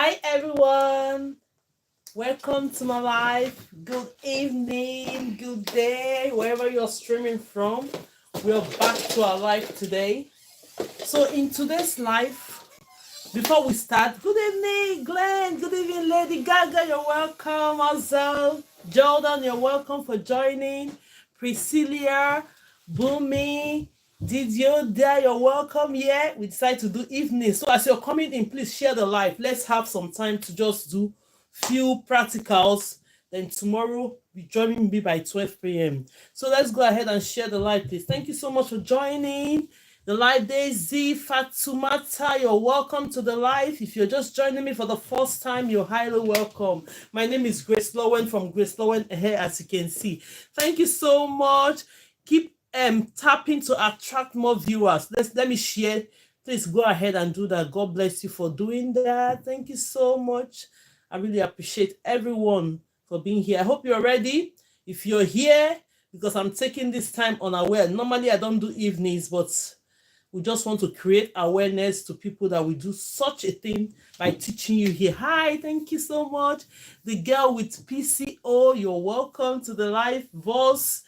Hi everyone, welcome to my live. Good evening, good day, wherever you're streaming from. We're back to our live today. So in today's live, before we start, good evening, Glenn. Good evening, Lady Gaga. You're welcome. Azal, Jordan, you're welcome for joining. Priscilla, Boomy, Didio, there, you're welcome. Yeah, we decided to do evening. So as you're coming in, please share the live. Let's have some time to just do few practicals. Then tomorrow, be joining me by 12 p.m. So let's go ahead and share the live, please. Thank you so much for joining. The live day, Z Fatumata, you're welcome to the live. If you're just joining me for the first time, you're highly welcome. My name is GraceLawendhair from GraceLawendhair, as you can see. Thank you so much. Keep tapping to attract more viewers. Let me share. Please go ahead and do that. God bless you for doing that. Thank you so much. I really appreciate everyone for being here. I hope you're ready. If you're here, because I'm taking this time unaware. Normally, I don't do evenings, but we just want to create awareness to people that we do such a thing by teaching you here. Hi, thank you so much. The girl with PCO, you're welcome to the live. Voss,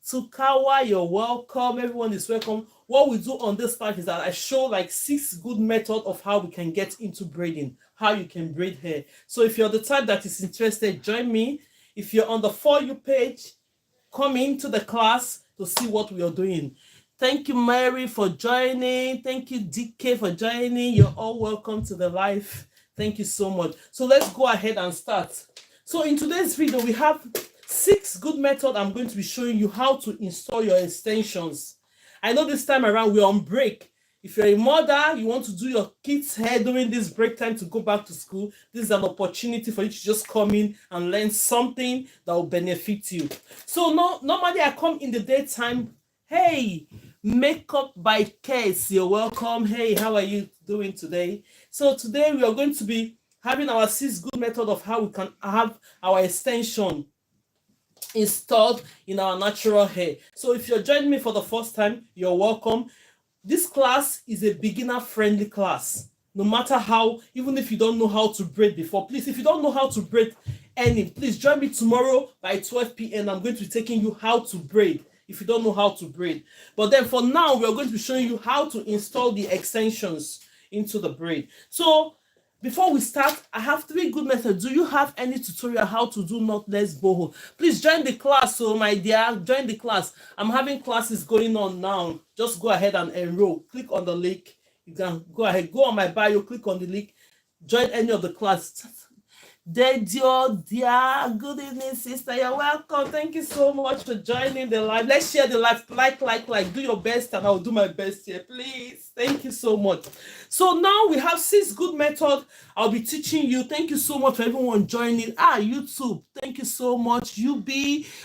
Tukawa, you're welcome. Everyone is welcome. What we do on this live is that I show like 6 good methods of how we can get into braiding, how you can braid hair. So if you're the type that is interested, join me. If you're on the For You page, come into the class to see what we are doing. Thank you, Mary, for joining. Thank you, DK, for joining. You're all welcome to the live. Thank you so much. So let's go ahead and start. So in today's video, we have 6 good methods. I'm going to be showing you how to install your extensions. I know this time around we're on break. If you're a mother, you want to do your kids' hair during this break time to go back to school, this is an opportunity for you to just come in and learn something that will benefit you. So normally I come in the daytime. Hey, Makeup by Case, you're welcome. Hey, how are you doing today? So today we are going to be having our 6 good method of how we can have our extension installed in our natural hair. So if you're joining me for the first time, you're welcome. This class is a beginner friendly class. No matter how, even if you don't know how to braid before, please, if you don't know how to braid please join me tomorrow by 12 p.m. I'm going to be taking you how to braid if you don't know how to braid. But then for now, we're going to be showing you how to install the extensions into the braid. So before we start, I have 3 good methods. Do you have any tutorial how to do knotless boho? Please join the class. So my dear, join the class. I'm having classes going on now. Just go ahead and enroll. Click on the link. You can go ahead, go on my bio, click on the link, join any of the class. Dear, good evening, sister. You're welcome. Thank you so much for joining the live. Let's share the live. Like. Do your best, and I'll do my best here, please. Thank you so much. So now we have 6 good methods. I'll be teaching you. Thank you so much for everyone joining. YouTube. Thank you so much. UB,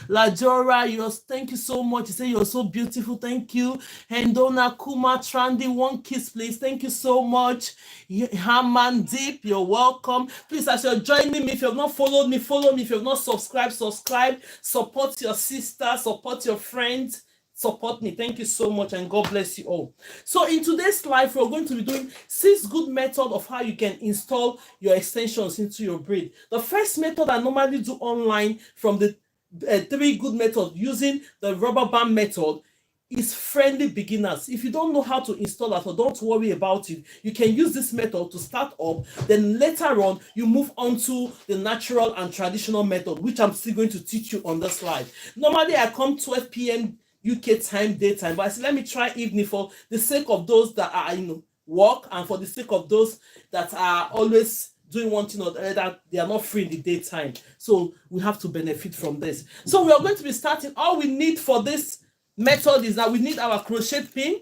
Lajora, thank you so much. You say you're so beautiful. Thank you. Hendona, Kuma, Trandi, one kiss, please. Thank you so much. Haman Deep, you're welcome. Please, as you're joining me, if you have not followed me, follow me. If you have not subscribed, subscribe. Support your sister, support your friends, support me. Thank you so much, and God bless you all. So in today's live, we're going to be doing 6 good methods of how you can install your extensions into your braid. The first method I normally do online from the 3 good methods using the rubber band method is friendly beginners. If you don't know how to install that, or don't worry about it, you can use this method to start up. Then later on, you move on to the natural and traditional method, which I'm still going to teach you on this slide. Normally, I come 12 p.m. UK time, daytime, but I said, let me try evening for the sake of those that are work, and for the sake of those that are always doing one thing or the other, they are not free in the daytime. So we have to benefit from this. So we are going to be starting. All we need for this method is that we need our crochet pin.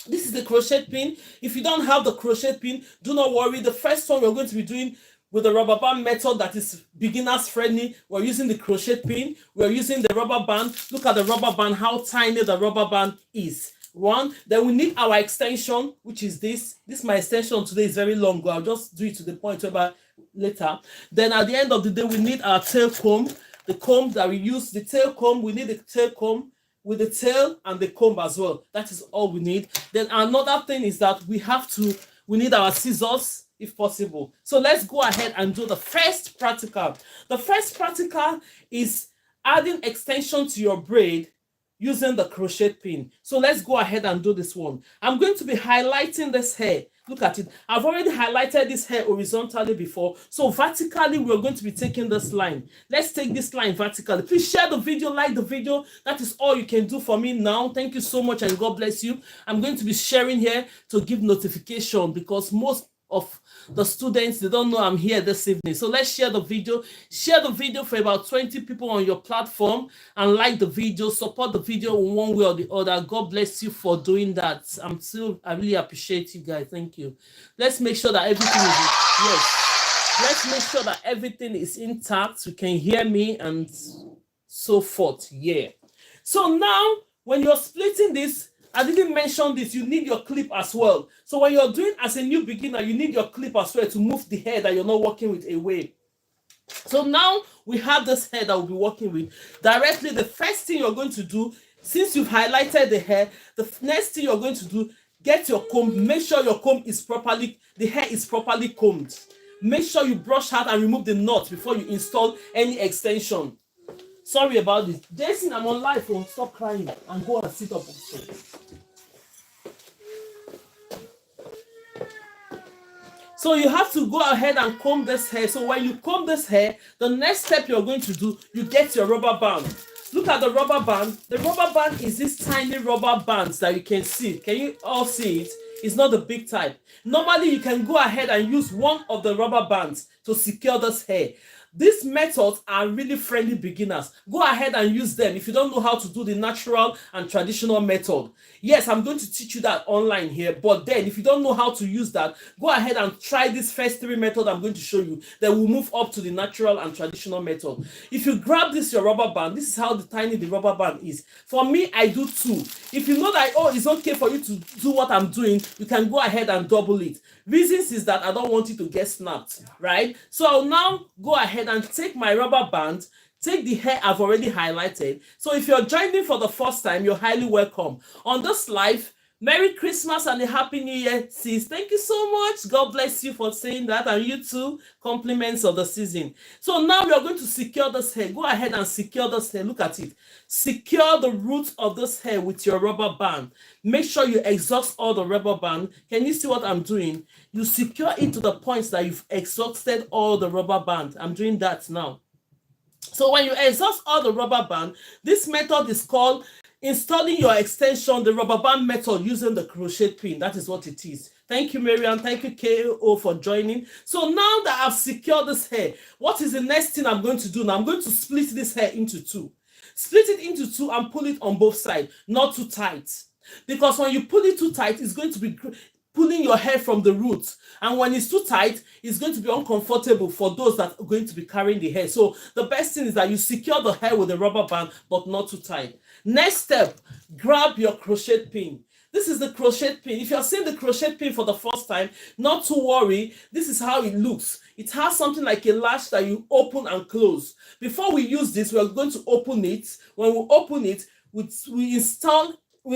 This is the crochet pin. If you don't have the crochet pin, do not worry. The first one we're going to be doing with the rubber band method that is beginners friendly. We're using the crochet pin. We're using the rubber band. Look at the rubber band, how tiny the rubber band is. One. Then we need our extension, which is this. My extension today is very long. I'll just do it to the point later. Then at the end of the day, we need our tail comb. The comb that we use, the tail comb, we need the tail comb with the tail and the comb as well. That is all we need. Then another thing is that we need our scissors. if possible. So let's go ahead and do the first practical. The first practical is adding extension to your braid using the crochet pin. So let's go ahead and do this one. I'm going to be highlighting this hair. Look at it. I've already highlighted this hair horizontally before. So vertically, we're going to be taking this line. Let's take this line vertically. Please share the video, like the video. That is all you can do for me now. Thank you so much and God bless you. I'm going to be sharing here to give notification because most of the students, they don't know I'm here this evening. So let's share the video. Share the video for about 20 people on your platform and like the video, support the video in one way or the other. God bless you for doing that. I really appreciate you guys. Thank you. Let's make sure that everything is yes. Let's make sure that everything is intact. You can hear me and so forth. Yeah. So now when you're splitting this, I didn't mention this, you need your clip as well. So when you're doing as a new beginner, you need your clip as well to move the hair that you're not working with away. So now we have this hair that we'll be working with. Directly, the first thing you're going to do, since you've highlighted the hair, the next thing you're going to do, get your comb, make sure your comb is properly, the hair is properly combed. Make sure you brush out and remove the knot before you install any extension. Sorry about this. Jason, I'm on live. Stop crying and go and sit up. So you have to go ahead and comb this hair. So when you comb this hair, the next step you're going to do, you get your rubber band. Look at the rubber band. The rubber band is this tiny rubber bands that you can see. Can you all see it? It's not the big type. Normally, you can go ahead and use one of the rubber bands to secure this hair. These methods are really friendly beginners. Go ahead and use them if you don't know how to do the natural and traditional method. Yes, I'm going to teach you that online here, but then if you don't know how to use that, go ahead and try this first 3 methods I'm going to show you. Then we'll move up to the natural and traditional method. If you grab this, your rubber band, this is how tiny the rubber band is. For me, I do 2. If you know that, oh, it's okay for you to do what I'm doing, you can go ahead and double it. Reasons is that I don't want it to get snapped, right? So I'll now go ahead and take my rubber band, take the hair I've already highlighted. So if you're joining for the first time, you're highly welcome. On this live, Merry Christmas and a Happy New Year, sis. Thank you so much. God bless you for saying that, and you too. Compliments of the season. So now we are going to secure this hair. Go ahead and secure this hair. Look at it. Secure the roots of this hair with your rubber band. Make sure you exhaust all the rubber band. Can you see what I'm doing? You secure it to the points that you've exhausted all the rubber band. I'm doing that now. So when you exhaust all the rubber band, this method is called installing your extension, the rubber band method using the crochet pin. That is what it is. Thank you, Marian. Thank you, KO, for joining. So now that I've secured this hair, what is the next thing I'm going to do now? I'm going to split this hair into 2. Split it into 2 and pull it on both sides, not too tight. Because when you pull it too tight, it's going to be pulling your hair from the roots, and when it's too tight, it's going to be uncomfortable for those that are going to be carrying the hair. So the best thing is that you secure the hair with a rubber band, but not too tight. Next step, grab your crochet pin. This is the crochet pin. If you're seeing the crochet pin for the first time, not to worry. This is how it looks. It has something like a latch that you open and close. Before we use this, we're going to open it. When we open it, we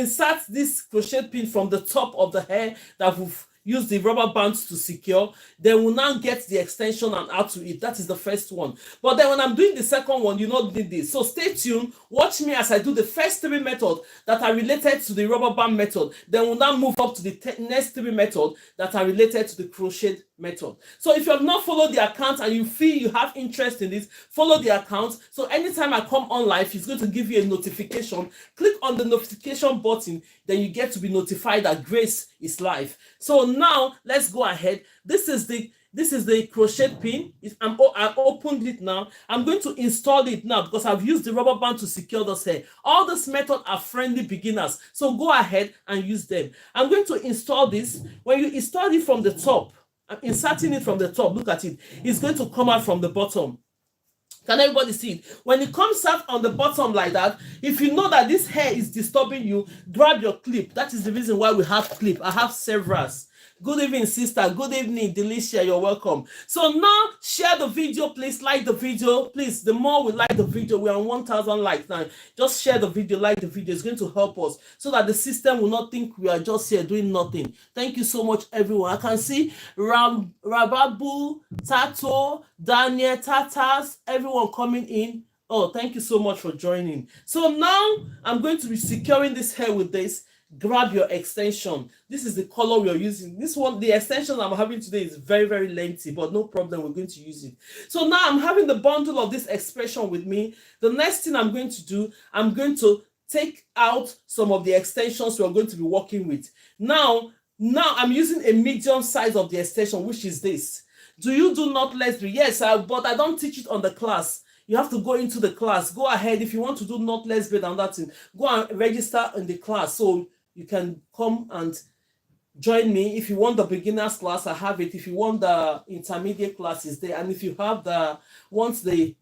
insert this crochet pin from the top of the hair that we've used the rubber bands to secure. Then we'll now get the extension and add to it. That is the first one. But then when I'm doing the second one, you not need this. So stay tuned. Watch me as I do the first 3 methods that are related to the rubber band method. Then we'll now move up to the next 3 methods that are related to the crochet method. So if you have not followed the account and you feel you have interest in this, follow the account. So anytime I come on live, it's going to give you a notification. Click on the notification button, then you get to be notified that Grace is live. So now let's go ahead. This is the crochet pin. I opened it now. I'm going to install it now because I've used the rubber band to secure this hair. All these methods are friendly beginners, so go ahead and use them. I'm going to install this. When you install it from the top, I'm inserting it from the top. Look at it. It's going to come out from the bottom. Can everybody see it? When it comes out on the bottom like that, if you know that this hair is disturbing you, grab your clip. That is the reason why we have clip. I have several. Good evening, sister. Good evening, Delicia. You're welcome. So now, share the video, please. Like the video, please. The more we like the video, we're on 1,000 likes now. Just share the video, like the video. It's going to help us so that the system will not think we are just here doing nothing. Thank you so much, everyone. I can see Rababu, Tato, Daniel, Tatas, everyone coming in. Oh, thank you so much for joining. So now I'm going to be securing this hair with this. Grab your extension. This is the color we are using. This one, the extension I'm having today is very, very lengthy, but no problem, we're going to use it. So now I'm having the bundle of this expression with me. The next thing I'm going to do, I'm going to take out some of the extensions we're going to be working with. Now I'm using a medium size of the extension, which is this. Do you do knotless braid? Yes, but I don't teach it on the class. You have to go into the class. Go ahead. If you want to do knotless braid and that thing, go and register in the class so you can come and join me. If you want the beginners class, I have it. If you want the intermediate class, is there. And if you have the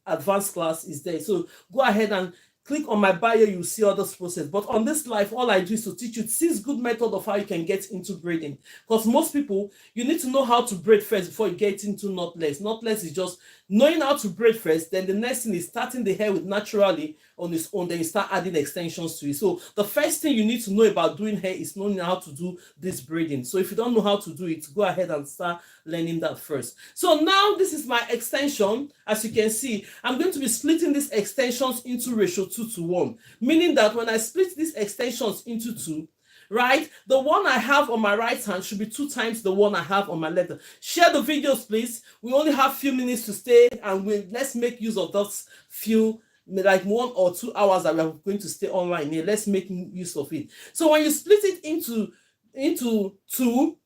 advanced class, is there. So go ahead and click on my bio, you'll see all this process. But on this live, all I do is to teach you 6 good methods of how you can get into braiding. Because most people, you need to know how to braid first before you get into knotless. Knotless is just knowing how to braid first. Then the next thing is starting the hair with naturally on its own. Then you start adding extensions to it. So the first thing you need to know about doing hair is knowing how to do this braiding. So if you don't know how to do it, go ahead and start learning that first. So now this is my extension. As you can see, I'm going to be splitting these extensions into ratio 2:1, meaning that when I split these extensions into 2, right, the one I have on my right hand should be 2 times the one I have on my left hand. Share the videos, please. We only have few minutes to stay, and let's make use of those few, like 1 or 2 hours that we are going to stay online here. Let's make use of it. So when you split it into 2,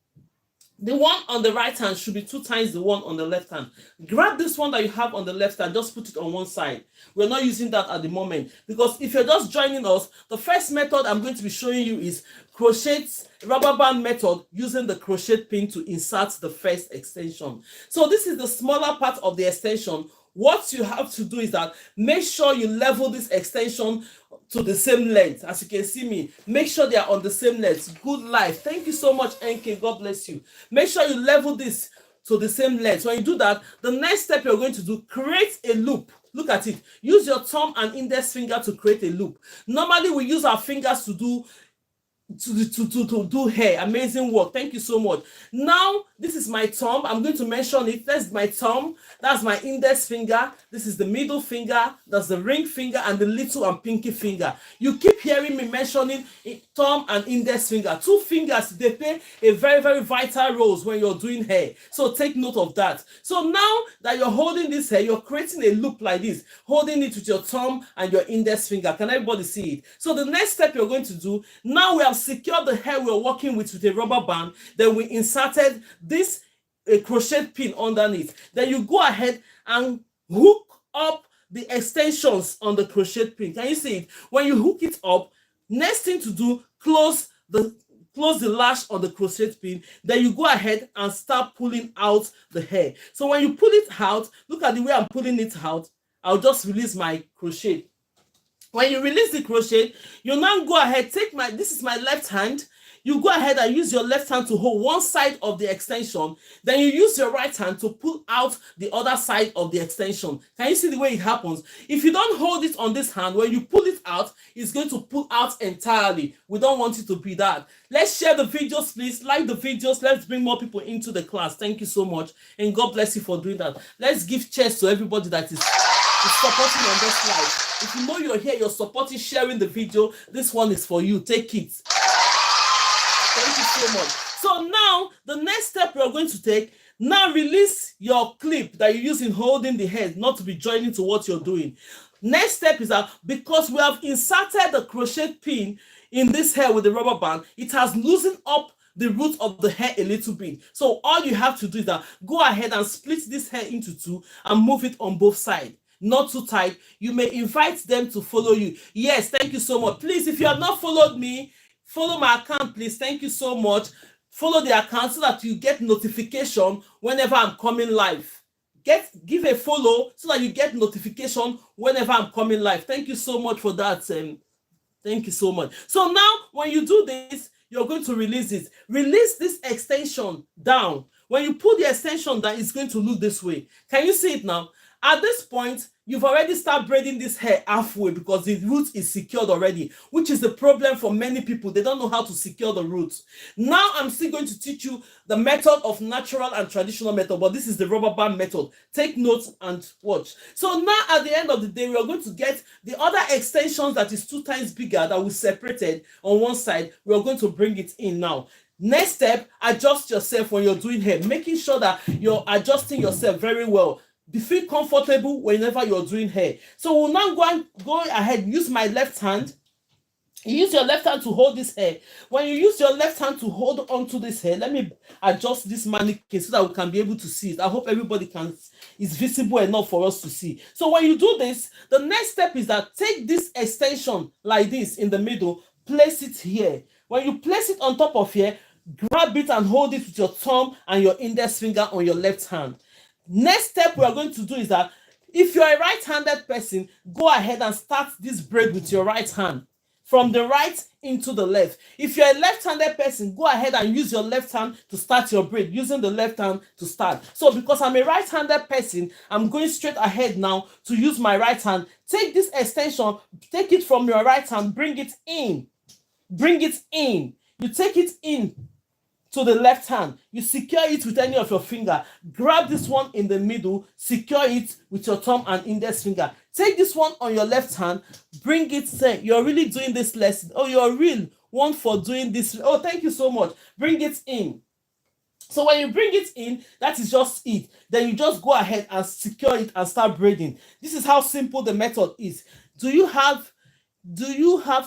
the one on the right hand should be 2 times the one on the left hand. Grab this one that you have on the left hand, just put it on one side. We're not using that at the moment, because if you're just joining us, the first method I'm going to be showing you is crochet rubber band method, using the crochet pin to insert the first extension. So this is the smaller part of the extension. What you have to do is that make sure you level this extension to the same length. As you can see me, make sure they are on the same length. Good life. Thank you so much, NK. God bless you. Make sure you level this to the same length. When you do that, the next step you're going to do, create a loop. Look at it. Use your thumb and index finger to create a loop. Normally we use our fingers to do hair. Amazing work. Thank you so much. Now this is my thumb. I'm going to mention it. That's my thumb. That's my index finger. This is the middle finger. That's the ring finger and the little and pinky finger. You keep hearing me mentioning thumb and index finger. 2 fingers, they play a very, very vital role when you're doing hair. So take note of that. So now that you're holding this hair, you're creating a loop like this, holding it with your thumb and your index finger. Can everybody see it? So the next step you're going to do, now we have secured the hair we're working with a rubber band. Then we inserted this crochet pin underneath. Then you go ahead and hook up the extensions on the crochet pin. Can you see it? When you hook it up, next thing to do, close the lash on the crochet pin. Then you go ahead and start pulling out the hair. So when you pull it out, look at the way I'm pulling it out. I'll just release my crochet. When you release the crochet, you now go ahead, this is my left hand. You go ahead and use your left hand to hold one side of the extension. Then you use your right hand to pull out the other side of the extension. Can you see the way it happens? If you don't hold it on this hand, when you pull it out, it's going to pull out entirely. We don't want it to be that. Let's share the videos, please. Like the videos. Let's bring more people into the class. Thank you so much. And God bless you for doing that. Let's give cheers to everybody that is supporting on this live. If you know you're here, you're supporting, sharing the video, this one is for you. Take it. Thank you so much. So now, the next step we're going to take, now release your clip that you're using holding the head, not to be joining to what you're doing. Next step is that because we have inserted the crochet pin in this hair with the rubber band, it has loosened up the root of the hair a little bit. So all you have to do is that go ahead and split this hair into 2 and move it on both sides. Not too tight. You may invite them to follow you. Yes, thank you so much. Please, if you have not followed me, follow my account, please. Thank you so much. Follow the account so that you get notification whenever I'm coming live. Give a follow so that you get notification whenever I'm coming live. Thank you so much for that. Thank you so much. So now, when you do this, you're going to release it. Release this extension down. When you pull the extension down, it's going to look this way. Can you see it now? At this point, you've already started braiding this hair halfway because the root is secured already, which is the problem for many people. They don't know how to secure the roots. Now, I'm still going to teach you the method of natural and traditional method, but this is the rubber band method. Take notes and watch. So now, at the end of the day, we are going to get the other extensions that is 2 times bigger that we separated on one side. We are going to bring it in now. Next step, adjust yourself when you're doing hair, making sure that you're adjusting yourself very well. Feel comfortable whenever you're doing hair. So we'll now go ahead, use my left hand. You use your left hand to hold this hair. When you use your left hand to hold onto this hair, let me adjust this mannequin so that we can be able to see it. I hope everybody is visible enough for us to see. So when you do this, the next step is that take this extension like this in the middle, place it here. When you place it on top of here, grab it and hold it with your thumb and your index finger on your left hand. Next step we are going to do is that if you're a right-handed person, go ahead and start this braid with your right hand from the right into the left. If you're a left-handed person, go ahead and use your left hand to start your braid, using the left hand to start. So because I'm a right-handed person, I'm going straight ahead now to use my right hand. Take this extension, take it from your right hand, bring it in. Bring it in. You take it in to the left hand. You secure it with any of your finger. Grab this one in the middle, secure it with your thumb and index finger. Take this one on your left hand, bring it, say, you're really doing this lesson. Oh, you're a real one for doing this. Oh, thank you so much. Bring it in. So when you bring it in, that is just it. Then you just go ahead and secure it and start braiding. This is how simple the method is. Do you have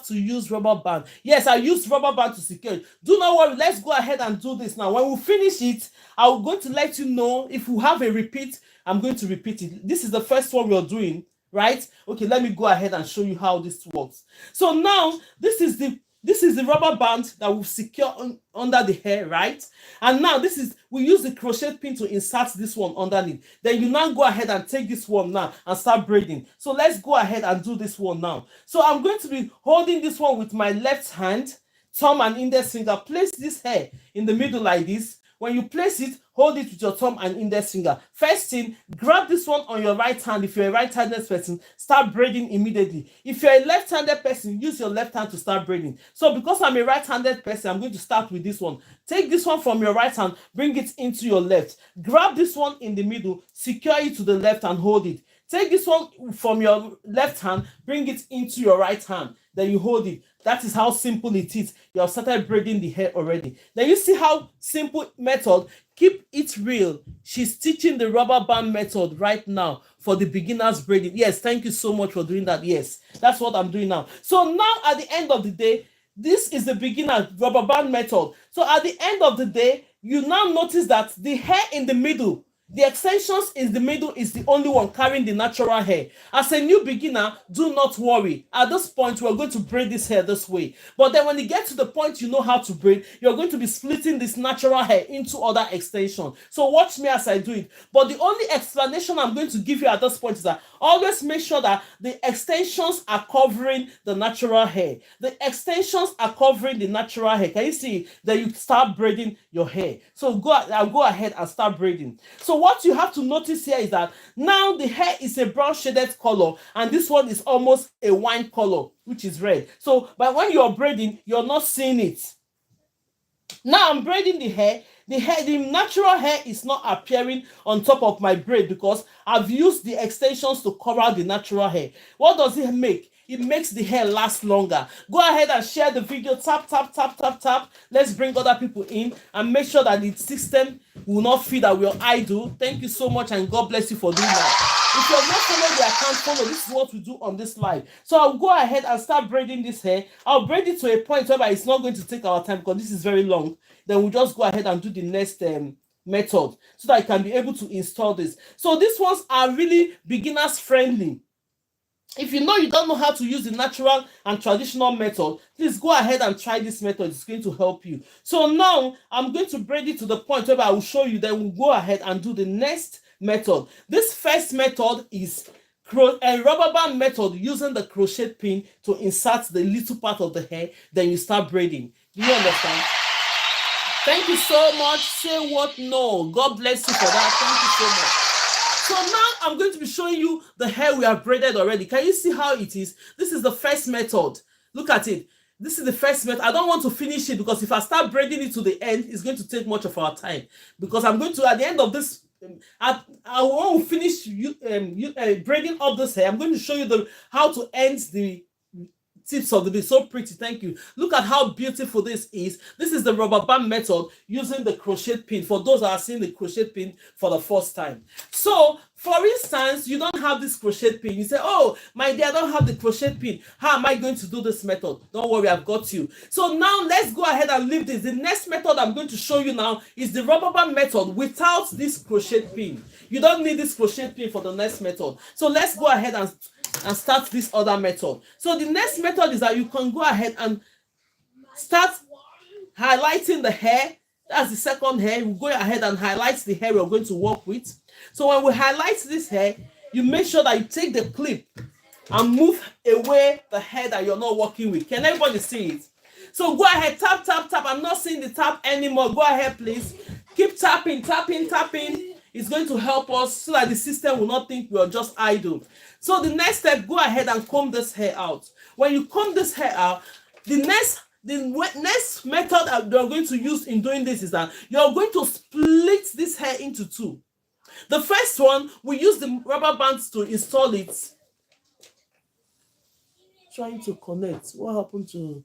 to use rubber band? Yes, I use rubber band to secure it. Do not worry, let's go ahead and do this now. When we finish it, I'm going to let you know if we have a repeat. I'm going to repeat it. This is the first one we're doing, right? Okay, let me go ahead and show you how this works. So now this is the rubber band that we'll secure under the hair, right? And now we use the crochet pin to insert this one underneath. Then you now go ahead and take this one now and start braiding. So let's go ahead and do this one now. So I'm going to be holding this one with my left hand, thumb and index finger. Place this hair in the middle like this. When you place it, hold it with your thumb and index finger. First thing, grab this one on your right hand. If you're a right-handed person, start braiding immediately. If you're a left-handed person, use your left hand to start braiding. So because I'm a right-handed person, I'm going to start with this one. Take this one from your right hand, bring it into your left. Grab this one in the middle, secure it to the left and hold it. Take this one from your left hand, bring it into your right hand. Then you hold it. That is how simple it is. You have started braiding the hair already. Then you see how simple method. Keep it real. She's teaching the rubber band method right now for the beginners braiding. Yes, thank you so much for doing that. Yes, that's what I'm doing now. So now at the end of the day, this is the beginner rubber band method. So at the end of the day, you now notice that the hair in the middle, the extensions in the middle is the only one carrying the natural hair. As a new beginner, do not worry. At this point, we're going to braid this hair this way. But then when you get to the point you know how to braid, you're going to be splitting this natural hair into other extensions. So watch me as I do it. But the only explanation I'm going to give you at this point is that always make sure that the extensions are covering the natural hair. The extensions are covering the natural hair. Can you see? Then you start braiding your hair. So I'll go ahead and start braiding. So what you have to notice here is that now the hair is a brown shaded color and this one is almost a wine color, which is red. So but when you're braiding, you're not seeing it. Now I'm braiding the hair. The natural hair is not appearing on top of my braid because I've used the extensions to cover the natural hair. What does it make? It makes the hair last longer. Go ahead and share the video. Tap, tap, tap, tap, tap. Let's bring other people in and make sure that the system will not feel that we're idle. Thank you so much and God bless you for doing that. If you're not following the account, follow. This is what we do on this live. So I'll go ahead and start braiding this hair. I'll braid it to a point where it's not going to take our time because this is very long. Then we'll just go ahead and do the next method so that I can be able to install this. So these ones are really beginners friendly. If you know you don't know how to use the natural and traditional method, please go ahead and try this method. It's going to help you. So now I'm going to braid it to the point where I will show you. Then we'll go ahead and do the next method. This first method is a rubber band method using the crochet pin to insert the little part of the hair. Then you start braiding. Do you understand? Thank you so much. Say what? No. God bless you for that. Thank you so much. So now I'm going to be showing you the hair we have braided already. Can you see how it is? This is the first method. Look at it. This is the first method. I don't want to finish it because if I start braiding it to the end, it's going to take much of our time. Because I'm going to, at the end of this, I won't finish braiding up this hair. I'm going to show you how to end the tips of the bead. So pretty. Thank you. Look at how beautiful this is. This is the rubber band method using the crochet pin for those that are seeing the crochet pin for the first time. So for instance, you don't have this crochet pin. You say, oh my dear, I don't have the crochet pin. How am I going to do this method? Don't worry, I've got you. So now let's go ahead and leave this. The next method I'm going to show you now is the rubber band method without this crochet pin. You don't need this crochet pin for the next method. So let's go ahead and start this other method. So the next method is that you can go ahead and start highlighting the hair. That's the second hair. We go ahead and highlight the hair we're going to work with. So when we highlight this hair, you make sure that you take the clip and move away the hair that you're not working with. Can everybody see it? So go ahead, tap, tap, tap. I'm not seeing the tap anymore. Go ahead, please. Keep tapping, tapping, tapping. It's going to help us so that the system will not think we are just idle. So the next step, go ahead and comb this hair out. When you comb this hair out, the next method that you're going to use in doing this is that you're going to split this hair into two. The first one, we use the rubber bands to install it. Trying to connect. What happened to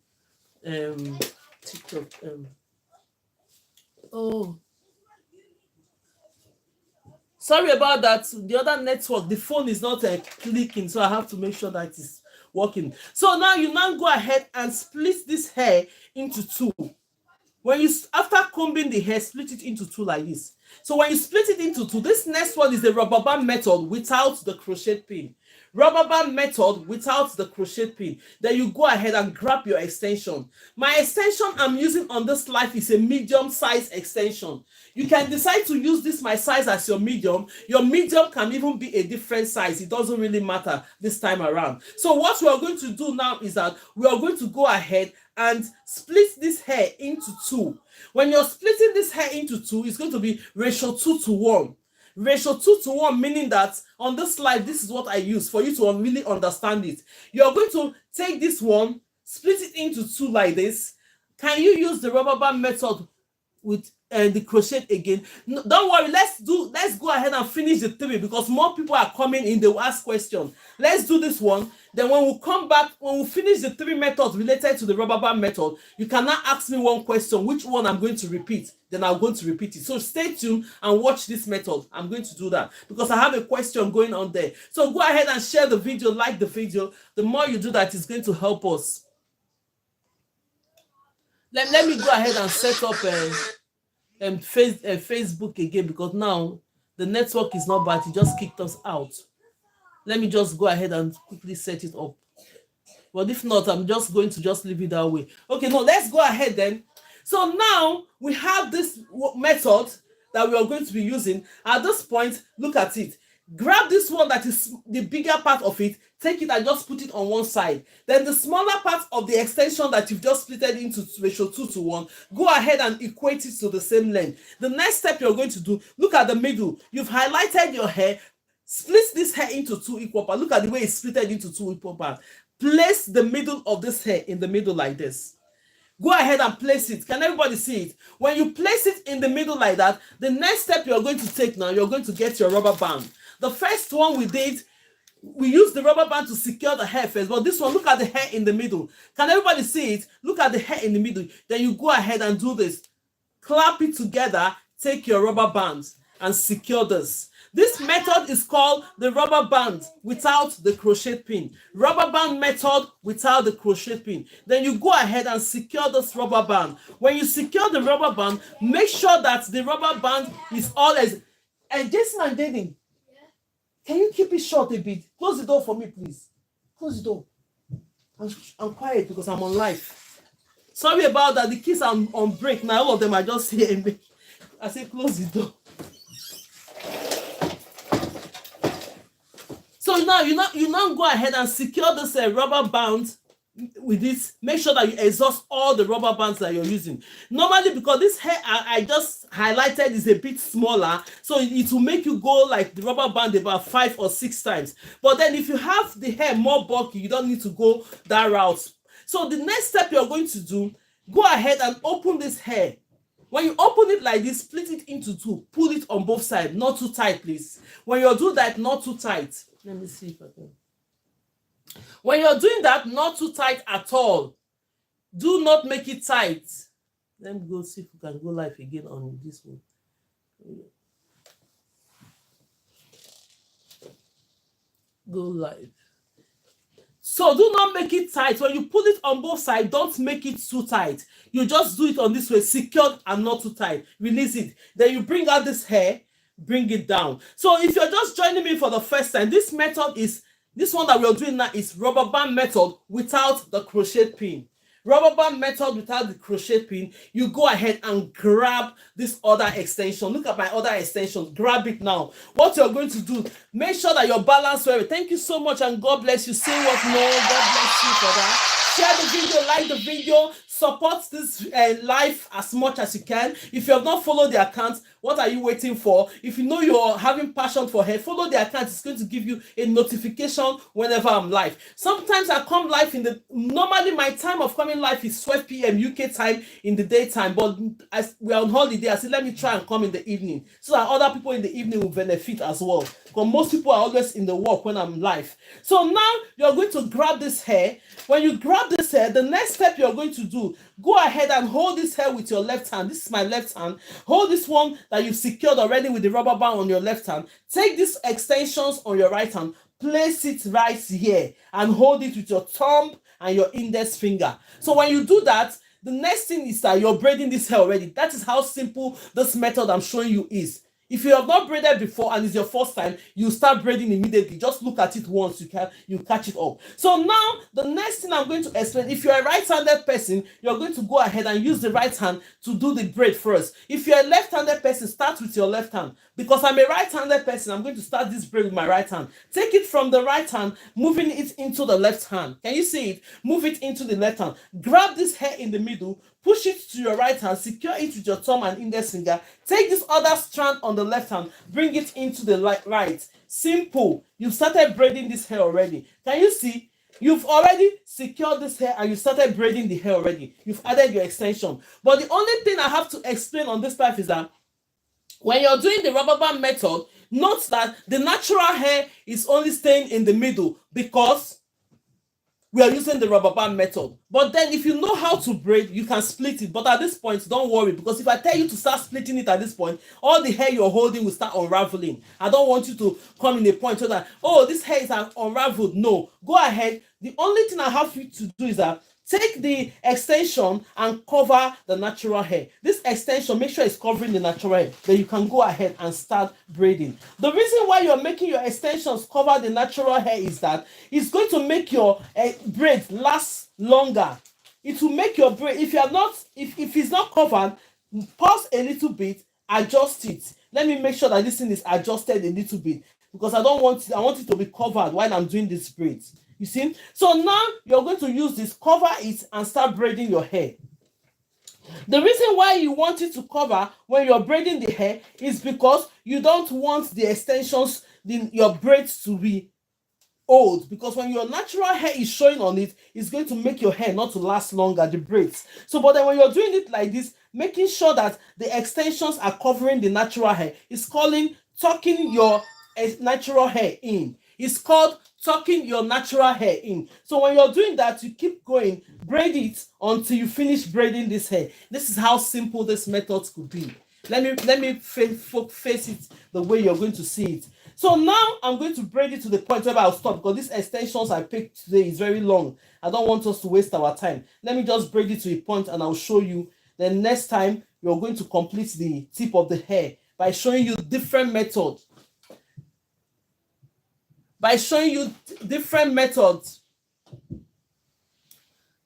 TikTok? Oh. Sorry about that. The other network, the phone is not clicking, so I have to make sure that it's working. So now you go ahead and split this hair into two. When you, after combing the hair, split it into two like this. So when you split it into two, this next one is the rubber band method without the crochet pin. Rubber band method without the crochet pin. Then you go ahead and grab your extension. My extension I'm using on this life is a medium size extension. You can decide to use this my size as your medium. Your medium can even be a different size. It doesn't really matter this time around. So what we are going to do now is that we are going to go ahead and split this hair into two. When you're splitting this hair into two, it's going to be ratio 2:1. Ratio 2:1, meaning that on this slide, this is what I use for you to really understand it. You're going to take this one, split it into two like this. Can you use the rubber band method with the crochet again? No, don't worry, let's go ahead and finish the three because more people are coming in. They will ask questions. Let's do this one. Then when we come back, when we finish the three methods related to the rubber band method, you cannot ask me one question, which one I'm going to repeat. Then I'm going to repeat it. So stay tuned and watch this method. I'm going to do that because I have a question going on there. So go ahead and share the video, like the video. The more you do that, it's going to help us. Let me go ahead and set up Facebook again because now the network is not bad. It just kicked us out. Let me just go ahead and quickly set it up. But if not, I'm just going to just leave it that way. Okay, no, let's go ahead then. So now we have this method that we are going to be using. At this point, look at it. Grab this one that is the bigger part of it, take it and just put it on one side. Then the smaller part of the extension that you've just splitted into ratio 2:1, go ahead and equate it to the same length. The next step you're going to do, look at the middle. You've highlighted your hair, split this hair into two equal parts. Look at the way it's splitted into two equal parts. Place the middle of this hair in the middle like this. Go ahead and place it. Can everybody see it? When you place it in the middle like that, the next step you're going to take now, you're going to get your rubber band. The first one we did, we used the rubber band to secure the hair first. But this one, look at the hair in the middle. Can everybody see it? Look at the hair in the middle. Then you go ahead and do this. Clap it together, take your rubber band and secure this. This method is called the rubber band without the crochet pin. Rubber band method without the crochet pin. Then you go ahead and secure this rubber band. When you secure the rubber band, make sure that the rubber band is always... And Jason and David, can you keep it short a bit? Close the door for me, please. Close the door. I'm quiet because I'm on live. Sorry about that. The kids are on break now. All of them are just here. I say close the door. So now you now go ahead and secure this rubber band with this, make sure that you exhaust all the rubber bands that you're using. Normally, because this hair I just highlighted is a bit smaller, so it will make you go like the rubber band about 5 or 6 times. But then if you have the hair more bulky, you don't need to go that route. So the next step you're going to do, go ahead and open this hair. When you open it like this, split it into two, pull it on both sides, not too tight, please. When you do that, not too tight. Let me see if I can. When you're doing that, not too tight at all. Do not make it tight. Let me go see if we can go live again on this one. Go live. So do not make it tight. When you put it on both sides, don't make it too tight. You just do it on this way, secured and not too tight. Release it. Then you bring out this hair, bring it down. So if you're just joining me for the first time, this method is, this one that we're doing now is rubber band method without the crochet pin. Rubber band method without the crochet pin. You go ahead and grab this other extension. Look at my other extension. Grab it now. What you're going to do, make sure that you're balanced well. Thank you so much and God bless you. Say what no. God bless you for that. Share the video, like the video, support this live as much as you can. If you have not followed the account, what are you waiting for? If you know you're having passion for hair, follow the account. It's going to give you a notification whenever I'm live. Sometimes I come live normally my time of coming live is 12 p.m. UK time in the daytime, but as we are on holiday, I said, let me try and come in the evening so that other people in the evening will benefit as well. Because most people are always in the work when I'm live. So now you're going to grab this hair. When you grab this hair, the next step you're going to do, go ahead and hold this hair with your left hand. This is my left hand. Hold this one that you've secured already with the rubber band on your left hand. Take these extensions on your right hand. Place it right here and hold it with your thumb and your index finger. So when you do that, the next thing is that you're braiding this hair already. That is how simple this method I'm showing you is. If you have not braided before and it's your first time, you start braiding immediately. Just look at it once, you catch it up. So now, the next thing I'm going to explain, if you're a right-handed person, you're going to go ahead and use the right hand to do the braid first. If you're a left-handed person, start with your left hand. Because I'm a right-handed person, I'm going to start this braid with my right hand. Take it from the right hand, moving it into the left hand. Can you see it? Move it into the left hand. Grab this hair in the middle, push it to your right hand, secure it with your thumb and index finger. Take this other strand on the left hand, bring it into the right. Simple. You've started braiding this hair already. Can you see? You've already secured this hair and you started braiding the hair already. You've added your extension. But the only thing I have to explain on this part is that when you're doing the rubber band method, note that the natural hair is only staying in the middle because we are using the rubber band method. But then if you know how to braid, you can split it. But at this point, don't worry, because if I tell you to start splitting it at this point, all the hair you're holding will start unraveling. I don't want you to come in a point so that, oh, this hair is unraveled. No, go ahead. The only thing I have you to do is that take the extension and cover the natural hair. This extension, make sure it's covering the natural hair. Then you can go ahead and start braiding. The reason why you're making your extensions cover the natural hair is that it's going to make your braid last longer. It will make your braid, if it's not covered, pause a little bit, adjust it. Let me make sure that this thing is adjusted a little bit because I want it to be covered while I'm doing this braid. You see? So now you're going to use this, cover it and start braiding your hair. The reason why you want it to cover when you're braiding the hair is because you don't want the extensions, your braids to be old. Because when your natural hair is showing on it, it's going to make your hair not to last longer, the braids. So, but then when you're doing it like this, making sure that the extensions are covering the natural hair is calling tucking your natural hair in. It's called tucking your natural hair in. So when you're doing that, you keep going, braid it until you finish braiding this hair. This is how simple this method could be. Let me face it the way you're going to see it. So now I'm going to braid it to the point where I'll stop because these extensions I picked today is very long. I don't want us to waste our time. Let me just braid it to a point and I'll show you. Then next time you're going to complete the tip of the hair by showing you different methods. By showing you different methods.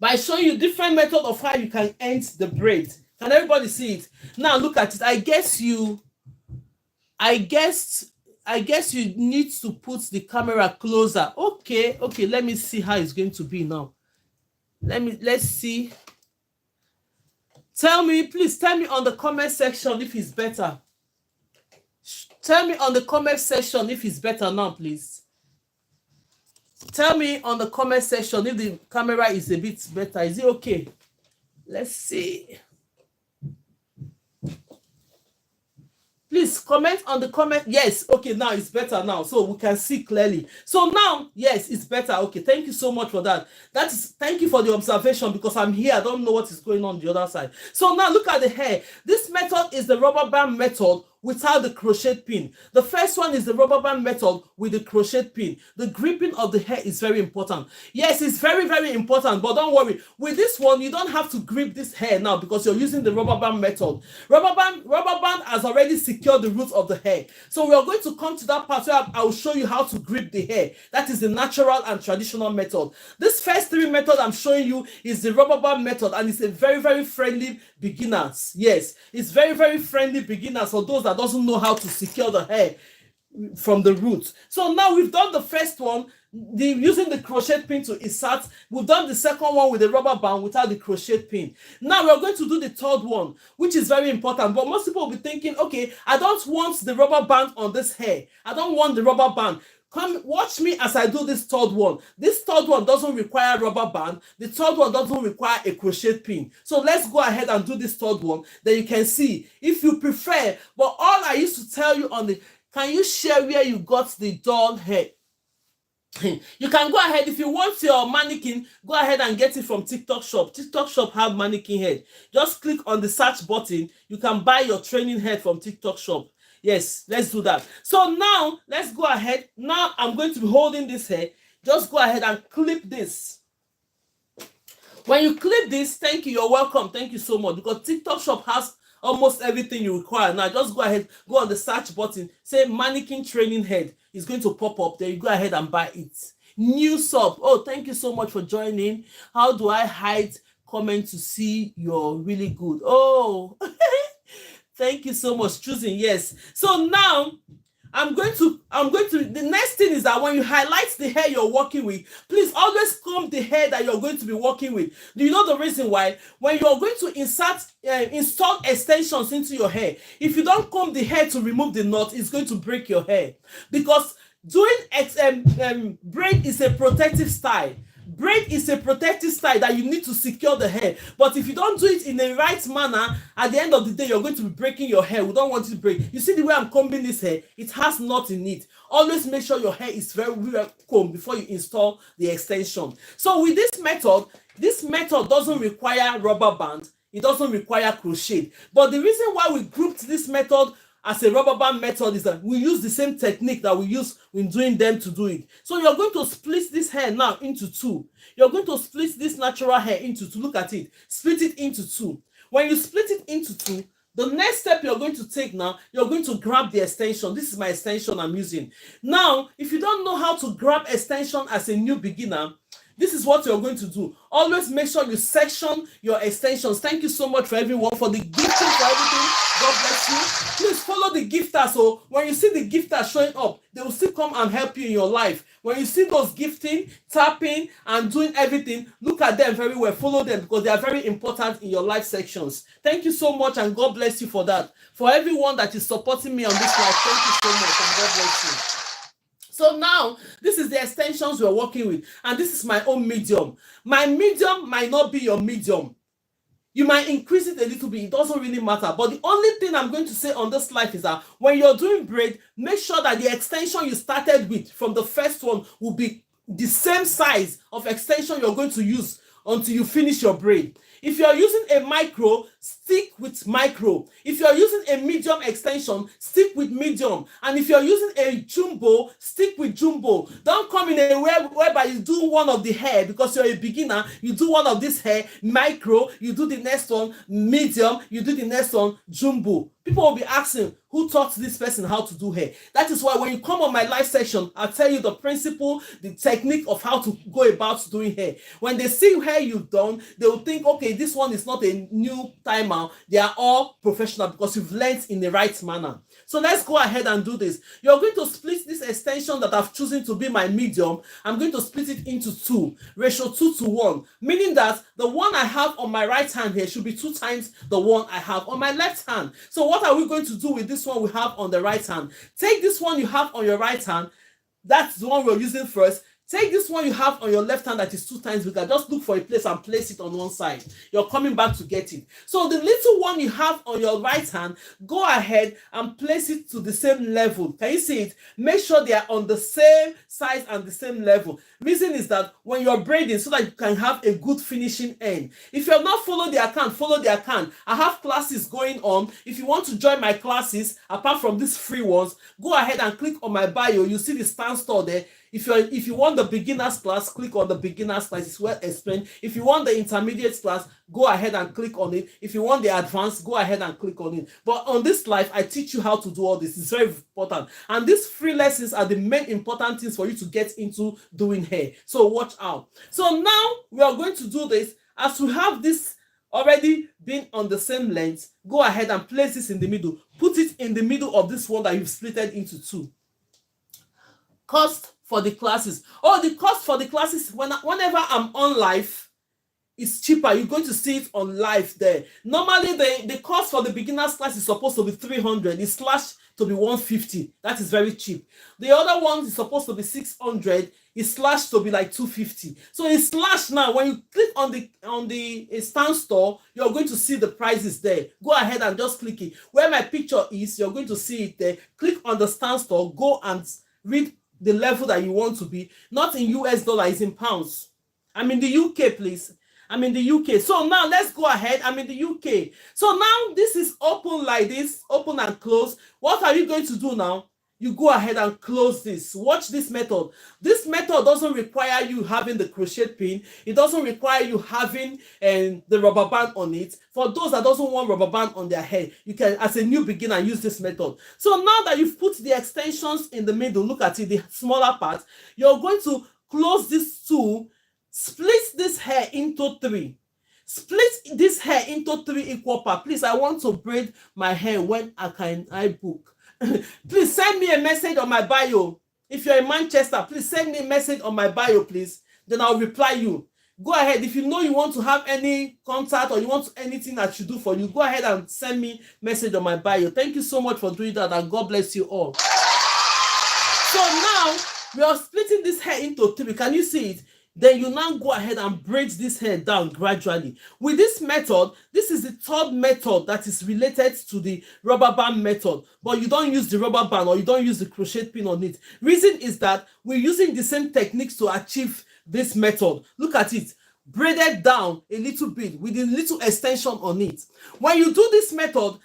By showing you different method of how you can end the braid. Can everybody see it? Now look at it. I guess you need to put the camera closer. Okay, let me see how it's going to be now. Let's see. Please tell me on the comment section if it's better. Tell me on the comment section if it's better now, please. Tell me on the comment section if the camera is a bit better. Is it okay? Let's see. Please comment on the comment. Yes, okay, now it's better now, so we can see clearly. So now, yes, it's better. Okay, thank you so much for that. Thank you for the observation, because I'm here. I don't know what is going on the other side. So now look at the hair. This method is the rubber band method without the crochet pin. The first one is the rubber band method with the crochet pin. The gripping of the hair is very important. Yes, it's very, very important, but don't worry. With this one, you don't have to grip this hair now because you're using the rubber band method. Rubber band has already secured the roots of the hair. So we are going to come to that part where I will show you how to grip the hair. That is the natural and traditional method. This first three method I'm showing you is the rubber band method, and it's a very, very friendly beginners. Yes, it's very, very friendly beginners for those that doesn't know how to secure the hair from the roots. So now we've done the first one, using the crochet pin to insert. We've done the second one with the rubber band without the crochet pin. Now we're going to do the third one, which is very important. But most people will be thinking, okay, I don't want the rubber band on this hair. I don't want the rubber band. Come watch me as I do this third one. This third one doesn't require rubber band. The third one doesn't require a crochet pin. So let's go ahead and do this third one. Then you can see if you prefer. But all I used to tell you on the, can you share where you got the doll hair? You can go ahead, if you want your mannequin, go ahead and get it from TikTok shop. TikTok shop have mannequin head. Just click on the search button. You can buy your training head from TikTok shop. Yes, let's do that. So now let's go ahead. Now I'm going to be holding this hair. Just go ahead and clip this. When you clip this, thank you, you're welcome. Thank you so much, because TikTok shop has almost everything you require. Now just go ahead, go on the search button, say mannequin training head. It's going to pop up there. You go ahead and buy it. New sub. Oh, thank you so much for joining. How do I hide comment to see you're really good? Oh, thank you so much, choosing. Yes. So now I'm going to, the next thing is that when you highlight the hair you're working with, please always comb the hair that you're going to be working with. Do you know the reason why? When you're going to install extensions into your hair, if you don't comb the hair to remove the knot, it's going to break your hair. Because doing braid is a protective style. Braid is a protective style that you need to secure the hair. But if you don't do it in the right manner, at the end of the day, you're going to be breaking your hair. We don't want it to break. You see the way I'm combing this hair? It has knot in it. Always make sure your hair is very well combed before you install the extension. So with this method doesn't require rubber band. It doesn't require crochet. But the reason why we grouped this method as a rubber band method is that we use the same technique that we use when doing them to do it. So you're going to split this hair now into two. You're going to split this natural hair into two. Look at it. Split it into two. When you split it into two, the next step you're going to take now, you're going to grab the extension. This is my extension I'm using. Now, if you don't know how to grab extension as a new beginner, this is what you're going to do. Always make sure you section your extensions. Thank you so much for everyone for the gifting, for everything. God bless you. Please follow the gifters. So when you see the gifters showing up, they will still come and help you in your life. When you see those gifting, tapping, and doing everything, look at them very well. Follow them because they are very important in your life sections. Thank you so much, and God bless you for that. For everyone that is supporting me on this life, thank you so much, and God bless you. So now, this is the extensions we're working with, and this is my own medium. My medium might not be your medium. You might increase it a little bit. It doesn't really matter. But the only thing I'm going to say on this life is that when you're doing braid, make sure that the extension you started with from the first one will be the same size of extension you're going to use until you finish your braid. If you're using a micro, stick with micro. If you're using a medium extension, stick with medium. And if you're using a jumbo, stick with jumbo. Don't come in a way whereby you do one of the hair because you're a beginner. You do one of this hair, micro. You do the next one, medium. You do the next one, jumbo. People will be asking, who taught this person how to do hair? That is why when you come on my live session, I'll tell you the principle, the technique of how to go about doing hair. When they see hair you've done, they will think, okay, this one is not a new timer. They are all professional because you've learned in the right manner. So let's go ahead and do this. You're going to split this extension that I've chosen to be my medium. I'm going to split it into 2, ratio 2:1, meaning that the one I have on my right hand here should be 2 times the one I have on my left hand. So what are we going to do with this one we have on the right hand? Take this one you have on your right hand, that's the one we're using first. Take this one you have on your left hand that is 2 times bigger. Just look for a place and place it on one side. You're coming back to get it. So the little one you have on your right hand, go ahead and place it to the same level. Can you see it? Make sure they are on the same size and the same level. Reason is that when you're braiding, so that you can have a good finishing end. If you have not followed the account, follow the account. I have classes going on. If you want to join my classes, apart from these free ones, go ahead and click on my bio. You see the stand store there. If you want the beginners class, click on the beginners class. It's well explained. If you want the intermediate class, go ahead and click on it. If you want the advanced, go ahead and click on it. But on this live, I teach you how to do all this. It's very important. And these free lessons are the main important things for you to get into doing hair. So watch out. So now we are going to do this. As we have this already been on the same length, go ahead and place this in the middle. Put it in the middle of this one that you've splitted into 2. Cost for the classes. Oh, the cost for the classes, whenever I'm on live, is cheaper. You're going to see it on live there. Normally, the cost for the beginners class is supposed to be 300. It's slashed to be 150. That is very cheap. The other one is supposed to be 600. It's slashed to be like 250. So it's slashed now. When you click on the stand store, you're going to see the prices there. Go ahead and just click it. Where my picture is, you're going to see it there. Click on the stand store. Go and read the level that you want to be. Not in US dollar, it's in pounds. I'm in the UK, please. I'm in the UK. So now let's go ahead. I'm in the UK. So now this is open like this, open and close. What are you going to do now? You go ahead and close this. Watch this method. This method doesn't require you having the crochet pin. It doesn't require you having the rubber band on it. For those that doesn't want rubber band on their hair, you can, as a new beginner, use this method. So now that you've put the extensions in the middle, look at it, the smaller part, you're going to close this 2, split this hair into 3. Split this hair into 3 equal parts. Please, I want to braid my hair when I book. Please send me a message on my bio. If you're in Manchester, please send me a message on my bio, please. Then I'll reply you. Go ahead. If you know you want to have any contact or you want anything I should do for you, go ahead and send me a message on my bio. Thank you so much for doing that, and God bless you all. So now we are splitting this hair into 3. Can you see it? Then you now go ahead and braid this hair down gradually. With this method, this is the 3rd method that is related to the rubber band method, but you don't use the rubber band or you don't use the crochet pin on it. Reason is that we're using the same techniques to achieve this method. Look at it. Braided down a little bit with a little extension on it. When you do this method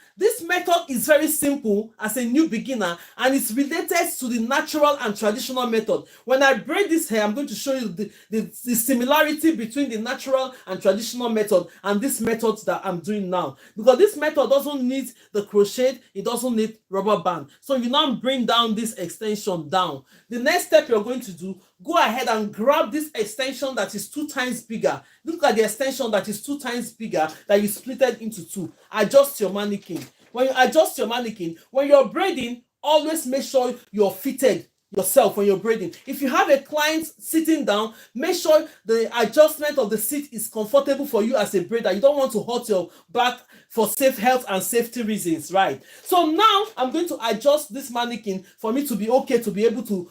is very simple as a new beginner, and it's related to the natural and traditional method. When I braid this hair, I'm going to show you the similarity between the natural and traditional method and this method that I'm doing now. Because this method doesn't need the crochet, it doesn't need rubber band. So you now bring down this extension down. The next step you're going to do, go ahead and grab this extension that is 2 times bigger. Look at the extension that is 2 times bigger that you splitted into 2. Adjust your mannequin. When you adjust your mannequin, when you're braiding, always make sure you're fitted yourself when you're braiding. If you have a client sitting down, make sure the adjustment of the seat is comfortable for you as a braider. You don't want to hurt your back for safe health and safety reasons, right? So now I'm going to adjust this mannequin for me to be okay to be able to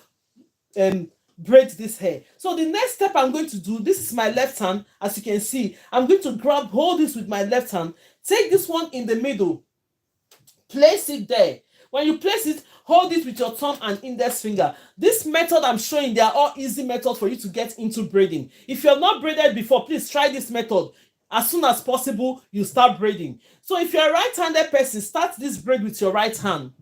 braid this hair. So the next step I'm going to do, this is my left hand. As you can see, I'm going to hold this with my left hand, take this one in the middle, place it there. When you place it, hold it with your thumb and index finger. This method I'm showing, they are all easy methods for you to get into braiding. If you have not braided before, please try this method. As soon as possible, you start braiding. So if you're a right-handed person, start this braid with your right hand.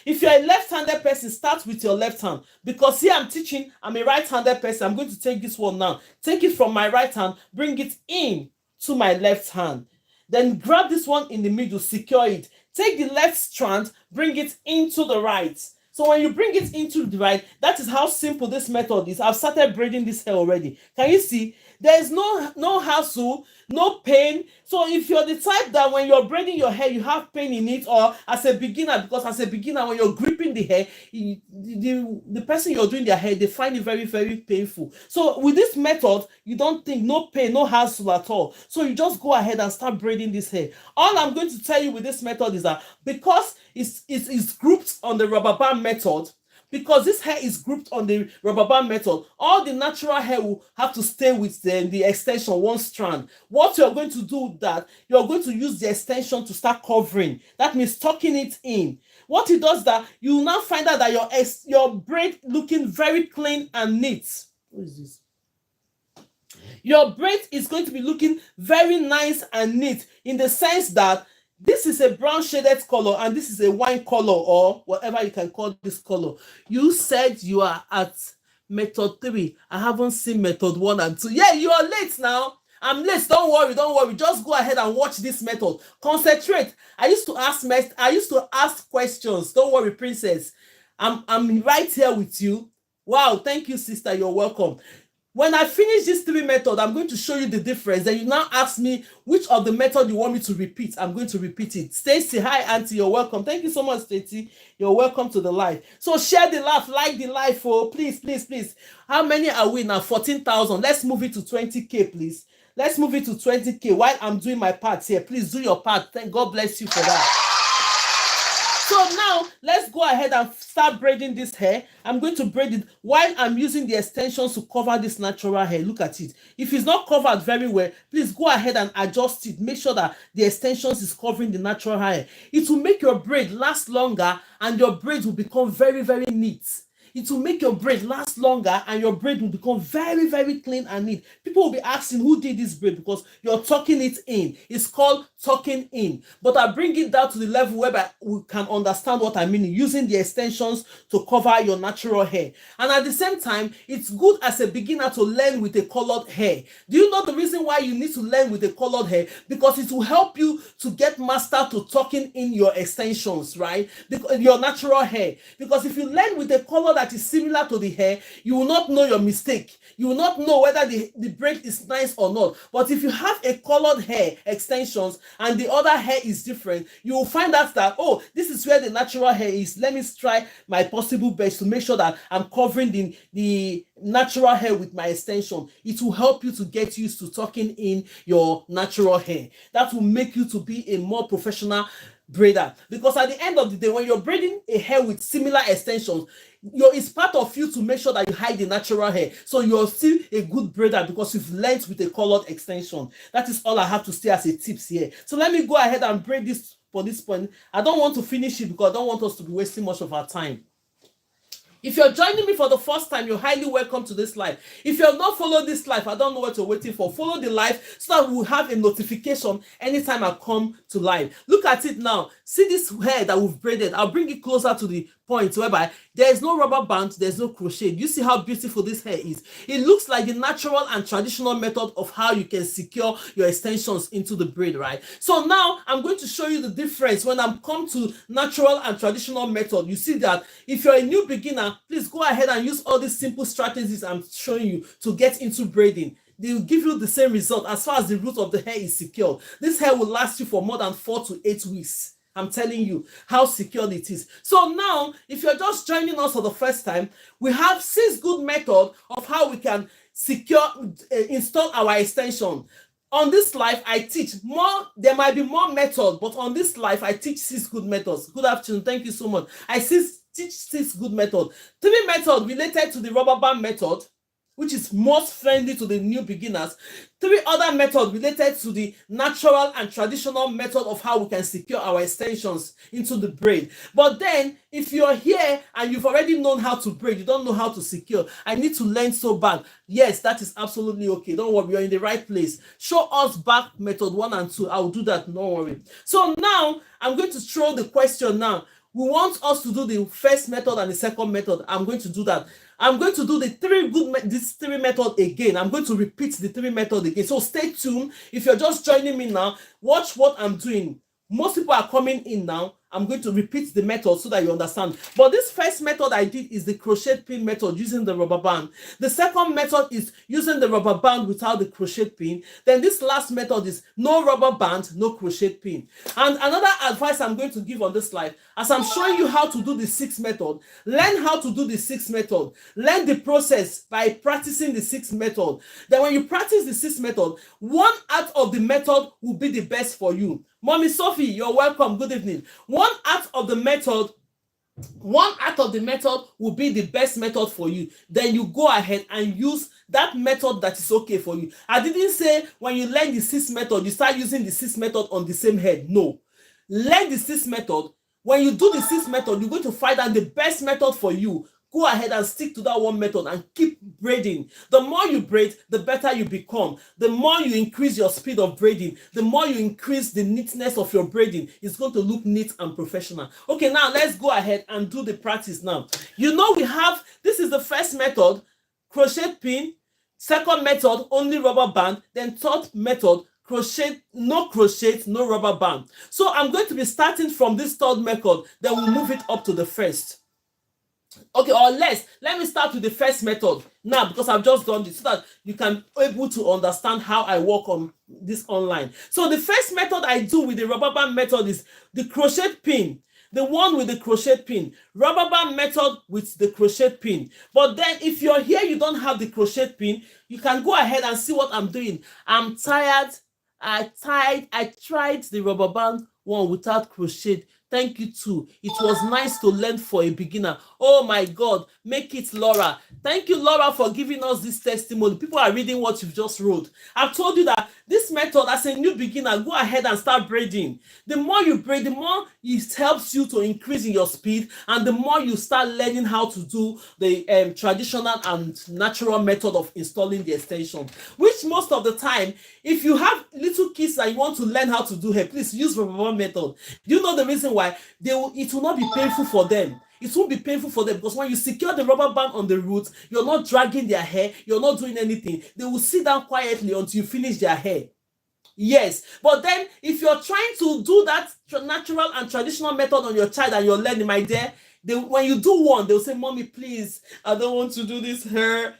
If you're a left-handed person, start with your left hand. Because here I'm teaching, I'm a right-handed person. I'm going to take this one now. Take it from my right hand, bring it in to my left hand. Then grab this one in the middle, secure it. take the left strand, bring it into the right. So when you bring it into the right, that is how simple this method is. I've started braiding this hair already. Can you see? There is no hassle, no pain. So if you're the type that when you're braiding your hair, you have pain in it, or as a beginner, because as a beginner, when you're gripping the hair, the person you're doing their hair, they find it very, very painful. So with this method, you don't think no pain, no hassle at all. So you just go ahead and start braiding this hair. All I'm going to tell you with this method is that because it's grouped on the rubber band method, because this hair is grouped on the rubber band method, all the natural hair will have to stay with the extension, one strand. What you're going to do that, you're going to use the extension to start covering. That means tucking it in. What it does that, you will now find out that your braid looking very clean and neat. What is this? Your braid is going to be looking very nice and neat, in the sense that this is a brown shaded color and this is a wine color, or whatever you can call this color. You said you are at method 3. I haven't seen method 1 and 2. Yeah, you are late now. I'm late. Don't worry. Just go ahead and watch this method. Concentrate. I used to ask questions. Don't worry, princess. I'm right here with you. Wow, thank you, sister. You're welcome. When I finish this 3 method, I'm going to show you the difference. Then you now ask me which of the method you want me to repeat. I'm going to repeat it. Stacy, hi, auntie, you're welcome. Thank you so much, Stacy. You're welcome to the live. So share the live, like the live, oh, please. How many are we now? 14,000. Let's move it to 20K, please. Let's move it to 20K while I'm doing my part here. Please do your part. Thank God bless you for that. So now let's go ahead and start braiding this hair. I'm going to braid it while I'm using the extensions to cover this natural hair. Look at it. If it's not covered very well, please go ahead and adjust it. Make sure that the extensions is covering the natural hair. It will make your braid last longer and your braid will become very, very neat. It will make your braid last longer and your braid will become very, very clean and neat. People will be asking who did this braid, because you're tucking it in. It's called tucking in. But I bring it down to the level where we can understand what I mean, using the extensions to cover your natural hair. And at the same time, it's good as a beginner to learn with a colored hair. Do you know the reason why you need to learn with a colored hair? Because it will help you to get master to tucking in your extensions, right? Because your natural hair. Because if you learn with a color that is similar to the hair, you will not know your mistake. You will not know whether the braid is nice or not. But if you have a colored hair extensions and the other hair is different, you will find out that, oh, this is where the natural hair is. Let me try my possible best to make sure that I'm covering the natural hair with my extension. It will help you to get used to tucking in your natural hair. That will make you to be a more professional braider, because at the end of the day, when you're braiding a hair with similar extensions, it's part of you to make sure that you hide the natural hair, so you're still a good braider because you've learned with a colored extension. That is all I have to say as a tips here. So let me go ahead and braid this for this point. I don't want to finish it because I don't want us to be wasting much of our time. If you're joining me for the first time, you're highly welcome to this live. If you have not followed this live, I don't know what you're waiting for. Follow the live so that we'll have a notification anytime I come to live. Look at it now. See this hair that we've braided. I'll bring it closer to the point whereby there is no rubber band, there's no crochet. You see how beautiful this hair is. It looks like the natural and traditional method of how you can secure your extensions into the braid, right? So now I'm going to show you the difference when I'm come to natural and traditional method. You see that if you're a new beginner, please go ahead and use all these simple strategies I'm showing you to get into braiding. They will give you the same result as far as the root of the hair is secured. This hair will last you for more than 4 to 8 weeks. I'm telling you how secure it is. So now, if you're just joining us for the first time, we have 6 good methods of how we can install our extension. On this live, I teach more. There might be more methods, but on this live, I teach 6 good methods. Good afternoon. Thank you so much. I teach 6 good methods. 3 methods related to the rubber band method, which is most friendly to the new beginners. 3 other methods related to the natural and traditional method of how we can secure our extensions into the braid. But then, if you're here and you've already known how to braid, you don't know how to secure, I need to learn so bad. Yes, that is absolutely okay. Don't worry, you're in the right place. Show us back method 1 and 2. I'll do that, don't worry. So now, I'm going to throw the question now. We want us to do the first method and the second method. I'm going to do that. I'm going to do this 3 method again. I'm going to repeat the 3 method again. So stay tuned. If you're just joining me now, watch what I'm doing. Most people are coming in now. I'm going to repeat the method so that you understand. But this first method I did is the crochet pin method using the rubber band. The second method is using the rubber band without the crochet pin. Then this last method is no rubber band, no crochet pin. And another advice I'm going to give on this slide, as I'm showing you how to do the 6 method, learn how to do the 6 method. Learn the process by practicing the 6 method. Then when you practice the 6 method, one out of the method will be the best for you. Mommy Sophie, you're welcome. Good evening. One out of the method will be the best method for you. Then you go ahead and use that method that is okay for you. I didn't say when you learn the 6 method, you start using the 6 method on the same head. No. Learn the 6 method. When you do the 6 method, you're going to find out the best method for you. Go ahead and stick to that one method and keep braiding. The more you braid, the better you become. The more you increase your speed of braiding, the more you increase the neatness of your braiding. It's going to look neat and professional. Okay, now let's go ahead and do the practice now. You know we have, this is the first method, crochet pin. Second method, only rubber band. Then third method, crochet, no rubber band. So I'm going to be starting from this third method, then we'll move it up to the first. Okay, or let me start with the first method now, because I've just done this so that you can be able to understand how I work on this online. So the first method I do with the rubber band method is the crochet pin. The one with the crochet pin, rubber band method with the crochet pin. But then if you're here, you don't have the crochet pin, you can go ahead and see what I'm doing. I'm tired. I tried the rubber band one without crochet. Thank you too. It was nice to learn for a beginner. Oh my God, make it Laura. Thank you, Laura, for giving us this testimony. People are reading what you've just wrote. I've told you that this method, as a new beginner, go ahead and start braiding. The more you braid, the more it helps you to increase in your speed, and the more you start learning how to do the traditional and natural method of installing the extension. Which most of the time, if you have little kids that you want to learn how to do hair, please use the rubber method. Do you know the reason why? It will not be painful for them. It won't be painful for them, because when you secure the rubber band on the roots, you're not dragging their hair, you're not doing anything. They will sit down quietly until you finish their hair. Yes, but then if you're trying to do that natural and traditional method on your child and you're learning, my dear, when you do one, they'll say, Mommy, please, I don't want to do this hair.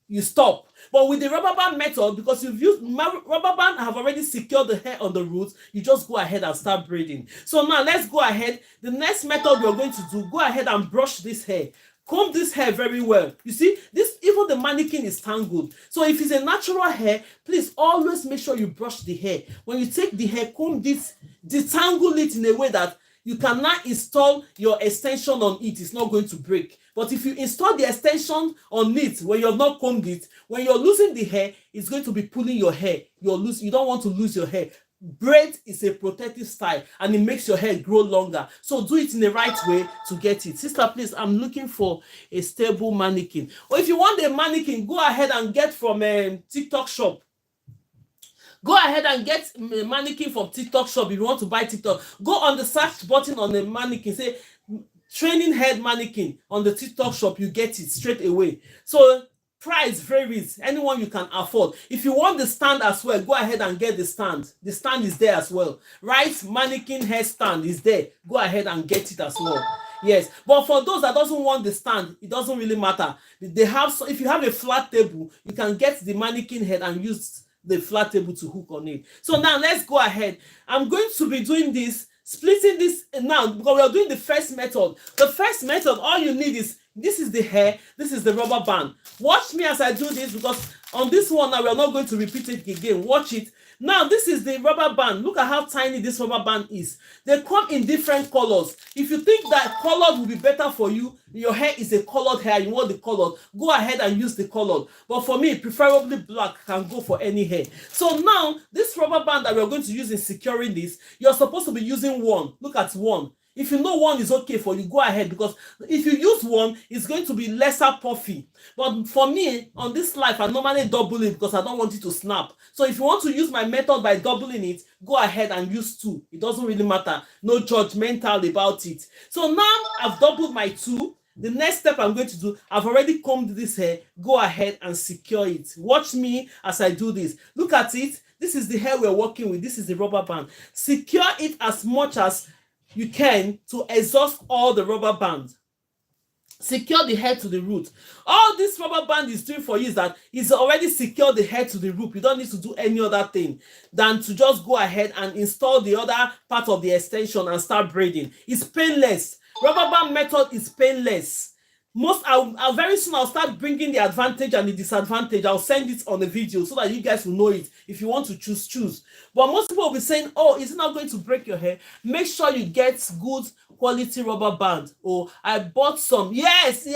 You stop. But with the rubber band method, because you've used rubber band, have already secured the hair on the roots, you just go ahead and start braiding. So now let's go ahead. The next method we're going to do, go ahead and brush this hair. Comb this hair very well. You see, this, even the mannequin is tangled. So if it's a natural hair, please always make sure you brush the hair. When you take the hair, comb this, detangle it in a way that you cannot install your extension on it. It's not going to break. But if you install the extension on it when you have not combed it, when you're losing the hair, it's going to be pulling your hair. You don't want to lose your hair. Braid is a protective style and it makes your hair grow longer. So do it in the right way to get it. Sister, please, I'm looking for a stable mannequin. Or if you want a mannequin, go ahead and get from a TikTok shop. Go ahead and get a mannequin from TikTok shop if you want to buy TikTok. Go on the search button on the mannequin, say training head mannequin on the TikTok shop, you get it straight away. So price varies, anyone you can afford. If you want the stand as well, go ahead and get the stand. The stand is there as well. Right mannequin hair stand is there. Go ahead and get it as well. Yes, but for those that doesn't want the stand, it doesn't really matter. They have, so if you have a flat table, you can get the mannequin head and use the flat table to hook on it. So now let's go ahead. I'm going to be doing this, splitting this now, because we are doing the first method. The first method, all you need is, this is the hair, this is the rubber band. Watch me as I do this, because on this one now we are not going to repeat it again. Watch it. Now this is the rubber band. Look at how tiny this rubber band is. They come in different colors. If you think that colored will be better for you, your hair is a colored hair, you want the colored, go ahead and use the colored. But for me, preferably black, can go for any hair. So now this rubber band that we're going to use in securing this, you're supposed to be using one. Look at one. If you know one is okay for you, go ahead, because if you use one, it's going to be lesser puffy. But for me, on this life, I normally double it because I don't want it to snap. So if you want to use my method by doubling it, go ahead and use two. It doesn't really matter. No judgmental about it. So now I've doubled my two. The next step I'm going to do, I've already combed this hair. Go ahead and secure it. Watch me as I do this. Look at it. This is the hair we're working with. This is the rubber band. Secure it as much as you can to exhaust all the rubber band. Secure the hair to the root. All this rubber band is doing for you is that it's already secured the hair to the root. You don't need to do any other thing than to just go ahead and install the other part of the extension and start braiding. It's painless. Rubber band method is painless. I'll very soon I'll start bringing the advantage and the disadvantage. I'll send it on a video so that you guys will know it. If you want to choose. But most people will be saying, oh, is it not going to break your hair? Make sure you get good quality rubber band. Oh, I bought some. Yes.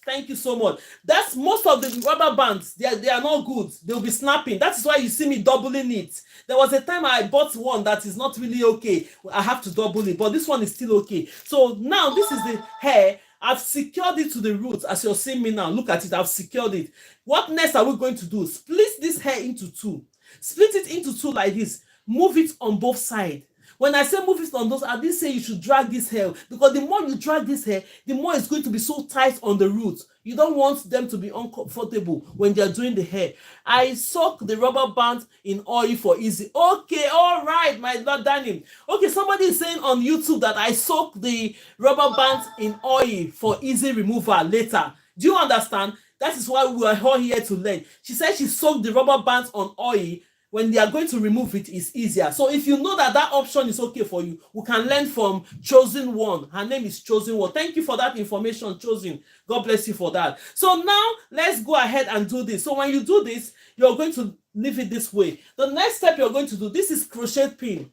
Thank you so much. That's most of the rubber bands. They are not good. They'll be snapping. That is why you see me doubling it. There was a time I bought one that is not really okay. I have to double it, but this one is still okay. So now this is the hair. I've secured it to the roots as you're seeing me now. Look at it. I've secured it. What next are we going to do? Split this hair into two. Split it into two like this. Move it on both sides. When I say move it on those, I didn't say you should drag this hair, because the more you drag this hair, the more it's going to be so tight on the roots. You don't want them to be uncomfortable when they're doing the hair. I soak the rubber band in oil for easy. Okay, all right, my Lord Daniel. Okay, somebody is saying on YouTube that I soak the rubber band in oil for easy removal later. Do you understand? That is why we are all here to learn. She said she soaked the rubber bands on oil. When they are going to remove it, it's easier. So if you know that that option is okay for you, we can learn from Chosen One. Her name is Chosen One. Thank you for that information, Chosen. God bless you for that. So now let's go ahead and do this. So when you do this, you're going to leave it this way. The next step you're going to do, this is crochet pin.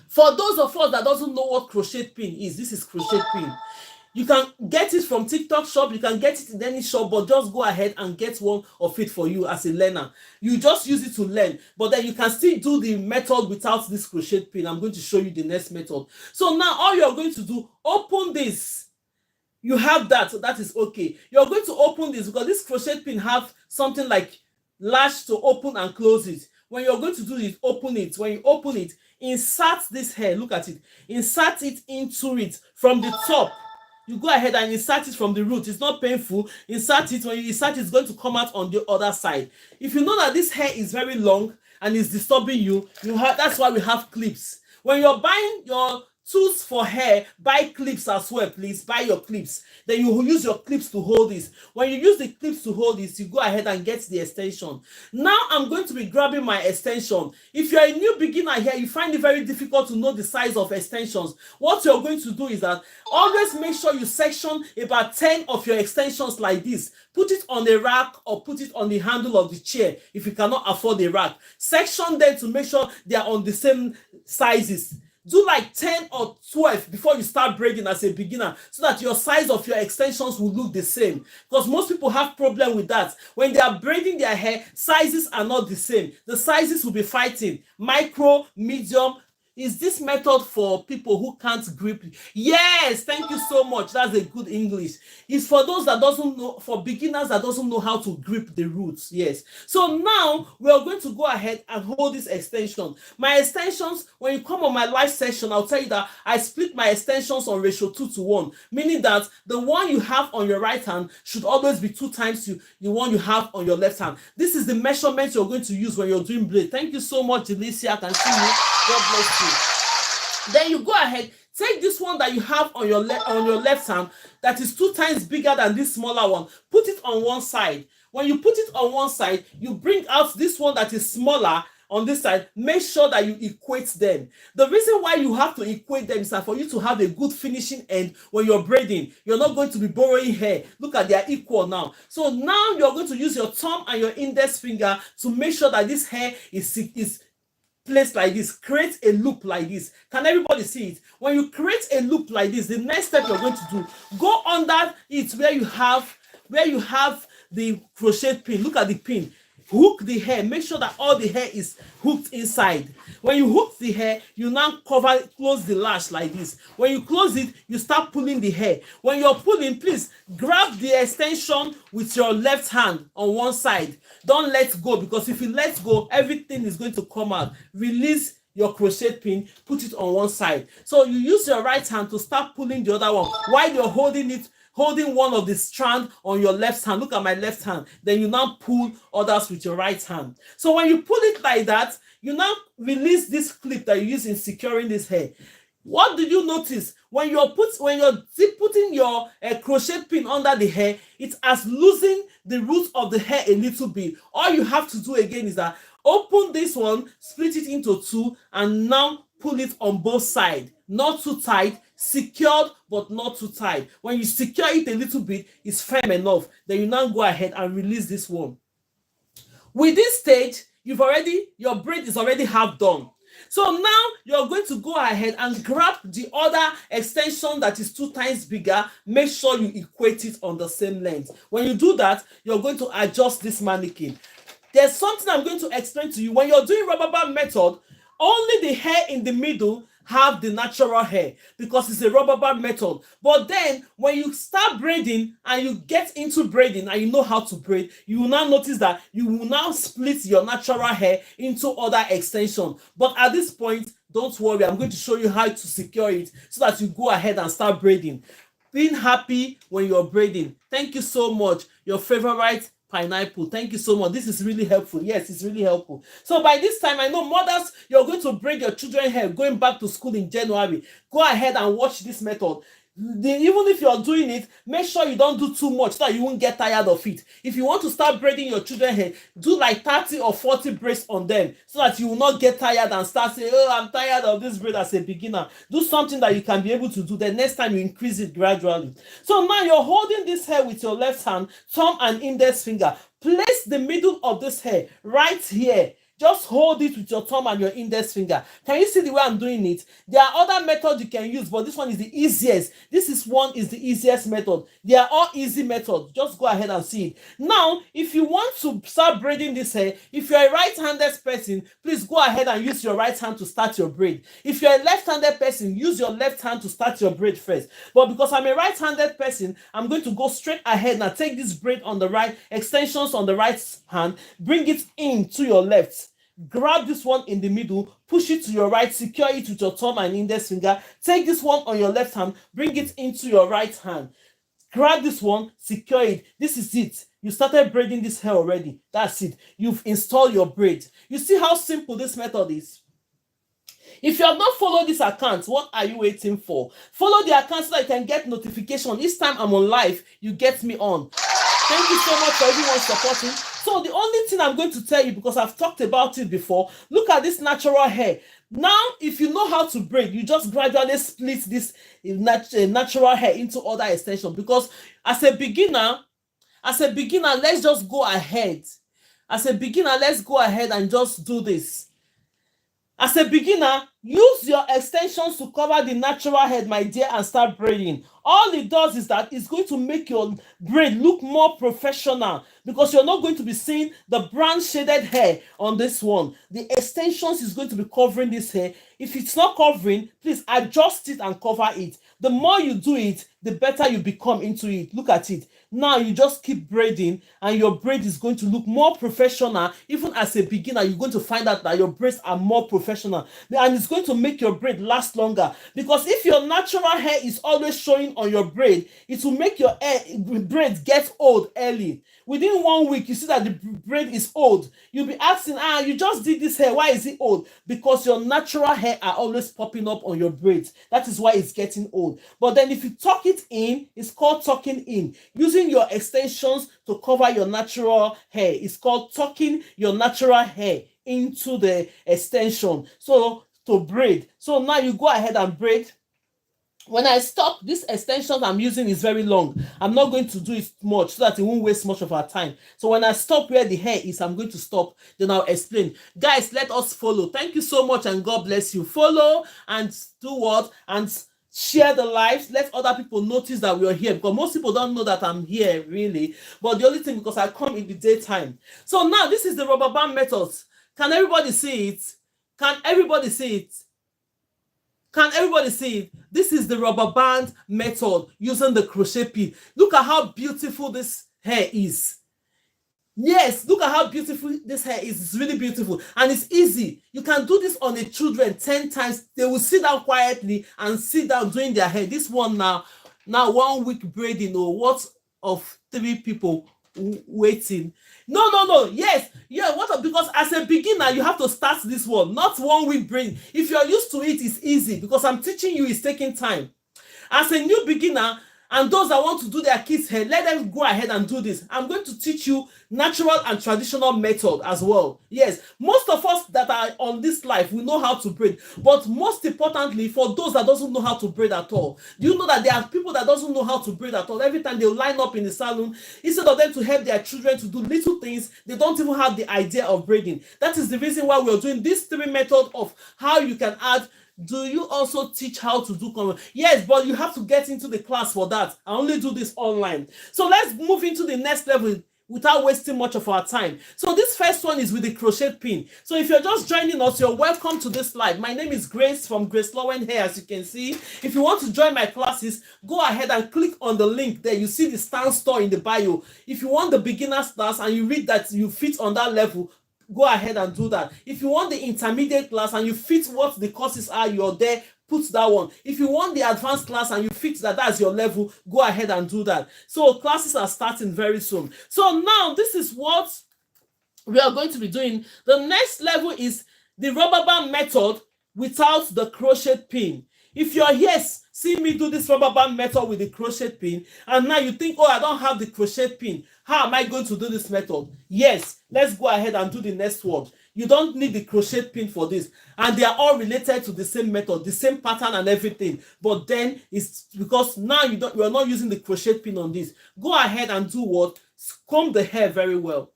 For those of us that doesn't know what crochet pin is, this is crochet pin. You can get it from TikTok shop, you can get it in any shop, but just go ahead and get one of it for you as a learner. You just use it to learn, but then you can still do the method without this crochet pin. I'm going to show you the next method. So now all you're going to do, open this. You have that, so that is okay. You're going to open this because this crochet pin have something like latch to open and close it. When you're going to do it, open it. When you open it, insert this hair. Look at it. Insert it into it from the top. You go ahead and insert it from the root. It's not painful. Insert it. When you insert it, it's going to come out on the other side. If you know that this hair is very long and is disturbing you, that's why we have clips. When you're buying your tools for hair, buy clips as well, please. Buy your clips. Then you use your clips to hold this. When you use the clips to hold this, you go ahead and get the extension. Now I'm going to be grabbing my extension. If you're a new beginner here, you find it very difficult to know the size of extensions. What you're going to do is that always make sure you section about 10 of your extensions like this. Put it on a rack or put it on the handle of the chair if you cannot afford a rack. Section them to make sure they are on the same sizes. Do like 10 or 12 before you start braiding as a beginner, so that your size of your extensions will look the same. Because most people have problem with that. When they are braiding their hair, sizes are not the same. The sizes will be fighting. Micro, medium. Is this method for people who can't grip? Yes, thank you so much. That's a good English. It's for those that doesn't know, for beginners that doesn't know how to grip the roots. Yes. So now we are going to go ahead and hold this extension. My extensions, when you come on my live session, I'll tell you that I split my extensions on ratio 2:1, meaning that the one you have on your right hand should always be 2 times the one you have on your left hand. This is the measurement you're going to use when you're doing braid. Thank you so much, Alicia. I can see you. God bless you. Then you go ahead, take this one that you have on your left hand that is 2 times bigger than this smaller one. Put it on one side. When you put it on one side, you bring out this one that is smaller on this side. Make sure that you equate them. The reason why you have to equate them is that for you to have a good finishing end when you're braiding. You're not going to be borrowing hair. Look at, they are equal now. So now you're going to use your thumb and your index finger to make sure that this hair is placed like this. Create a loop like this. Can everybody see it? When you create a loop like this, the next step you're going to do, go under it where you have the crochet pin. Look at the pin. Hook the hair. Make sure that all the hair is hooked inside. When you hook the hair, you now close the lash like this. When you close it, you start pulling the hair. When you're pulling, please grab the extension with your left hand on one side. Don't let go, because if you let go, everything is going to come out. Release your crochet pin, put it on one side. So you use your right hand to start pulling the other one while you're holding holding one of the strand on your left hand. Look at my left hand. Then you now pull others with your right hand. So when you pull it like that, you now release this clip that you use in securing this hair. What did you notice? When you're putting your crochet pin under the hair, it's as losing the root of the hair a little bit. All you have to do again is that open this one, split it into two, and now pull it on both sides. Not too tight, secured but not too tight. When you secure it a little bit, it's firm enough. Then you now go ahead and release this one. With this stage, your braid is already half done. So now you're going to go ahead and grab the other extension that is 2 times bigger. Make sure you equate it on the same length. When you do that, you're going to adjust this mannequin. There's something I'm going to explain to you. When you're doing rubber band method, only the hair in the middle have the natural hair because it's a rubber band method. But then when you start braiding and you get into braiding and you know how to braid, you will now notice that you will now split your natural hair into other extensions. But at this point, don't worry, I'm going to show you how to secure it so that you go ahead and start braiding. Being happy when you're braiding. Thank you so much. Your favorite Pineapple. Thank you so much. This is really helpful. Yes, it's really helpful. So by this time, I know mothers, you're going to braid your children's hair going back to school in January. Go ahead and watch this method. Even if you're doing it, make sure you don't do too much so that you won't get tired of it. If you want to start braiding your children's hair, do like 30 or 40 braids on them so that you will not get tired and start saying, oh, I'm tired of this braid as a beginner. Do something that you can be able to do. The next time you increase it gradually. So now you're holding this hair with your left hand, thumb and index finger. Place the middle of this hair right here. Just hold it with your thumb and your index finger. Can you see the way I'm doing it? There are other methods you can use, but this one is the easiest. This is the easiest method. They are all easy methods. Just go ahead and see it. Now, if you want to start braiding this hair, if you're a right-handed person, please go ahead and use your right hand to start your braid. If you're a left-handed person, use your left hand to start your braid first. But because I'm a right-handed person, I'm going to go straight ahead and take this braid on the right, extensions on the right hand, bring it into your left. Grab this one in the middle, push it to your right, secure it with your thumb and index finger. Take this one on your left hand, bring it into your right hand. Grab this one, secure it. This is it. You started braiding this hair already. That's it. You've installed your braid. You see how simple this method is? If you have not followed this account, what are you waiting for? Follow the account so that you can get notification. Each time I'm on live, you get me on. Thank you so much for everyone supporting. So the only thing I'm going to tell you, because I've talked about it before, look at this natural hair. Now, if you know how to braid, you just gradually split this natural hair into other extensions. Because as a beginner, let's just go ahead. As a beginner, let's go ahead and just do this. As a beginner, use your extensions to cover the natural head, my dear, and start braiding. All it does is that it's going to make your braid look more professional because you're not going to be seeing the brown shaded hair on this one. The extensions is going to be covering this hair. If it's not covering, please adjust it and cover it. The more you do it, the better you become into it. Look at it. Now you just keep braiding and your braid is going to look more professional. Even as a beginner, you're going to find out that your braids are more professional. And it's going to make your braid last longer. Because if your natural hair is always showing on your braid, it will make your braid get old early. Within 1 week, you see that the braid is old. You'll be asking, you just did this hair. Why is it old? Because your natural hair are always popping up on your braids. That is why it's getting old. But then if you tuck it in, it's called tucking in. Using your extensions to cover your natural hair. It's called tucking your natural hair into the extension. So to braid. So now you go ahead and braid. When I stop, this extension I'm using is very long. I'm not going to do it much so that it won't waste much of our time. So when I stop where the hair is, I'm going to stop. Then I'll explain. Guys, let us follow. Thank you so much and God bless you. Follow and do what? And share the lives. Let other people notice that we're here, because most people don't know that I'm here really. But the only thing, because I come in the daytime. So now this is the rubber band method. Can everybody see it? Can everybody see it? Can everybody see it? This is the rubber band method using the crochet pin. Look at how beautiful this hair is. Yes, look at how beautiful this hair is. It's really beautiful and it's easy. You can do this on the children 10 times. They will sit down quietly and sit down doing their hair. This one now, now 1 week braiding, or what of 3 people waiting? No, yes, yeah, because as a beginner you have to start this one, not 1 week braiding. If you're used to it, it's easy, because I'm teaching you, it's taking time. As a new beginner, and those that want to do their kids' hair, let them go ahead and do this. I'm going to teach you natural and traditional method as well. Yes, most of us that are on this life, we know how to braid. But most importantly, for those that doesn't know how to braid at all, do you know that there are people that doesn't know how to braid at all? Every time they line up in the salon, instead of them to help their children to do little things, they don't even have the idea of braiding. That is the reason why we're doing these 3 methods of how you can add. Do you also teach how to do conversion? Yes, but you have to get into the class for that. I only do this online. So let's move into the next level without wasting much of our time. So this first one is with the crochet pin. So if you're just joining us, you're welcome to this live. My name is Grace from GraceLawendhair, as you can see. If you want to join my classes, go ahead and click on the link there. You see the stand store in the bio. If you want the beginner's class and you read that you fit on that level, go ahead and do that. If you want the intermediate class and you fit what the courses are, you're there, put that one. If you want the advanced class and you fit that's your level, go ahead and do that. So classes are starting very soon. So now this is what we are going to be doing. The next level is the rubber band method without the crochet pin. If you're here, see me do this rubber band method with the crochet pin, and now you think, oh, I don't have the crochet pin. How am I going to do this method? Yes, let's go ahead and do the next one. You don't need the crochet pin for this, and they are all related to the same method, the same pattern and everything. But then it's because now you are not using the crochet pin on this. Go ahead and do what? Comb the hair very well.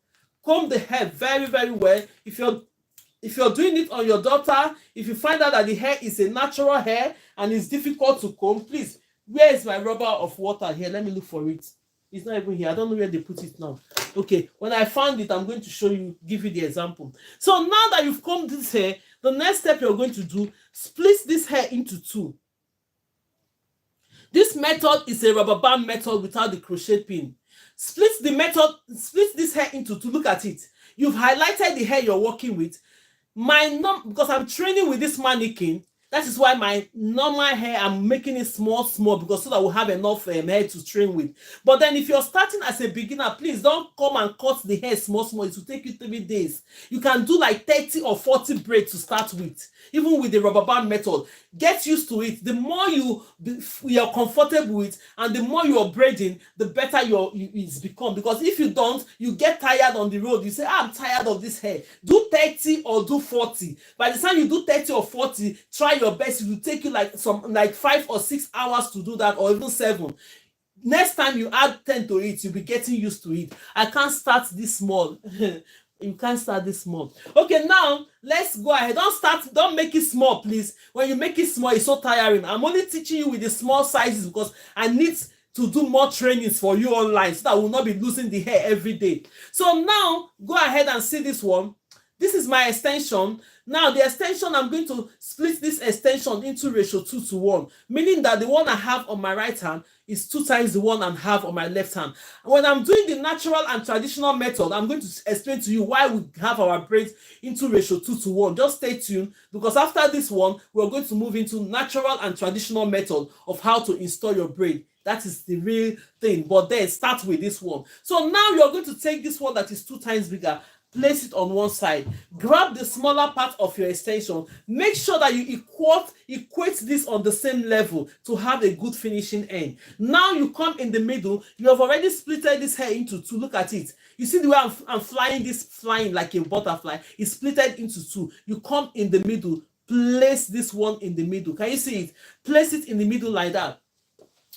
Comb the hair very, very well. If you're doing it on your daughter, if you find out that the hair is a natural hair and it's difficult to comb, please, where is my rubber of water here? Let me look for it. It's not even here. I don't know where they put it now. Okay, when I found it, I'm going to show you, give you the example. So now that you've combed this hair, the next step you're going to do, split this hair into 2. This method is a rubber band method without the crochet pin. Split this hair into 2. Look at it. You've highlighted the hair you're working with. Because I'm training with this mannequin, that is why my normal hair, I'm making it small, because so that we'll have enough hair to train with. But then if you're starting as a beginner, please don't come and cut the hair small. It will take you 3 days. You can do like 30 or 40 braids to start with, even with the rubber band method. Get used to it. The more you're comfortable with, and the more you're braiding, the better it's become. Because if you don't, you get tired on the road. You say, I'm tired of this hair. Do 30 or do 40. By the time you do 30 or 40, try your best. It will take you like 5 or 6 hours to do that, or even 7. Next time you add 10 to it, you'll be getting used to it. I can't start this small. You can't start this small. Okay, now let's go ahead. Don't make it small, please. When you make it small, it's so tiring. I'm only teaching you with the small sizes because I need to do more trainings for you online so that I will not be losing the hair every day. So now go ahead and see this one. This is my extension. Now the extension, I'm going to split this extension into ratio 2:1, meaning that the one I have on my right hand is 2 times the one I have on my left hand. When I'm doing the natural and traditional method, I'm going to explain to you why we have our braids into ratio 2:1. Just stay tuned, because after this one, we're going to move into natural and traditional method of how to install your braid. That is the real thing. But then start with this one. So now you're going to take this one that is 2 times bigger, place it on one side, grab the smaller part of your extension, make sure that you equate this on the same level to have a good finishing end. Now you come in the middle. You have already splitted this hair into 2. Look at it. You see the way I'm flying like a butterfly. It's splitted into 2. You come in the middle, place this one in the middle. Can you see it? Place it in the middle like that.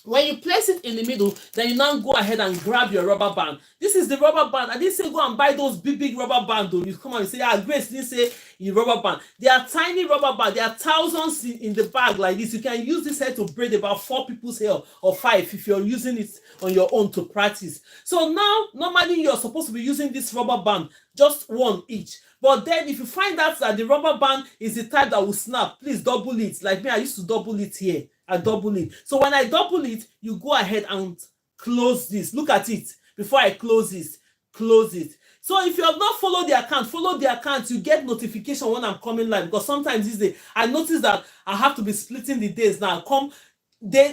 When you place it in the middle, then you now go ahead and grab your rubber band. This is the rubber band. I didn't say go and buy those big rubber bands. You come and say, Grace didn't say your rubber band. They are tiny rubber band. There are thousands in the bag like this. You can use this hair to braid about 4 people's hair or 5 if you're using it on your own to practice. So now, normally you're supposed to be using this rubber band, just 1 each. But then if you find out that the rubber band is the type that will snap, please double it. Like me, I used to double it here. I double it. So when I double it, you go ahead and close this. Look at it. Before I close this, close it. So if you have not followed the account, follow the account. You get notification when I'm coming live. Because sometimes these days, I notice that I have to be splitting the days now.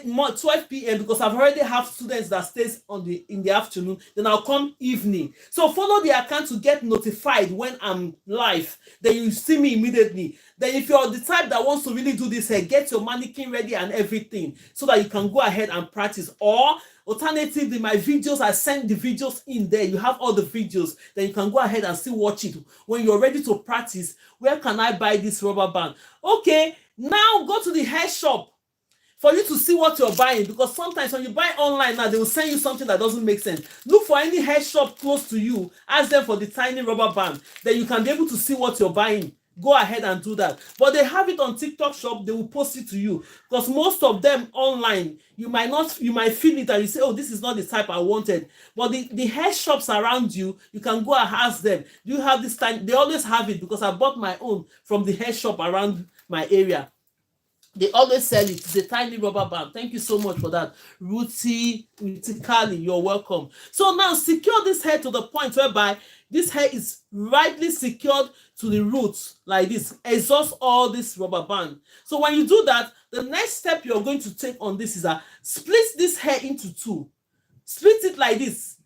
more 12 p.m. because I've already have students that stays on the in the afternoon. Then I'll come evening. So follow the account to get notified when I'm live. Then you see me immediately. Then if you're the type that wants to really do this hair, get your mannequin ready and everything so that you can go ahead and practice. Or alternatively, my videos, I send the videos in there. You have all the videos. Then you can go ahead and still watch it when you're ready to practice. Where can I buy this rubber band? Okay, now go to the hair shop for you to see what you're buying, because sometimes when you buy online now, they will send you something that doesn't make sense. Look for any hair shop close to you, ask them for the tiny rubber band, then you can be able to see what you're buying. Go ahead and do that. But they have it on TikTok shop, they will post it to you, because most of them online, you might feel it and you say, oh, this is not the type I wanted. But the hair shops around you, you can go and ask them, do you have this time? They always have it, because I bought my own from the hair shop around my area. They always sell it. It's a tiny rubber band. Thank you so much for that. Ruti Kali, you're welcome. So now secure this hair to the point whereby this hair is rightly secured to the roots like this. Exhaust all this rubber band. So when you do that, the next step you're going to take on this is that split this hair into two. Split it like this.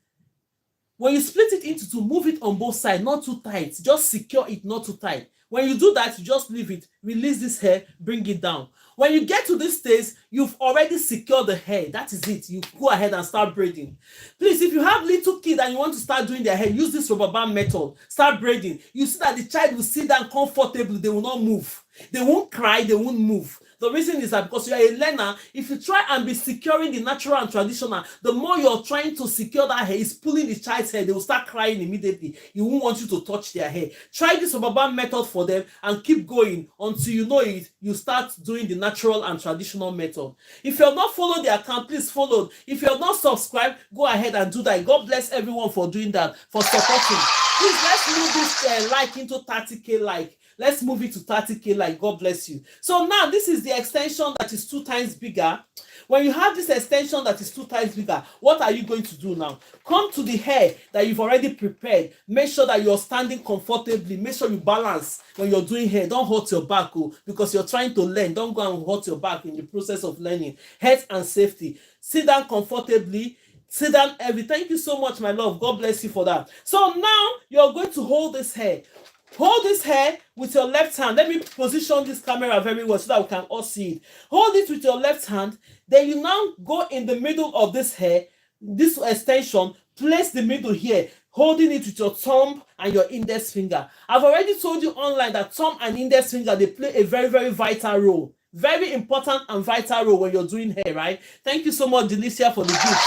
When you split it into two, move it on both sides, not too tight. Just secure it, not too tight. When you do that, you just leave it, release this hair, bring it down. When you get to this stage, you've already secured the hair. That is it. You go ahead and start braiding. Please, if you have little kids and you want to start doing their hair, use this rubber band method. Start braiding. You see that the child will sit down comfortably. They will not move. They won't cry. They won't move. The reason is that because you are a learner, if you try and be securing the natural and traditional, the more you're trying to secure that hair, is pulling the child's hair, they will start crying immediately. You won't want you to touch their hair. Try this rubber band method for them and keep going until you know it. You start doing the natural and traditional method. If you have not followed the account, please follow. If you have not subscribed, go ahead and do that. God bless everyone for doing that, for supporting. Please, let's move this like into 30K like. Let's move it to 30K like. God bless you. So now this is the extension that is 2 times bigger. When you have this extension that is 2 times bigger, what are you going to do now? Come to the hair that you've already prepared. Make sure that you're standing comfortably. Make sure you balance when you're doing hair. Don't hurt your back, because you're trying to learn. Don't go and hurt your back in the process of learning. Health and safety. Sit down comfortably. Sit down heavy. Thank you so much, my love. God bless you for that. So now you're going to hold this hair. Hold this hair with your left hand. Let me position this camera very well so that we can all see it. Hold it with your left hand. Then you now go in the middle of this hair, this extension. Place the middle here, holding it with your thumb and your index finger. I've already told you online that thumb and index finger, they play a very, very vital role. Very important and vital role when you're doing hair, right? Thank you so much, Delicia, for the gift.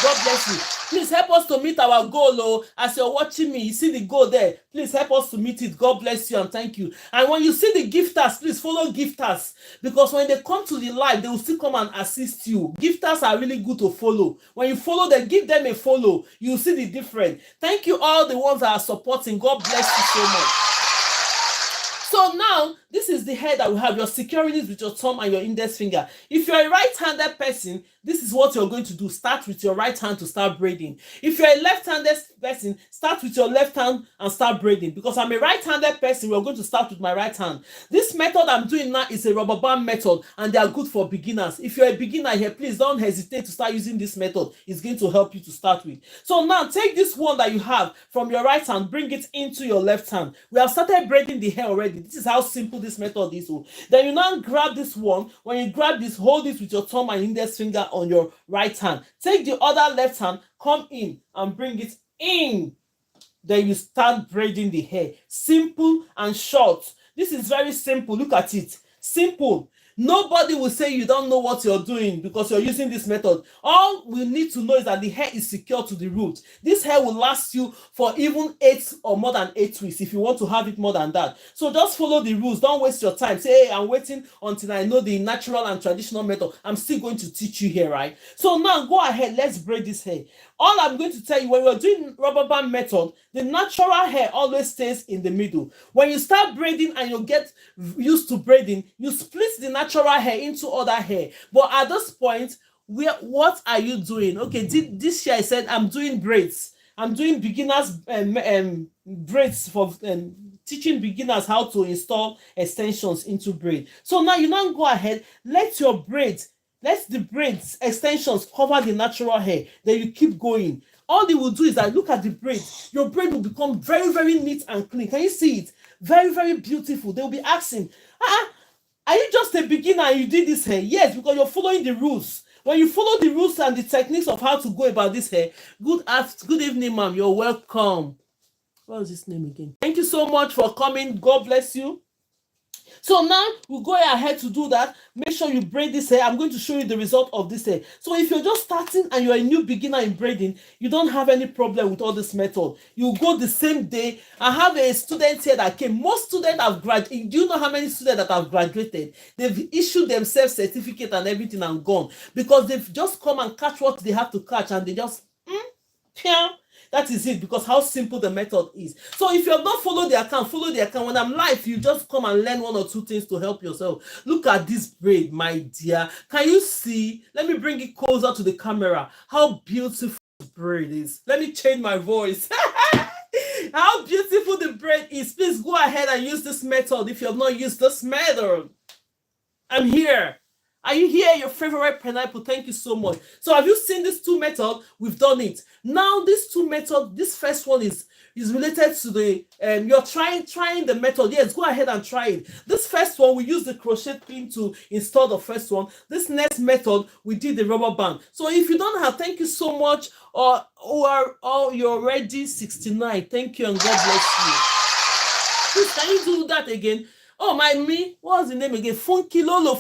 God bless you. Please help us to meet our goal. As you're watching me, you see the goal there. Please help us to meet it. God bless you and thank you. And when you see the gifters, please follow gifters, because when they come to the live, they will still come and assist you. Gifters are really good to follow. When you follow them, give them a follow. You'll see the difference. Thank you all the ones that are supporting. God bless you so much. So now, this is the hair that we have. You're securing it with your thumb and your index finger. If you're a right-handed person, this is what you're going to do. Start with your right hand to start braiding. If you're a left-handed person, start with your left hand and start braiding. Because I'm a right-handed person, we're going to start with my right hand. This method I'm doing now is a rubber band method, and they are good for beginners. If you're a beginner here, please don't hesitate to start using this method. It's going to help you to start with. So now, take this one that you have from your right hand, bring it into your left hand. We have started braiding the hair already. This is how simple this method is. Then you now grab this one. When you grab this, hold it with your thumb and index finger on your right hand. Take the other left hand, come in and bring it in. Then you start braiding the hair. Simple and short. This is very simple. Look at it. Simple. Nobody will say you don't know what you're doing because you're using this method. All we need to know is that the hair is secure to the root. This hair will last you for even 8 or more than 8 weeks if you want to have it more than that. So just follow the rules. Don't waste your time. Say, hey, I'm waiting until I know the natural and traditional method. I'm still going to teach you here, right? So now go ahead. Let's braid this hair. All I'm going to tell you, when we're doing rubber band method, the natural hair always stays in the middle. When you start braiding and you get used to braiding, you split the natural hair into other hair. But at this point, what are you doing? Okay, this year I said I'm doing braids. I'm doing beginners braids for teaching beginners how to install extensions into braid. So now you now go ahead, let the braids extensions cover the natural hair. Then you keep going. All they will do is that look at the braid. Your braid will become very, very neat and clean. Can you see it? Very, very beautiful. They will be asking, are you just a beginner and you did this hair? Yes, because you're following the rules. When you follow the rules and the techniques of how to go about this hair, good evening, ma'am. You're welcome. What was his name again? Thank you so much for coming. God bless you. So now we'll go ahead to do that. Make sure you braid this hair. I'm going to show you the result of this hair. So if you're just starting and you're a new beginner in braiding, you don't have any problem with all this method. You go the same day. I have a student here that came. Most students have graduated. Do you know how many students that have graduated? They've issued themselves certificate and everything and gone because they've just come and catch what they have to catch and they just that is it, because how simple the method is. So if you have not followed the account, follow the account. When I'm live, you just come and learn one or two things to help yourself. Look at this braid, my dear. Can you see? Let me bring it closer to the camera. How beautiful the braid is. Let me change my voice. How beautiful the braid is. Please go ahead and use this method if you have not used this method. I'm here. Are you here? Your favorite pineapple. Thank you so much. So have you seen these two methods? We've done it. Now these two methods, this first one is related to the you're trying the method. Yes, go ahead and try it. This first one, we use the crochet pin to install the first one. This next method, we did the rubber band. So if you don't have, thank you so much. Or you're already 69. Thank you and God bless you. Please, can you do that again? Oh, what's the name again? Funky Lolo,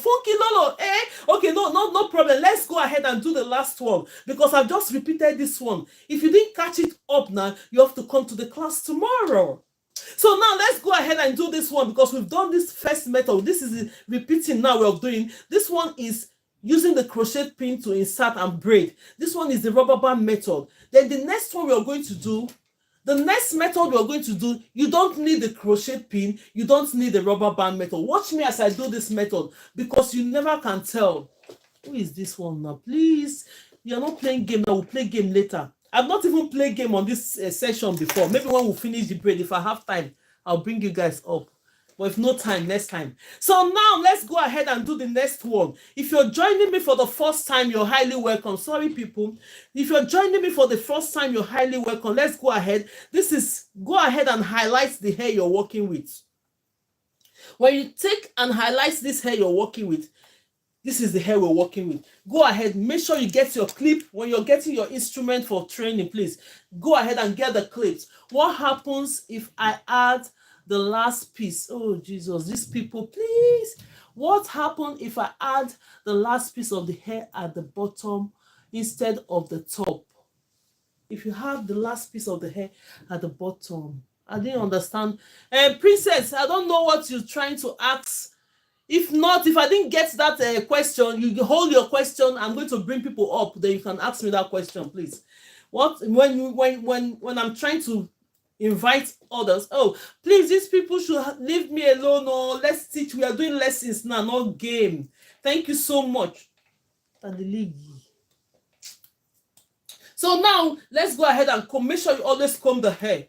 eh? Okay, no problem. Let's go ahead and do the last one because I've just repeated this one. If you didn't catch it up now, you have to come to the class tomorrow. So now let's go ahead and do this one because we've done this first method. This is the repeating now we're doing. This one is using the crochet pin to insert and braid. This one is the rubber band method. Then the next one we're going to do, the next method we're going to do, you don't need the crochet pin, you don't need the rubber band method. Watch me as I do this method because you never can tell. Who is this one now? Please, you're not playing game now. We'll play game later. I've not even played game on this session before. Maybe when we finish the braid, if I have time, I'll bring you guys up. But if no time, next time. So now let's go ahead and do the next one. If you're joining me for the first time, you're highly welcome. Sorry, people. If you're joining me for the first time, you're highly welcome. Let's go ahead. Go ahead and highlight the hair you're working with. When you take and highlight this hair you're working with, this is the hair we're working with. Go ahead, make sure you get your clip. When you're getting your instrument for training, please go ahead and get the clips. What happens if I add the last piece? Oh Jesus, these people, please. What happens if I add the last piece of the hair at the bottom instead of the top? If you have the last piece of the hair at the bottom, I didn't understand. Princess, I don't know what you're trying to ask. If not, if I didn't get that question, you hold your question. I'm going to bring people up. Then you can ask me that question, please. When I'm trying to invite others, oh, please, these people should leave me alone. Or let's teach. We are doing lessons now, not game. Thank you so much. So now let's go ahead and comb. Make sure you always comb the hair.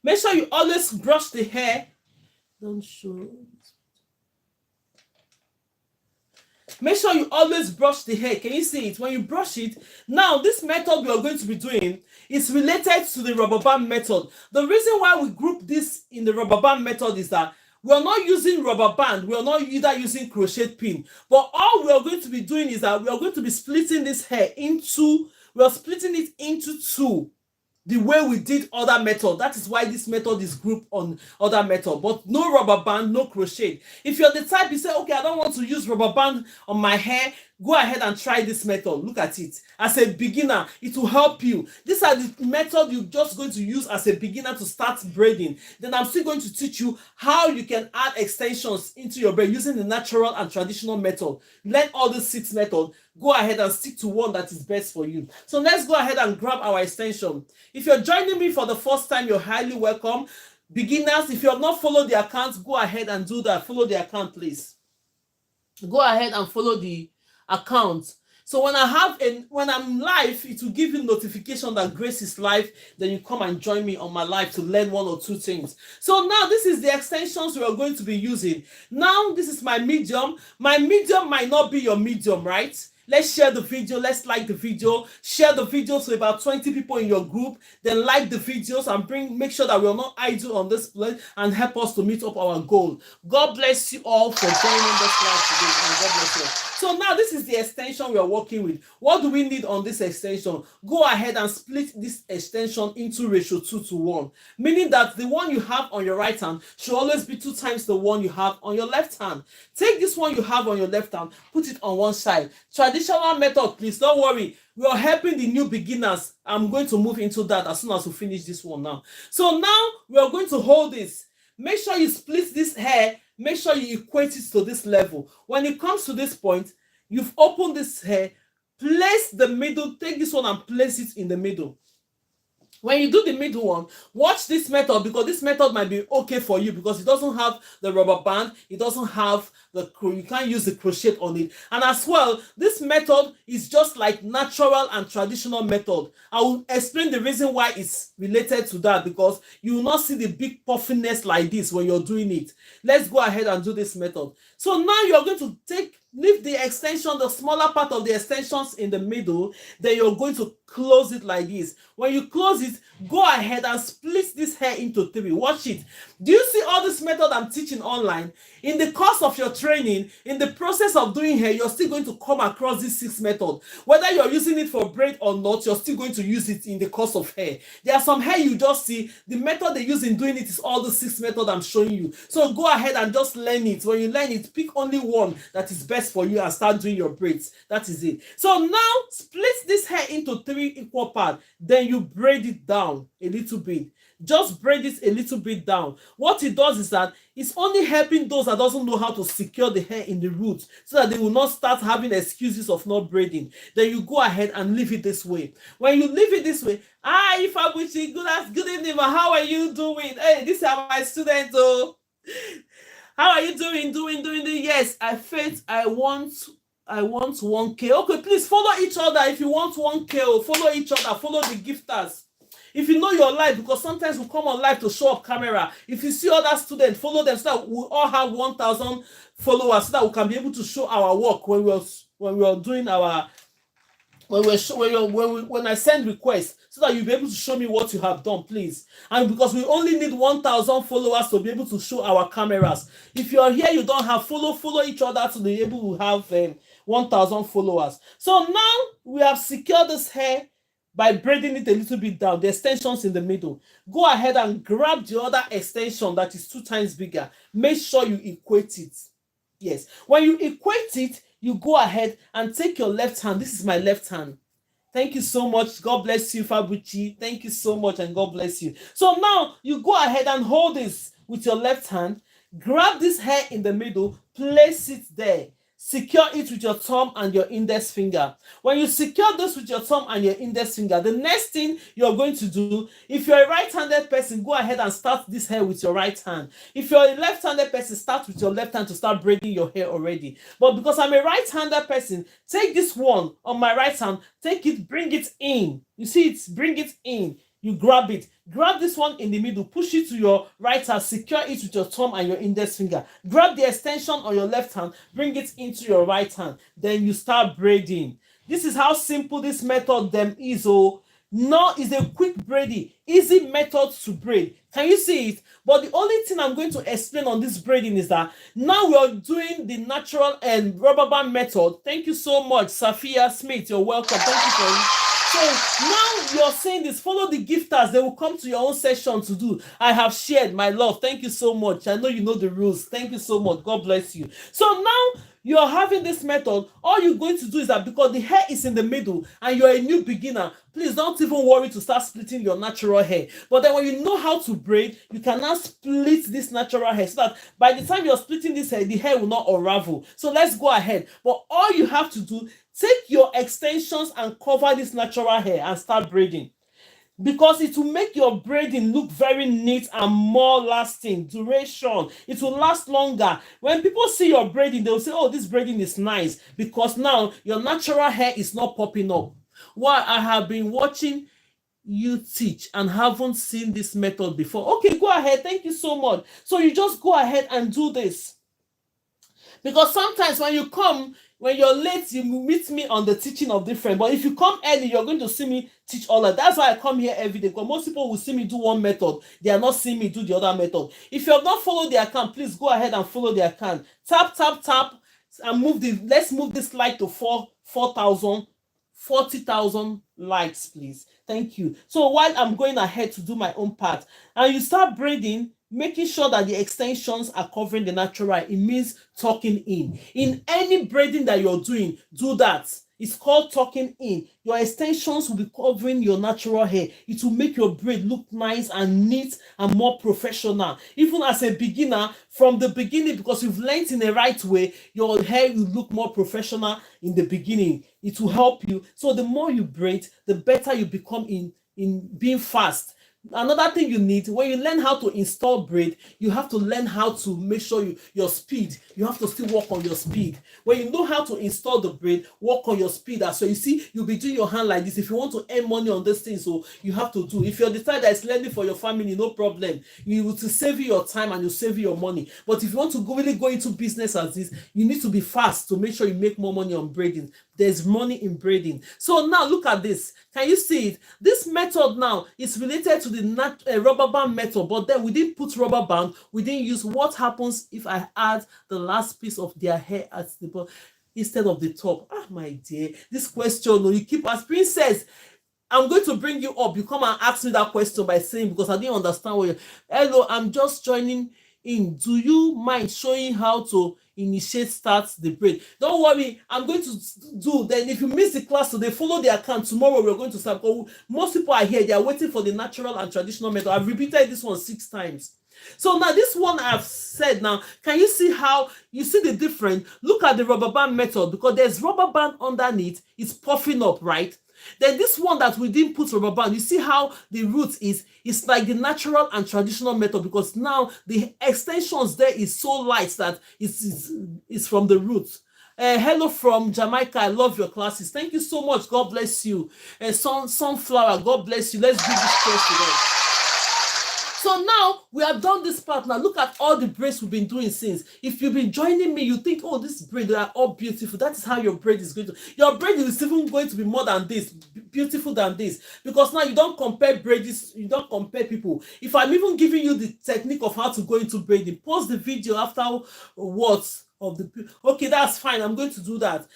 Make sure you always brush the hair. Don't show. Make sure you always brush the hair. Can you see it? When you brush it, now this method we are going to be doing is related to the rubber band method. The reason why we group this in the rubber band method is that we are not using rubber band. We are not either using crochet pin. But all we are going to be doing is that we are going to be splitting this hair into, two. The way we did other method. That is why this method is grouped on other method. But no rubber band, no crochet. If you're the type you say, okay, I don't want to use rubber band on my hair, go ahead and try this method. Look at it. As a beginner, it will help you. These are the methods you're just going to use as a beginner to start braiding. Then I'm still going to teach you how you can add extensions into your braid using the natural and traditional method. Learn all these 6 methods. Go ahead and stick to one that is best for you. So let's go ahead and grab our extension. If you're joining me for the first time, you're highly welcome. Beginners, if you have not followed the account, go ahead and do that. Follow the account, please. Go ahead and follow the account. So when I'm live, it will give you notification that Grace is live. Then you come and join me on my live to learn one or two things. So now this is the extensions we are going to be using. Now this is my medium. My medium might not be your medium, right? Let's share the video. Let's like the video. Share the video to about 20 people in your group. Then like the videos and make sure that we're not idle on this place and help us to meet up our goal. God bless you all for joining this class today. And God bless you. So now this is the extension we are working with. What do we need on this extension? Go ahead and split this extension into ratio 2:1, meaning that the one you have on your right hand should always be 2 times the one you have on your left hand. Take this one you have on your left hand, put it on one side. Traditional method, please don't worry. We are helping the new beginners. I'm going to move into that as soon as we finish this one now. So now we are going to hold this. Make sure you split this hair. Make sure you equate it to this level. When it comes to this point, you've opened this hair. Place the middle. Take this one and place it in the middle. When you do the middle one, watch this method, because this method might be okay for you because it doesn't have the rubber band, it doesn't have you can't use the crochet on it. And as well, this method is just like natural and traditional method. I will explain the reason why it's related to that, because you will not see the big puffiness like this when you're doing it. Let's go ahead and do this method. So now you're going to leave the extension, the smaller part of the extensions in the middle, then you're going to close it like this. When you close it, go ahead and split this hair into 3. Watch it. Do you see all this method I'm teaching online? In the course of your training, in the process of doing hair, you're still going to come across this 6 method. Whether you're using it for braid or not, you're still going to use it in the course of hair. There are some hair you just see, the method they use in doing it is all the 6 method I'm showing you. So go ahead and just learn it. When you learn it, pick only one that is best for you and start doing your braids. That is it. So now split this hair into 3 equal parts. Then you braid it down a little bit. Just braid it a little bit down. What it does is that it's only helping those that doesn't know how to secure the hair in the roots, so that they will not start having excuses of not braiding. Then you go ahead and leave it this way. When you leave it this way, Ifabuchi, good evening, how are you doing? Hey, these are my students. Oh, how are you doing? Yes, I want 1K. Okay, please follow each other. If you want 1K, follow each other, follow the gifters. If you know your live, because sometimes we come on live to show up camera. If you see other students, follow them so that we all have 1,000 followers, so that we can be able to show our work when we're doing our when I send requests, so that you'll be able to show me what you have done, please. And because we only need 1,000 followers to be able to show our cameras. If you're here, you don't have follow each other to be able to have 1,000 followers. So now we have secured this hair by braiding it a little bit down, the extensions in the middle. Go ahead and grab the other extension that is 2 times bigger. Make sure you equate it. Yes. When you equate it, you go ahead and take your left hand. This is my left hand. Thank you so much. God bless you, Fabuchi. Thank you so much, and God bless you. So now you go ahead and hold this with your left hand. Grab this hair in the middle. Place it there. Secure it with your thumb and your index finger. When you secure this with your thumb and your index finger, the next thing you're going to do, if you're a right-handed person, go ahead and start this hair with your right hand. If you're a left-handed person, start with your left hand to start braiding your hair already. But because I'm a right-handed person, take this one on my right hand, take it, bring it in. You see it, bring it in. You grab it. Grab this one in the middle, push it to your right hand, secure it with your thumb and your index finger. Grab the extension on your left hand, bring it into your right hand. Then you start braiding. This is how simple this method is. Oh, no, it's a quick braiding, easy method to braid. Can you see it? But the only thing I'm going to explain on this braiding is that now we are doing the natural and rubber band method. Thank you so much, Safia Smith. You're welcome. Thank you for it. So now you're saying this, follow the gifters. They will come to your own session to do. I have shared my love. Thank you so much. I know you know the rules. Thank you so much. God bless you. So now you're having this method. All you're going to do is that because the hair is in the middle and you're a new beginner, please don't even worry to start splitting your natural hair. But then when you know how to braid, you can now split this natural hair so that by the time you're splitting this hair, the hair will not unravel. So let's go ahead. But all you have to do, take your extensions and cover this natural hair and start braiding. because it will make your braiding look very neat and more lasting duration. It will last longer. When people see your braiding, they'll say, oh, this braiding is nice, because now your natural hair is not popping up. While I have been watching you teach and haven't seen this method before. Okay, go ahead. Thank you so much. So you just go ahead and do this. Because sometimes when you're late, you meet me on the teaching of different. But if you come early, you're going to see me teach all that. That's why I come here every day. Because most people will see me do one method, they are not seeing me do the other method. If you have not followed the account, please go ahead and follow the account. Tap, tap, tap, and let's move this like to 4,000, 40,000 likes, please. Thank you. So while I'm going ahead to do my own part, and you start braiding, making sure that the extensions are covering the natural, it means tucking in any braiding that you're doing, do that. It's called tucking in. Your extensions will be covering your natural hair. It will make your braid look nice and neat and more professional. Even as a beginner, from the beginning, because you've learned in the right way, your hair will look more professional in the beginning. It will help you. So the more you braid, the better you become in being fast. Another thing you need, when you learn how to install braid, you have to learn how to make sure your speed, you have to still work on your speed. When you know how to install the braid, work on your speed. So you see, you'll be doing your hand like this. If you want to earn money on this thing, so you have to do. If you're the type that is learning for your family, no problem. You will save you your time and you save you your money. But if you want to really go into business as this, you need to be fast to make sure you make more money on braiding. There's money in braiding. So now look at this. Can you see it? This method now is related to the rubber band method, but then we didn't put rubber band. We didn't use what happens if I add the last piece of their hair at the bottom instead of the top. Ah, my dear, this question, you keep asking. Princess, I'm going to bring you up. You come and ask me that question by saying, because I didn't understand what you're. Hello, I'm just joining in. Do you mind showing how to start the braid? Don't worry, I'm going to do. Then if you miss the class today, follow the account. Tomorrow we're going to start. Because most people are here, they are waiting for the natural and traditional method. I've repeated this one 6 times. So now this one I've said now, can you see how you see the difference? Look at the rubber band method, because there's rubber band underneath, it's puffing up, right? Then this one that we didn't put rubber band, you see how the root is, it's like the natural and traditional method, because now the extensions there is so light that it's from the root. Hello from Jamaica. I love your classes. Thank you so much. God bless you. Sunflower, God bless you. Let's do this course today. So now we have done this part. Now look at all the braids we've been doing since. If you've been joining me, you think, oh, this braid, they are all beautiful. That is how your braid is going to. Your braid is even going to be more than this, beautiful than this. Because now you don't compare braids, you don't compare people. If I'm even giving you the technique of how to go into braiding, pause the video afterwards. Okay, that's fine. I'm going to do that.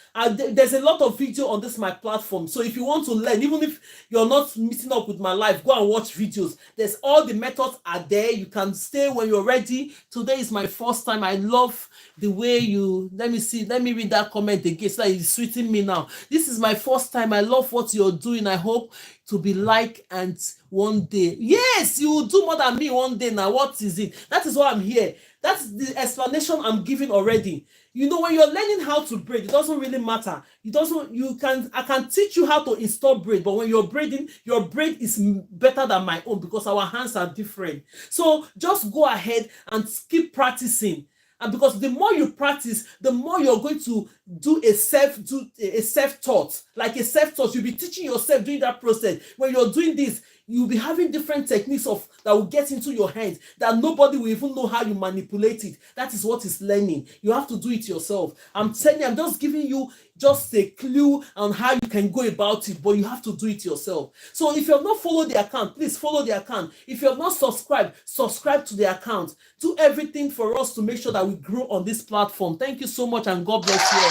There's a lot of video on this my platform, so if you want to learn, even if you're not meeting up with my life, go and watch videos. There's all the methods are there. You can stay when you're ready. Today is my first time. I love the way you let me read that comment again, so that it's sweetening me now. This is my first time. I love what you're doing. I hope to be like, and one day, yes, you will do more than me one day. Now what is it? That is why I'm here. That's the explanation I'm giving already. You know, when you're learning how to braid, it doesn't really matter. I can teach you how to install braid, but when you're braiding, your braid is better than my own, because our hands are different. So just go ahead and keep practicing. And because the more you practice, the more you're going to do a self-taught. Like a self-taught, you'll be teaching yourself during that process. When you're doing this, you'll be having different techniques that will get into your hands that nobody will even know how you manipulate it. That is what is learning. You have to do it yourself. I'm telling you, I'm just giving you just a clue on how you can go about it, but you have to do it yourself. So if you have not followed the account, please follow the account. If you have not subscribed, subscribe to the account. Do everything for us to make sure that we grow on this platform. Thank you so much, and God bless you all.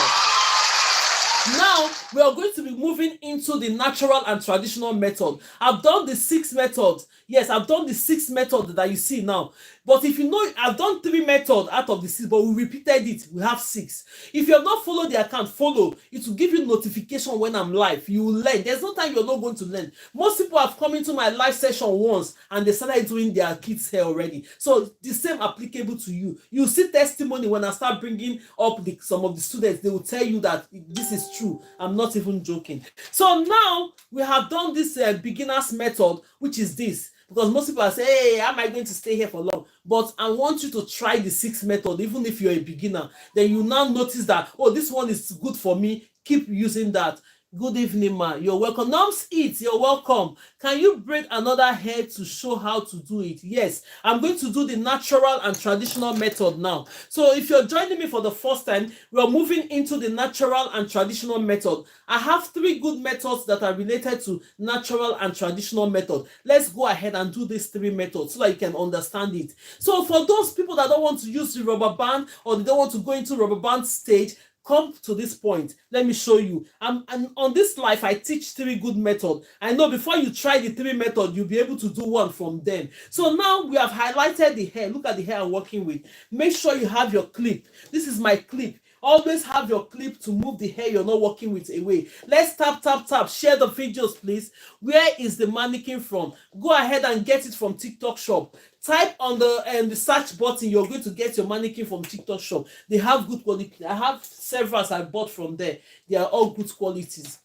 Now we are going to be moving into the natural and traditional method. I've done the 6 methods. Yes, I've done the 6 methods that you see now. But if you know, I've done 3 methods out of the 6, but we repeated it. We have 6. If you have not followed the account, follow. It will give you notification when I'm live. You will learn. There's no time you're not going to learn. Most people have come into my live session once and they started doing their kids' hair already. So the same applicable to you. You see testimony when I start bringing up some of the students. They will tell you that this is true. I'm not even joking. So now we have done this beginner's method, which is this. Because most people are saying, hey, how am I going to stay here for long? But I want you to try the 6th method, even if you're a beginner. Then you now notice that, oh, this one is good for me. Keep using that. Good evening, ma. You're welcome. Noms Eat, you're welcome. Can you braid another hair to show how to do it? Yes, I'm going to do the natural and traditional method now. So if you're joining me for the first time, we're moving into the natural and traditional method. I have 3 good methods that are related to natural and traditional method. Let's go ahead and do these 3 methods so that you can understand it. So for those people that don't want to use the rubber band or they don't want to go into rubber band stage, come to this point. Let me show you. And on this life, I teach 3 good methods. I know before you try the 3 methods, you'll be able to do one from them. So now we have highlighted the hair. Look at the hair I'm working with. Make sure you have your clip. This is my clip. Always have your clip to move the hair you're not working with away. Let's tap. Share the videos, please. Where is the mannequin from? Go ahead and get it from TikTok shop. Type on the search button. You're going to get your mannequin from TikTok shop. They have good quality. I have several I bought from there. They are all good qualities.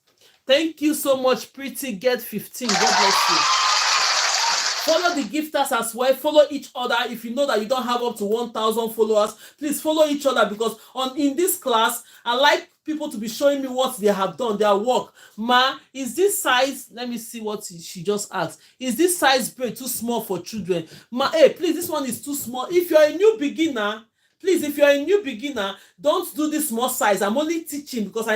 Thank you so much, Pretty Get 15. God bless you. Follow the gifters as well. Follow each other. If you know that you don't have up to 1,000 followers, please follow each other, because in this class, I like people to be showing me what they have done, their work. Ma, is this size, let me see what she just asked. Is this size braid too small for children? Ma, hey, please, this one is too small. If you're a new beginner, don't do this small size. I'm only teaching because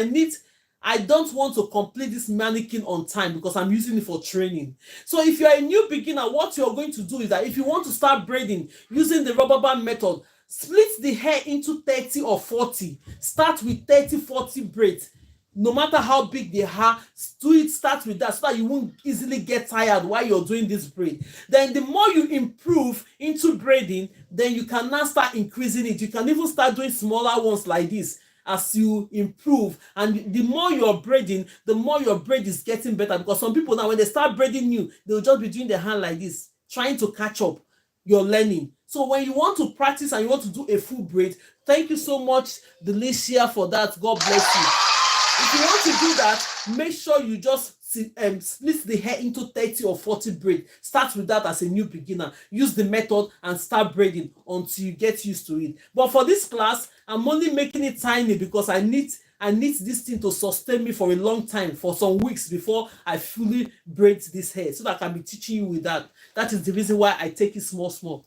I don't want to complete this mannequin on time because I'm using it for training. So if you're a new beginner, what you're going to do is that if you want to start braiding using the rubber band method, split the hair into 30 or 40. Start with 30-40 braids. No matter how big they are, start with that so that you won't easily get tired while you're doing this braid. Then the more you improve into braiding, then you can now start increasing it. You can even start doing smaller ones like this. As you improve, and the more you're braiding, the more your braid is getting better, because some people now when they start braiding new, they'll just be doing their hand like this, trying to catch up your learning. So when you want to practice and you want to do a full braid, thank you so much, Delicia, for that. God bless you. If you want to do that, make sure you just split the hair into 30 or 40 braid. Start with that as a new beginner. Use the method and start braiding until you get used to it. But for this class, I'm only making it tiny because I need this thing to sustain me for a long time, for some weeks before I fully braid this hair, so that I can be teaching you with that. That is the reason why I take it small.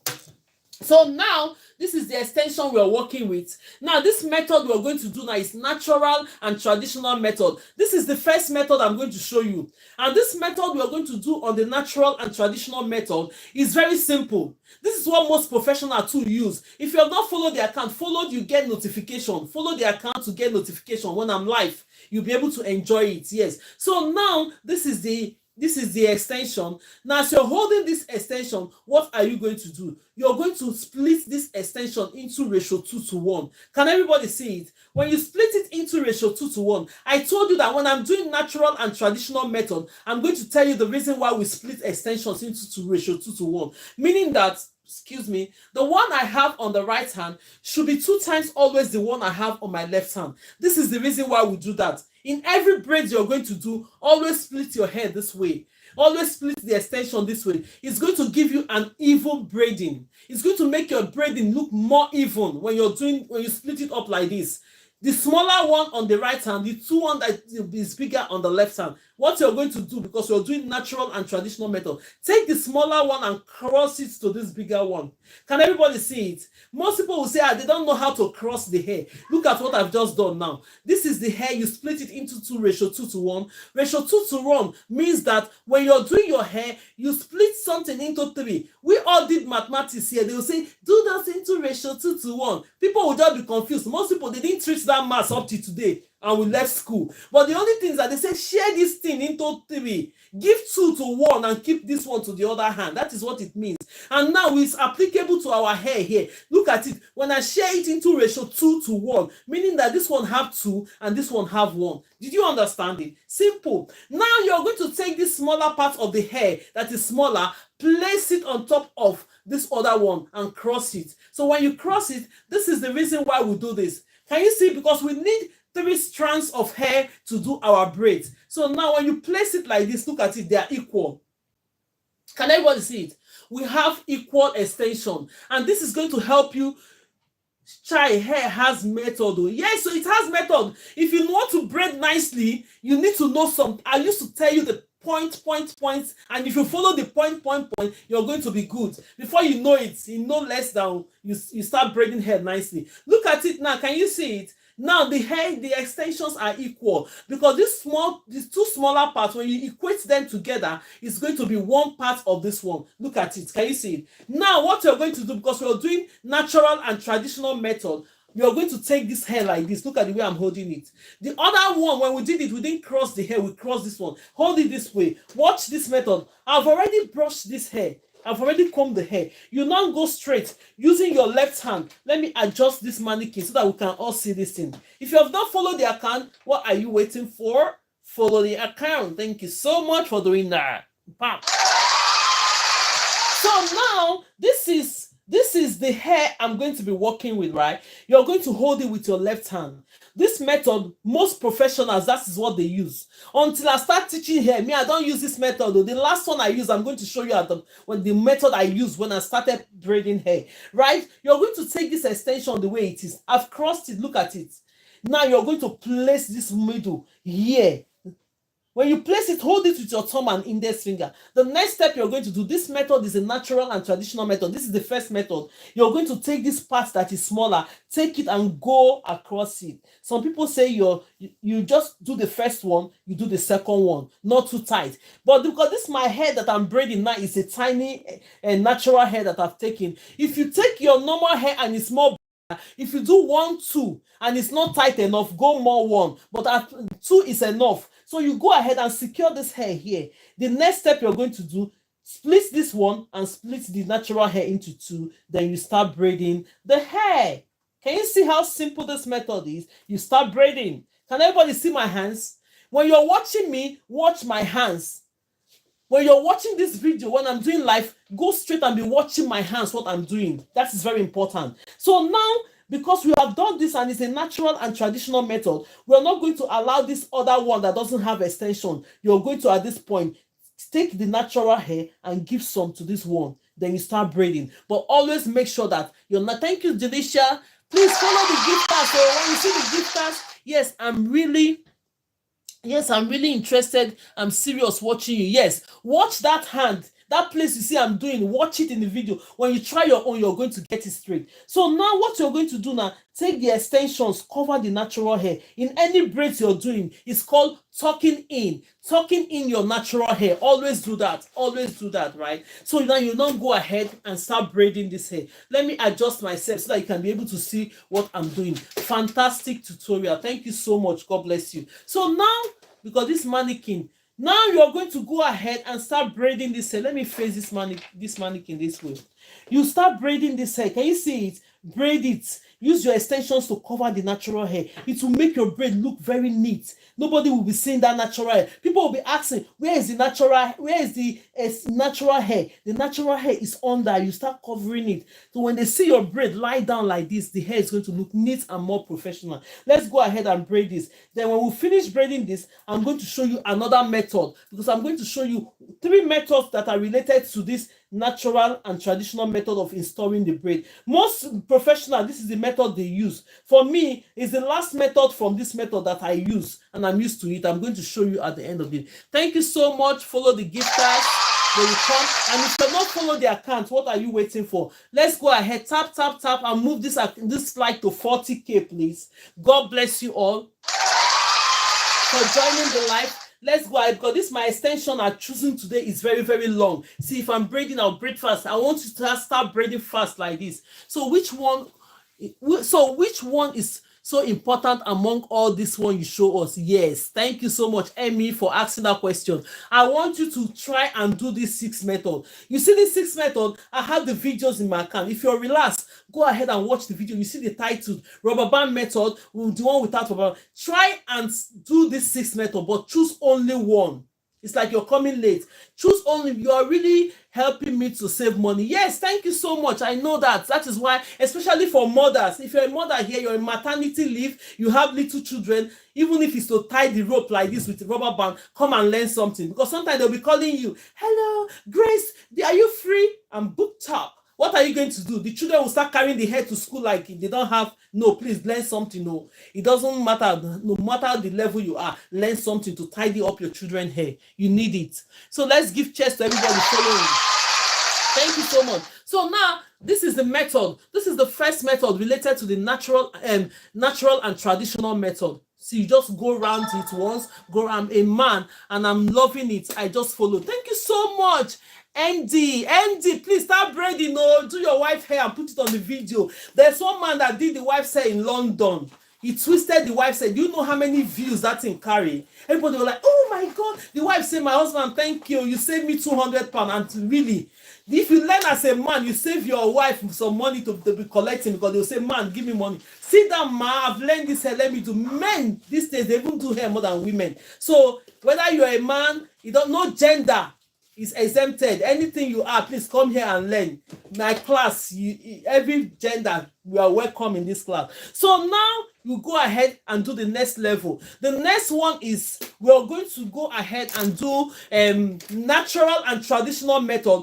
So now, this is the extension we are working with. Now, this method we are going to do now is natural and traditional method. This is the first method I'm going to show you. And this method we are going to do on the natural and traditional method is very simple. This is what most professionals too use. If you have not followed the account, you get notification. Follow the account to get notification when I'm live. You'll be able to enjoy it. Yes. So now, this is the extension. Now, as you're holding this extension, what are you going to do? You're going to split this extension into ratio 2:1. Can everybody see it? When you split it into ratio 2:1, I told you that when I'm doing natural and traditional method, I'm going to tell you the reason why we split extensions into ratio 2:1. Meaning that, the one I have on the right hand should be 2 times always the one I have on my left hand. This is the reason why we do that. In every braid you're going to do, always split your hair this way. Always split the extension this way. It's going to give you an even braiding. It's going to make your braiding look more even when you split it up like this. The smaller one on the right hand, the 2 one that is bigger on the left hand. What you're going to do, because you're doing natural and traditional method, take the smaller one and cross it to this bigger one. Can everybody see it? Most people will say, they don't know how to cross the hair. Look at what I've just done now. This is the hair. You split it into ratio 2:1. Ratio 2:1 means that when you're doing your hair, you split something into 3. We all did mathematics here. They will say, do that into ratio 2:1. People will just be confused. Most people, they didn't treat that math up to today, and we left school. But the only thing is that they say share this thing into 3, give 2 to 1 and keep this one to the other hand. That is what it means. And now it's applicable to our hair here. Look at it. When I share it into ratio 2:1, meaning that this one have 2 and this one have 1. Did you understand it? Simple. Now you're going to take this smaller part of the hair that is smaller, place it on top of this other one and cross it. So when you cross it, this is the reason why we do this. Can you see? Because we need 3 strands of hair to do our braids. So now when you place it like this, look at it, they are equal. Can everybody see it? We have equal extension, and this is going to help you. Hair has method. Yes, so it has method. If you want to braid nicely, you need to know some. I used to tell you the points, and if you follow the point, you're going to be good. Before you know it, in no less than you start braiding hair nicely. Look at it now. Can you see it? Now the hair, the extensions are equal, because these 2 smaller parts, when you equate them together, it's going to be 1 part of this one. Look at it. Can you see it? Now what you're going to do, because we're doing natural and traditional method, you're going to take this hair like this. Look at the way I'm holding it. The other one, when we did it, we didn't cross the hair, we crossed this one. Hold it this way. Watch this method. I've already brushed this hair. I've already combed the hair. You now go straight using your left hand. Let me adjust this mannequin so that we can all see this thing. If you have not followed the account, what are you waiting for? Follow the account. Thank you so much for doing that. Bam. So now this is the hair I'm going to be working with, right? You're going to hold it with your left hand. This method, most professionals, that is what they use. Until I start teaching hair, me, I don't use this method. The last one I use, I'm going to show you the method I used when I started braiding hair, right? You're going to take this extension the way it is. I've crossed it. Look at it. Now you're going to place this middle here. When you place it, hold it with your thumb and index finger. The next step you're going to do, this method is a natural and traditional method. This is the first method. You're going to take this part that is smaller, take it and go across it. Some people say you just do the first one, you do the second one, not too tight. But because this my hair that I'm braiding now is a tiny and natural hair that I've taken. If you take your normal hair and it's more, if you do 1, 2 and it's not tight enough, go more 1. But 2 is enough. So you go ahead and secure this hair here. The next step you're going to do, split this one and split the natural hair into 2. Then you start braiding the hair. Can you see how simple this method is? You start braiding. Can everybody see my hands? When you're watching me, watch my hands. When you're watching this video, when I'm doing live, go straight and be watching my hands, what I'm doing. That is very important. So now, because we have done this and it's a natural and traditional method, we're not going to allow this other one that doesn't have extension. You're going to, at this point, take the natural hair and give some to this one. Then you start braiding. But always make sure that you're not. Thank you, Janisha. Please follow the gift card. So when you see the gift cards, yes, I'm really interested. I'm serious watching you. Yes, watch that hand. That place you see I'm doing, watch it in the video. When you try your own, you're going to get it straight. So now what you're going to do now, take the extensions, cover the natural hair. In any braids you're doing, it's called tucking in your natural hair. Always do that, right? So now you don't go ahead and start braiding this hair. Let me adjust myself so that you can be able to see what I'm doing. Fantastic tutorial. Thank you so much. God bless you. So now, because this mannequin, now you're going to go ahead and start braiding this hair. Let me face this mannequin this way. You start braiding this hair. Can you see it? Braid it. Use your extensions to cover the natural hair. It will make your braid look very neat. Nobody will be seeing that natural hair. People will be asking, where is the natural hair? The natural hair is under. You start covering it. So when they see your braid lie down like this, the hair is going to look neat and more professional. Let's go ahead and braid this. Then when we finish braiding this, I'm going to show you another method, because I'm going to show you 3 methods that are related to this natural and traditional method of installing the braid. Most professional, this is the method they use. For me, it's the last method from this method that I use, and I'm used to it. I'm going to show you at the end of it. Thank you so much. Follow the gift cards. They will come. And if you not follow the account, what are you waiting for? Let's go ahead. Tap, and move this slide to 40K, please. God bless you all for joining the live. Let's go ahead, because this my extension I'm choosing today is very, very long. See, if I'm braiding, I'll braid fast. I want you to start braiding fast like this. So which one is so important among all this one you show us? Yes, thank you so much, Emmy, for asking that question. I want you to try and do this 6 method. You see this 6 method, I have the videos in my account. If you're relaxed, go ahead and watch the video. You see the title, rubber band method, the one without rubber. Try and do this 6 method, but choose only one. It's like you're coming late. Choose only. You are really helping me to save money. Yes, thank you so much. I know that. That is why, especially for mothers, if you're a mother here, you're in maternity leave, you have little children, even if it's to tie the rope like this with a rubber band, come and learn something. Because sometimes they'll be calling you, hello, Grace, are you free? I'm booked up. What are you going to do? The children will start carrying the hair to school like they don't have. No, please learn something. No, it doesn't matter. No matter the level you are, learn something to tidy up your children's hair. You need it. So let's give cheers to everybody following. Thank you so much. So now this is the method. This is the first method related to the natural and traditional method. So you just go around it once, go around a man, and I'm loving it. I just follow. Thank you so much. MD, please start braiding. No, do your wife hair and put it on the video. There's one man that did the wife's hair in London. He twisted the wife's hair. Do you know how many views that thing carry? Everybody was like, oh my God. The wife said, my husband, thank you. You saved me £200. And really, if you learn as a man, you save your wife some money to be collecting, because they'll say, man, give me money. Sit down, man, I've learned this hair, let me do. Men, these days, they even do hair more than women. So whether you're a man, you don't know gender is exempted. Anything you are, please come here and learn. My class, every gender, we are welcome in this class. So now you go ahead and do the next level. The next one is we are going to go ahead and do natural and traditional method.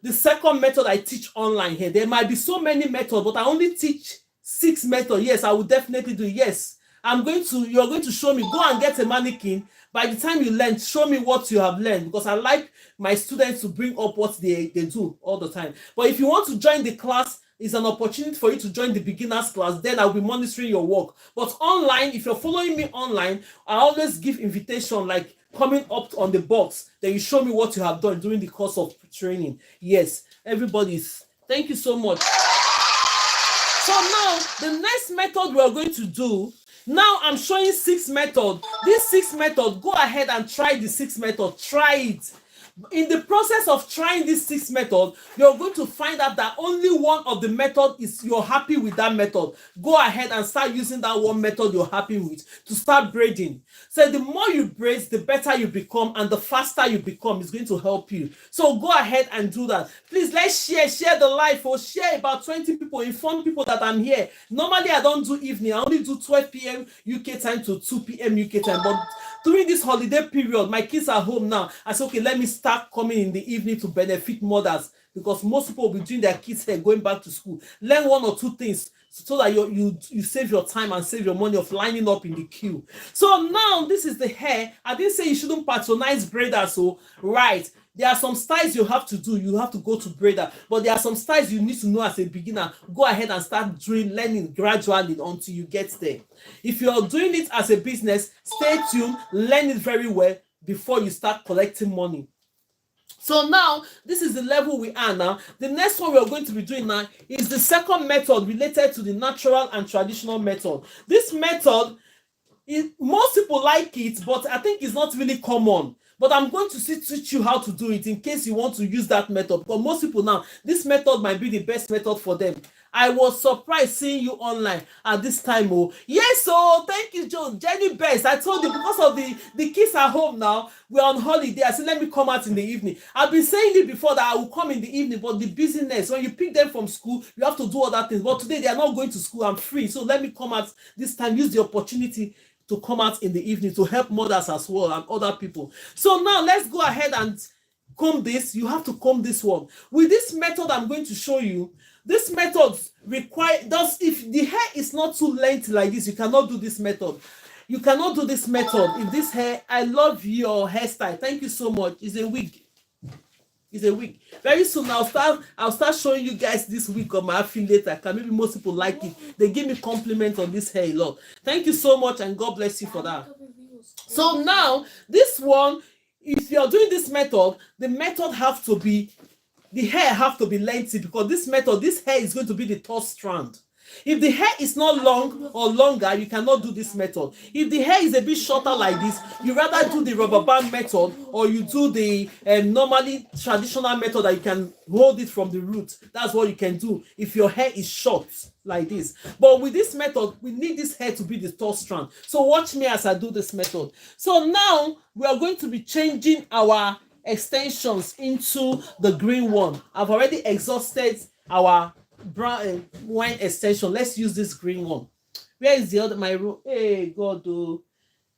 The second method I teach online here. There might be so many methods, but I only teach 6 methods. Yes, I will definitely do it. Yes, you're going to show me. Go and get a mannequin. By the time you learn, show me what you have learned, because I like my students to bring up what they do all the time. But if you want to join the class, it's an opportunity for you to join the beginners class. Then I'll be monitoring your work. But online, if you're following me online, I always give invitation like coming up on the box. Then you show me what you have done during the course of training. Yes, everybody's. Thank you so much. So now the next method we are going to do. Now I'm showing 6 methods. This 6 method, go ahead and try the 6 method. Try it. In the process of trying this 6 method, you're going to find out that only one of the method is you're happy with that method. Go ahead and start using that one method you're happy with to start braiding. So the more you braid, the better you become, and the faster you become is going to help you. So go ahead and do that. Please, let's share the live, or share about 20 people, inform people that I'm here. Normally I don't do evening. I only do 12 p.m. UK time to 2 p.m. UK time. But during this holiday period, my kids are home now. I said, okay, let me start coming in the evening to benefit mothers, because most people will be doing their kids' hair going back to school. Learn 1 or 2 things so that you save your time and save your money of lining up in the queue. So now this is the hair. I didn't say you shouldn't patronize braiders. So right, there are some styles you have to do. You have to go to braider, but there are some styles you need to know as a beginner. Go ahead and start learning gradually until you get there. If you are doing it as a business, stay tuned, learn it very well before you start collecting money. So now, this is the level we are now. The next one we are going to be doing now is the second method related to the natural and traditional method. This method, most people like it, but I think it's not really common. But I'm going to teach you how to do it in case you want to use that method. Because most people now, this method might be the best method for them. I was surprised seeing you online at this time. Oh, yes, so thank you, Joe. Jenny Best. I told you, because of the kids are home now, we're on holiday. I said, let me come out in the evening. I've been saying it before that I will come in the evening, but the busyness, when you pick them from school, you have to do other things. But today they are not going to school. I'm free. So let me come out this time, use the opportunity to come out in the evening to help mothers as well and other people. So now let's go ahead and comb this. You have to comb this one. With this method I'm going to show you, this method if the hair is not too lengthy like this, you cannot do this method. You cannot do this method. If this hair, I love your hairstyle. Thank you so much. It's a wig. It's a wig. Very soon I'll start showing you guys this wig on my affiliate account. Maybe most people like it. They give me compliments on this hair a lot. Thank you so much, and God bless you for that. So now this one, if you're doing this method, the hair have to be lengthy, because this hair is going to be the third strand. If the hair is not long or longer, you cannot do this method. If the hair is a bit shorter like this, you rather do the rubber band method, or you do the normally traditional method that you can hold it from the root. That's what you can do if your hair is short like this. But with this method, we need this hair to be the tall strand. So watch me as I do this method. So now we are going to be changing our extensions into the green one. I've already exhausted our brown wine extension. Let's use this green one. Where is the other my room? Hey God, oh,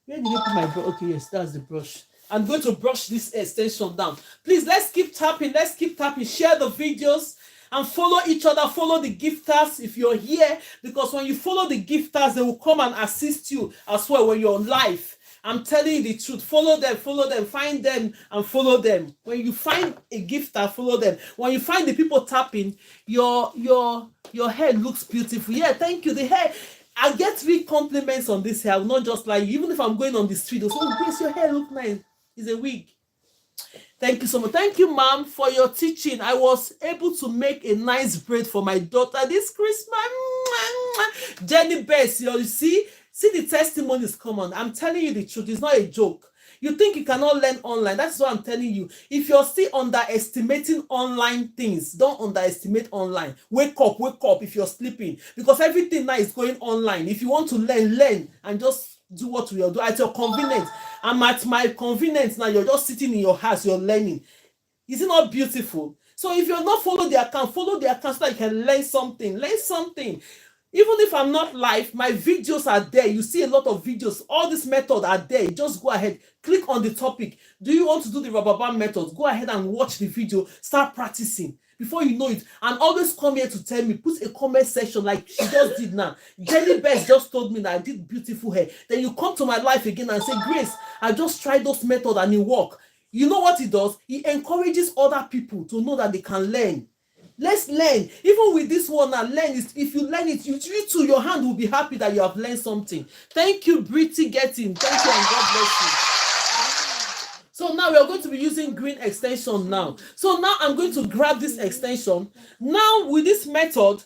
where did I put my brush? Okay, yes, that's the brush. I'm going to brush this extension down. Please, let's keep tapping. Let's keep tapping. Share the videos and follow each other. Follow the gifters if you're here, because when you follow the gifters, they will come and assist you as well when you're live. I'm telling you the truth. Follow them, find them and follow them. When you find a gifter, follow them. When you find the people tapping, your hair looks beautiful. Yeah, thank you. The hair, I get 3 compliments on this hair. I'm not just like, even if I'm going on the street, they'll say, oh, Grace, your hair look nice. It's a wig. Thank you so much. Thank you, ma'am, for your teaching. I was able to make a nice braid for my daughter this Christmas. Jenny Bess, you see the testimonies come on. I'm telling you the truth. It's not a joke. You think you cannot learn online. That's what I'm telling you. If you're still underestimating online things, don't underestimate online. Wake up if you're sleeping. Because everything now is going online. If you want to learn and just do what we are doing at your convenience. I'm at my convenience now. You're just sitting in your house. You're learning. Is it not beautiful? So if you're not follow the account so that you can learn something. Learn something. Even if I'm not live, my videos are there. You see a lot of videos. All these methods are there. Just go ahead. Click on the topic. Do you want to do the rubber band method? Go ahead and watch the video. Start practicing. Before you know it, and always come here to tell me, put a comment section like she just did now. Jenny Bess just told me that I did beautiful hair. Then you come to my life again and say, Grace, I just tried those methods and it worked. You know what it does? It encourages other people to know that they can learn. Let's learn. Even with this one now, learn is if you learn it, you too, your hand will be happy that you have learned something. Thank you, Britty Getting. Thank you and God bless you. So now we are going to be using green extension now. So now I'm going to grab this extension. Now with this method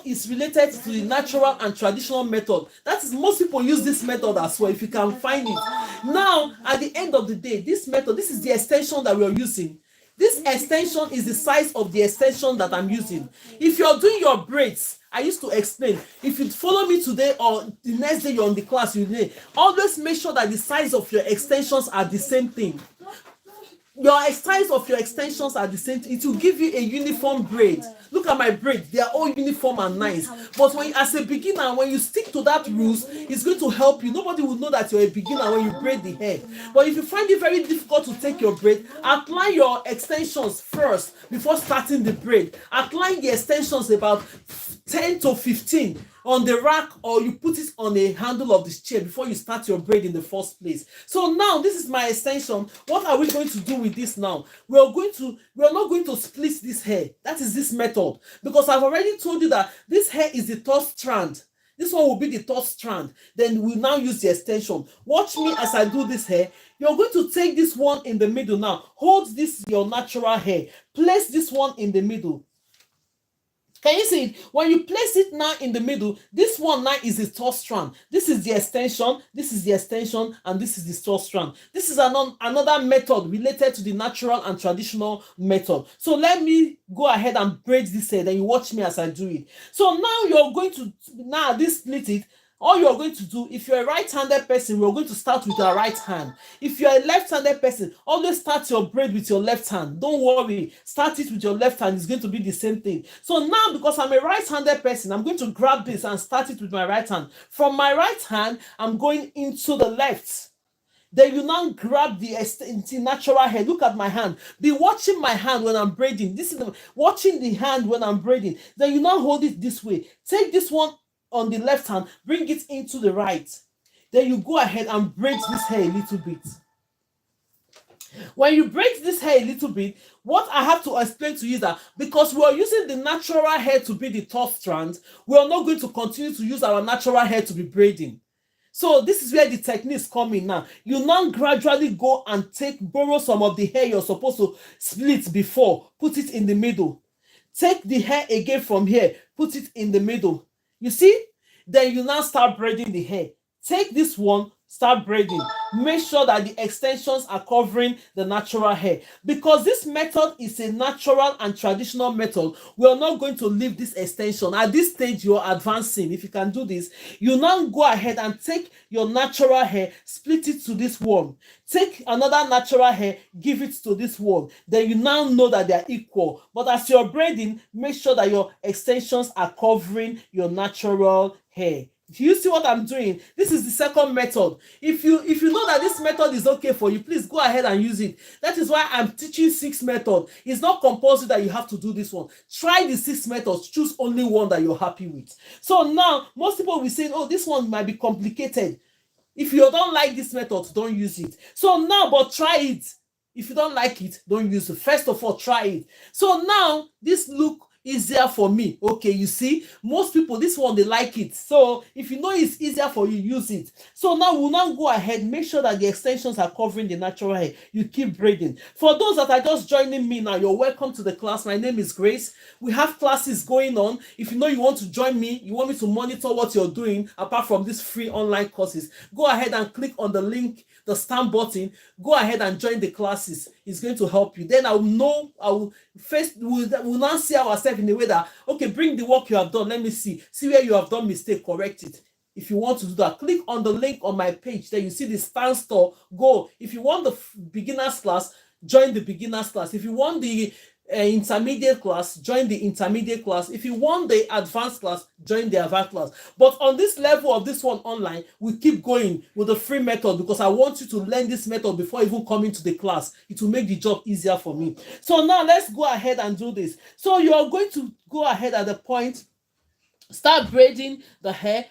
is related to the natural and traditional method. That is, most people use this method as well, if you can find it. Now, at the end of the day, this is the extension that we are using. This extension is the size of the extension that I'm using. If you're doing your braids, I used to explain, if you follow me today or the next day you're on the class, always make sure that the size of your extensions are the same thing. Your size of your extensions are the same thing. It will give you a uniform braid. Look at my braid. They are all uniform and nice. But when, as a beginner, when you stick to that rules, it's going to help you. Nobody will know that you're a beginner when you braid the hair. But if you find it very difficult to take your braid, outline your extensions first before starting the braid. Outline the extensions about 10 to 15 on the rack, or you put it on the handle of this chair before you start your braid in the first place. So now this is my extension. What are we going to do with this now? We are not going to split this hair. That is this method, because I've already told you that this hair is the third strand. This one will be the third strand. Then we'll now use the extension. Watch me as I do this hair. You're going to take this one in the middle now. Hold this, your natural hair. Place this one in the middle. Can you see it? When you place it now in the middle, this one now is the third strand. This is the extension, this is the extension, and this is the third strand. This is another method related to the natural and traditional method. So let me go ahead and braid this hair, then you watch me as I do it. So now you're going to, this split it. All you're going to do, if you're a right-handed person, we're going to start with your right hand. If you're a left-handed person, always start your braid with your left hand. Don't worry. Start it with your left hand. It's going to be the same thing. So now, because I'm a right-handed person, I'm going to grab this and start it with my right hand. From my right hand, I'm going into the left. Then you now grab the natural hair. Look at my hand. Be watching my hand when I'm braiding. This is watching the hand when I'm braiding. Then you now hold it this way. Take this one on the left hand, bring it into the right. Then you go ahead and braid this hair a little bit. When you braid this hair a little bit, what I have to explain to you is that because we are using the natural hair to be the top strand, we are not going to continue to use our natural hair to be braiding. So this is where the techniques come in now. You now gradually go and borrow some of the hair you're supposed to split before, put it in the middle. Take the hair again from here, put it in the middle. You see? Then you now start braiding the hair. Take this one, start braiding. Make sure that the extensions are covering the natural hair. Because this method is a natural and traditional method, we are not going to leave this extension. At this stage, you're advancing. If you can do this, you now go ahead and take your natural hair, split it to this one. Take another natural hair, give it to this one. Then you now know that they are equal. But as you're braiding, make sure that your extensions are covering your natural hair. Do you see what I'm doing? This is the second method. If you know that this method is okay for you, please go ahead and use it. That is why I'm teaching 6 methods. It's not compulsory that you have to do this one. Try the 6 methods. Choose only one that you're happy with. So now, most people will say, oh, this one might be complicated. If you don't like this method, don't use it. So now, but try it. If you don't like it, don't use it. First of all, try it. So now, this look easier for me. Okay, you see, most people, this one, they like it. So if you know it's easier for you, use it. So now we'll now go ahead, make sure that the extensions are covering the natural hair. You keep braiding. For those that are just joining me now, you're welcome to the class. My name is Grace. We have classes going on. If you know you want to join me, you want me to monitor what you're doing apart from these free online courses, go ahead and click on the link, the stamp button. Go ahead and join the classes. It's going to help you. Then we'll now see ourselves in a way that, okay, bring the work you have done. Let me see where you have done mistake, correct it. If you want to do that, click on the link on my page. Then you see the stand store. Go. If you want the beginners class, join the beginners class. If you want the intermediate class, join the intermediate class. If you want the advanced class, join the advanced class. But on this level of this one online, we keep going with the free method because I want you to learn this method before even coming to the class. It will make the job easier for me. So now let's go ahead and do this. So you are going to go ahead at the point, start braiding the hair,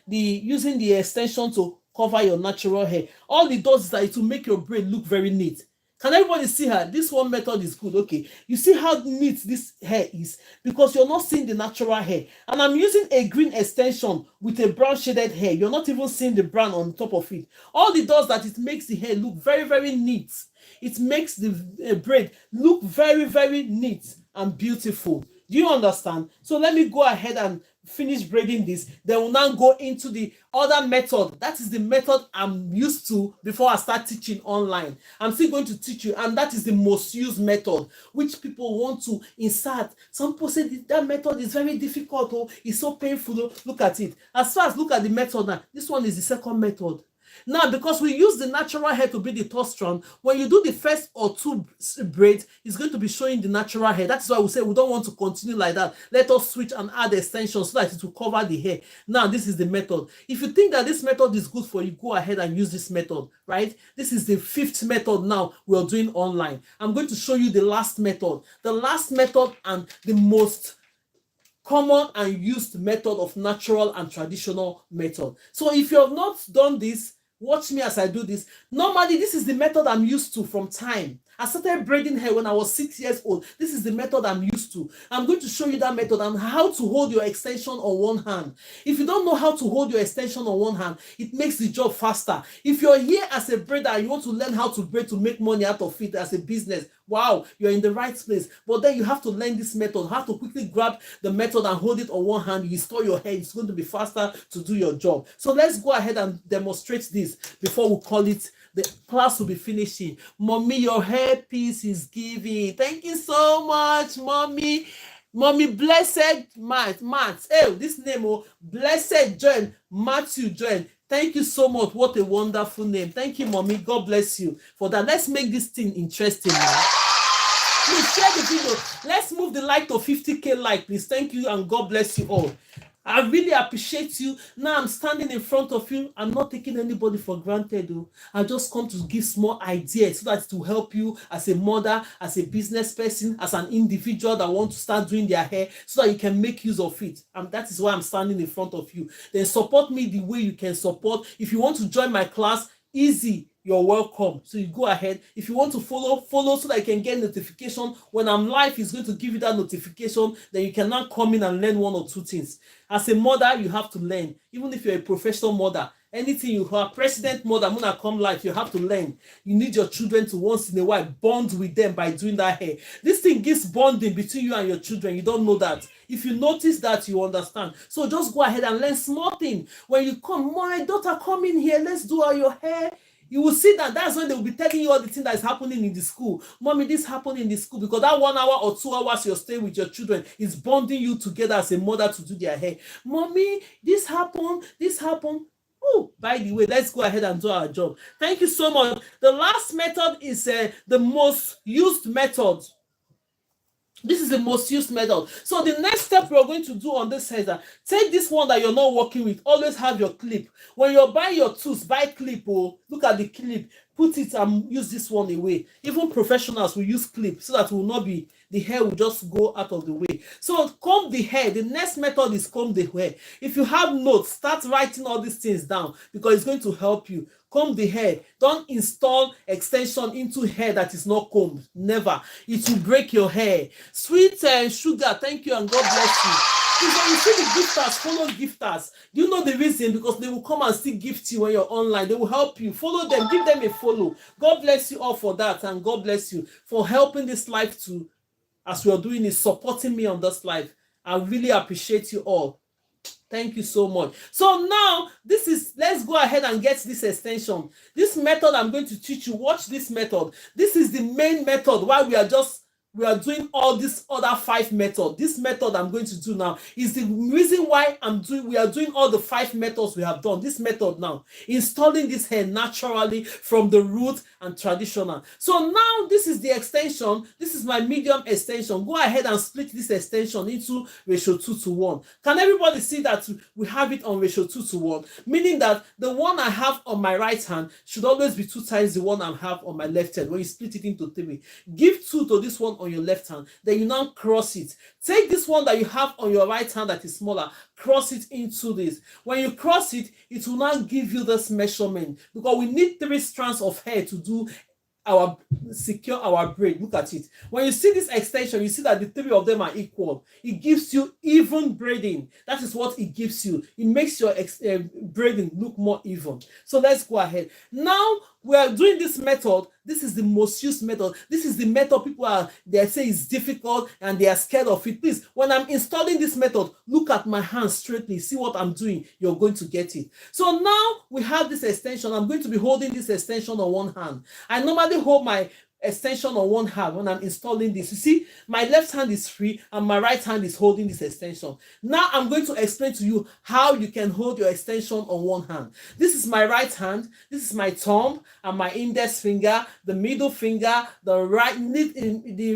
using the extension to cover your natural hair. All it does is that it will make your braid look very neat. Can everybody see her? This one method is good. Okay, you see how neat this hair is because you're not seeing the natural hair. And I'm using a green extension with a brown shaded hair. You're not even seeing the brown on top of it. All it does that it makes the hair look very, very neat. It makes the braid look very, very neat and beautiful. Do you understand? So let me go ahead and finish braiding this. Then we'll now go into the other method. That is the method I'm used to before I start teaching online. I'm still going to teach you, and that is the most used method which people want to insert. Some people say that method is very difficult. Oh, it's so painful. Oh, look at it. As far as look at the method now, this one is the second method. Now, because we use the natural hair to be the third strand, when you do the first or 2 braids, it's going to be showing the natural hair. That's why we say we don't want to continue like that. Let us switch and add extensions so that it will cover the hair. Now, this is the method. If you think that this method is good for you, go ahead and use this method, right? This is the 5th method now we're doing online. I'm going to show you the last method. The last method and the most common and used method of natural and traditional method. So if you have not done this, watch me as I do this. Normally, this is the method I'm used to from time. I started braiding hair when I was 6 years old. This is the method I'm used to. I'm going to show you that method and how to hold your extension on one hand. If you don't know how to hold your extension on one hand, it makes the job faster. If you're here as a braider and you want to learn how to braid to make money out of it as a business, wow, you're in the right place. But then you have to learn this method, how to quickly grab the method and hold it on one hand. You store your hair. It's going to be faster to do your job. So let's go ahead and demonstrate this before we call it. The class will be finishing. Mommy, your hair piece is giving. Thank you so much, Mommy. Mommy, blessed Matt. Hey, this name, blessed Joan, Matthew Joan. Thank you so much. What a wonderful name. Thank you, Mommy. God bless you for that. Let's make this thing interesting now. Please share the video. Let's move the like to 50K like, please. Thank you and God bless you all. I really appreciate you. Now I'm standing in front of you. I'm not taking anybody for granted. Though. I just come to give small ideas so that it will help you as a mother, as a business person, as an individual that want to start doing their hair so that you can make use of it. And that is why I'm standing in front of you. Then support me the way you can support. If you want to join my class, easy. You're welcome. So you go ahead. If you want to follow so that you can get notification. When I'm live, it's going to give you that notification. Then you can now come in and learn 1 or 2 things. As a mother, you have to learn. Even if you're a professional mother, anything you have, president mode, I'm gonna come live. You have to learn. You need your children to once in a while bond with them by doing that hair. This thing gives bonding between you and your children. You don't know that. If you notice that, you understand. So just go ahead and learn small thing. When you come, my daughter, come in here, let's do all your hair. You will see that that's when they will be telling you all the things that is happening in the school. Mommy, this happened in the school, because that 1 hour or 2 hours you're staying with your children is bonding you together as a mother to do their hair. Mommy, this happened, this happened. Oh, by the way, let's go ahead and do our job. Thank you so much. The last method is the most used method. This is the most used method. So the next step we're going to do on this is that take this one that you're not working with. Always have your clip. When you're buying your tools, buy clip. Oh, look at the clip. Put it and use this one away. Even professionals will use clip so that will not be, the hair will just go out of the way. So comb the hair. The next method is comb the hair. If you have notes, start writing all these things down, because it's going to help you. Comb the hair. Don't install extension into hair that is not combed. Never. It will break your hair. Sweet sugar, thank you and God bless you. Please, when you see the gifters, follow gifters. Do you know the reason? Because they will come and still gift you when you're online. They will help you. Follow them. Give them a follow. God bless you all for that, and God bless you for helping this life to, as we are doing, is supporting me on this life. I really appreciate you all. Thank you so much. So now this is, let's go ahead and get this extension. This method I'm going to teach you. Watch this method. This is the main method. Why we are doing all these other 5 methods. This method I'm going to do now is the reason why we are doing all the 5 methods we have done. This method now, installing this hair naturally from the root and traditional. So now this is the extension. This is my medium extension. Go ahead and split this extension into ratio 2:1. Can everybody see that we have it on ratio 2:1? Meaning that the one I have on my right hand should always be 2 times the one I have on my left hand. When you split it into 3, give 2 to this one on your left hand, then you now cross it. Take this one that you have on your right hand that is smaller, cross it into this. When you cross it, it will now give you this measurement, because we need 3 strands of hair to do secure our braid. Look at it. When you see this extension, you see that the 3 of them are equal. It gives you even braiding. That is what it gives you. It makes your braiding look more even. So let's go ahead. Now we are doing this method. This is the most used method. This is the method people they say is difficult and they are scared of it. Please, when I'm installing this method, look at my hands straightly. See what I'm doing. You're going to get it. So now we have this extension. I'm going to be holding this extension on one hand. I normally hold my extension on one hand when I'm installing this. You see, my left hand is free and my right hand is holding this extension. Now I'm going to explain to you how you can hold your extension on one hand. This is my right hand, this is my thumb and my index finger, the middle finger, the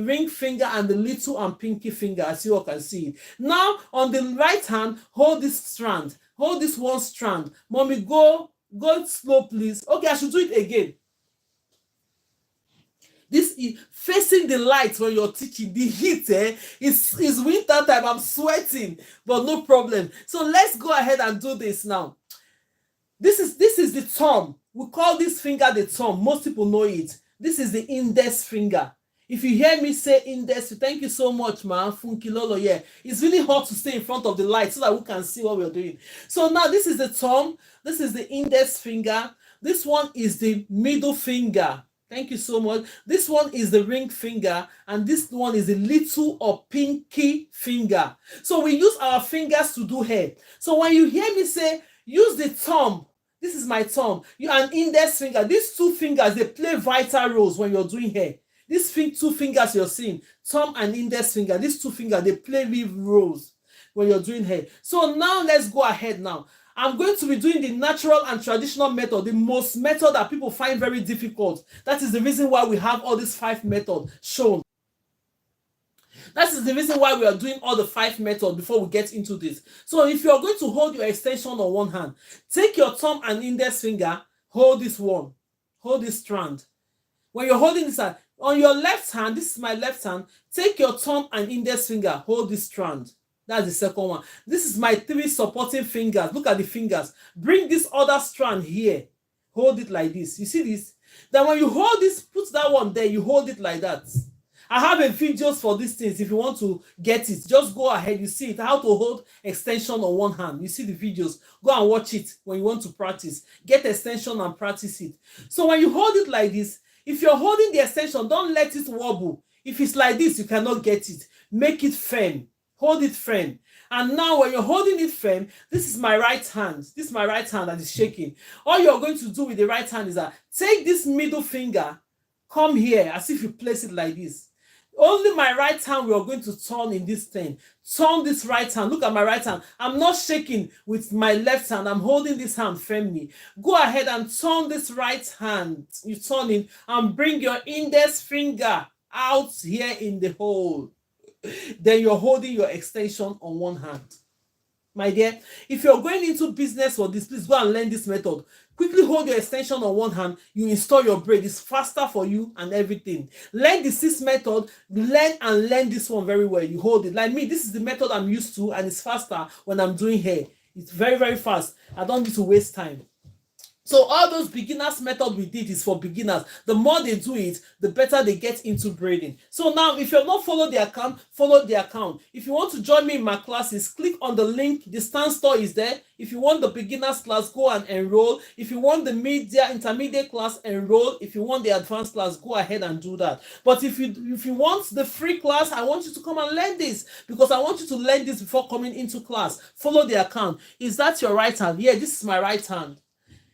ring finger, and the little and pinky finger, as you all can see it. Now on the right hand, hold this strand. Hold this one strand. Mommy, go slow, please. Okay, I should do it again. This is facing the light when you're teaching. The heat is winter time. I'm sweating, but no problem. So let's go ahead and do this now. This is the thumb. We call this finger the thumb. Most people know it. This is the index finger. If you hear me say index, thank you so much, man. Funkilolo, yeah. It's really hot to stay in front of the light so that we can see what we're doing. So now this is the thumb. This is the index finger. This one is the middle finger. Thank you so much. This one is the ring finger, and this one is the little or pinky finger. So we use our fingers to do hair. So when you hear me say, use the thumb, this is my thumb, and index finger, these 2 fingers, they play vital roles when you're doing hair. These 2 fingers you're seeing, thumb and index finger, these 2 fingers, they play real roles when you're doing hair. So now let's go ahead now. I'm going to be doing the natural and traditional method, the most method that people find very difficult. That is the reason why we have all these 5 methods shown. That is the reason why we are doing all the 5 methods before we get into this. So if you're going to hold your extension on one hand, take your thumb and index finger, hold this one, hold this strand. When you're holding this hand, on your left hand, this is my left hand, take your thumb and index finger, hold this strand. That's the second one. This is my 3 supporting fingers. Look at the fingers. Bring this other strand here. Hold it like this. You see this? Then when you hold this, put that one there, you hold it like that. I have a videos for these things. If you want to get it, just go ahead. You see it, how to hold extension on one hand. You see the videos. Go and watch it when you want to practice. Get extension and practice it. So when you hold it like this, if you're holding the extension, don't let it wobble. If it's like this, you cannot get it. Make it firm. Hold it firm. And now when you're holding it firm, this is my right hand. This is my right hand that is shaking. All you're going to do with the right hand is that take this middle finger, come here as if you place it like this. Only my right hand we are going to turn in this thing. Turn this right hand. Look at my right hand. I'm not shaking with my left hand. I'm holding this hand firmly. Go ahead and turn this right hand. You turn it and bring your index finger out here in the hole. Then you're holding your extension on one hand. My dear, if you're going into business for this, please go and learn this method. Quickly hold your extension on one hand, you install your braid. It's faster for you and everything. Learn the 6 method, learn this one very well. You hold it. Like me, this is the method I'm used to, and it's faster when I'm doing hair. It's very, very fast. I don't need to waste time. So all those beginners method we did is for beginners. The more they do it, the better they get into braiding. So now, if you have not followed the account, follow the account. If you want to join me in my classes, click on the link. The stand store is there. If you want the beginners class, go and enroll. If you want the intermediate class, enroll. If you want the advanced class, go ahead and do that. But if you want the free class, I want you to come and learn this, because I want you to learn this before coming into class. Follow the account. Is that your right hand? Yeah, this is my right hand.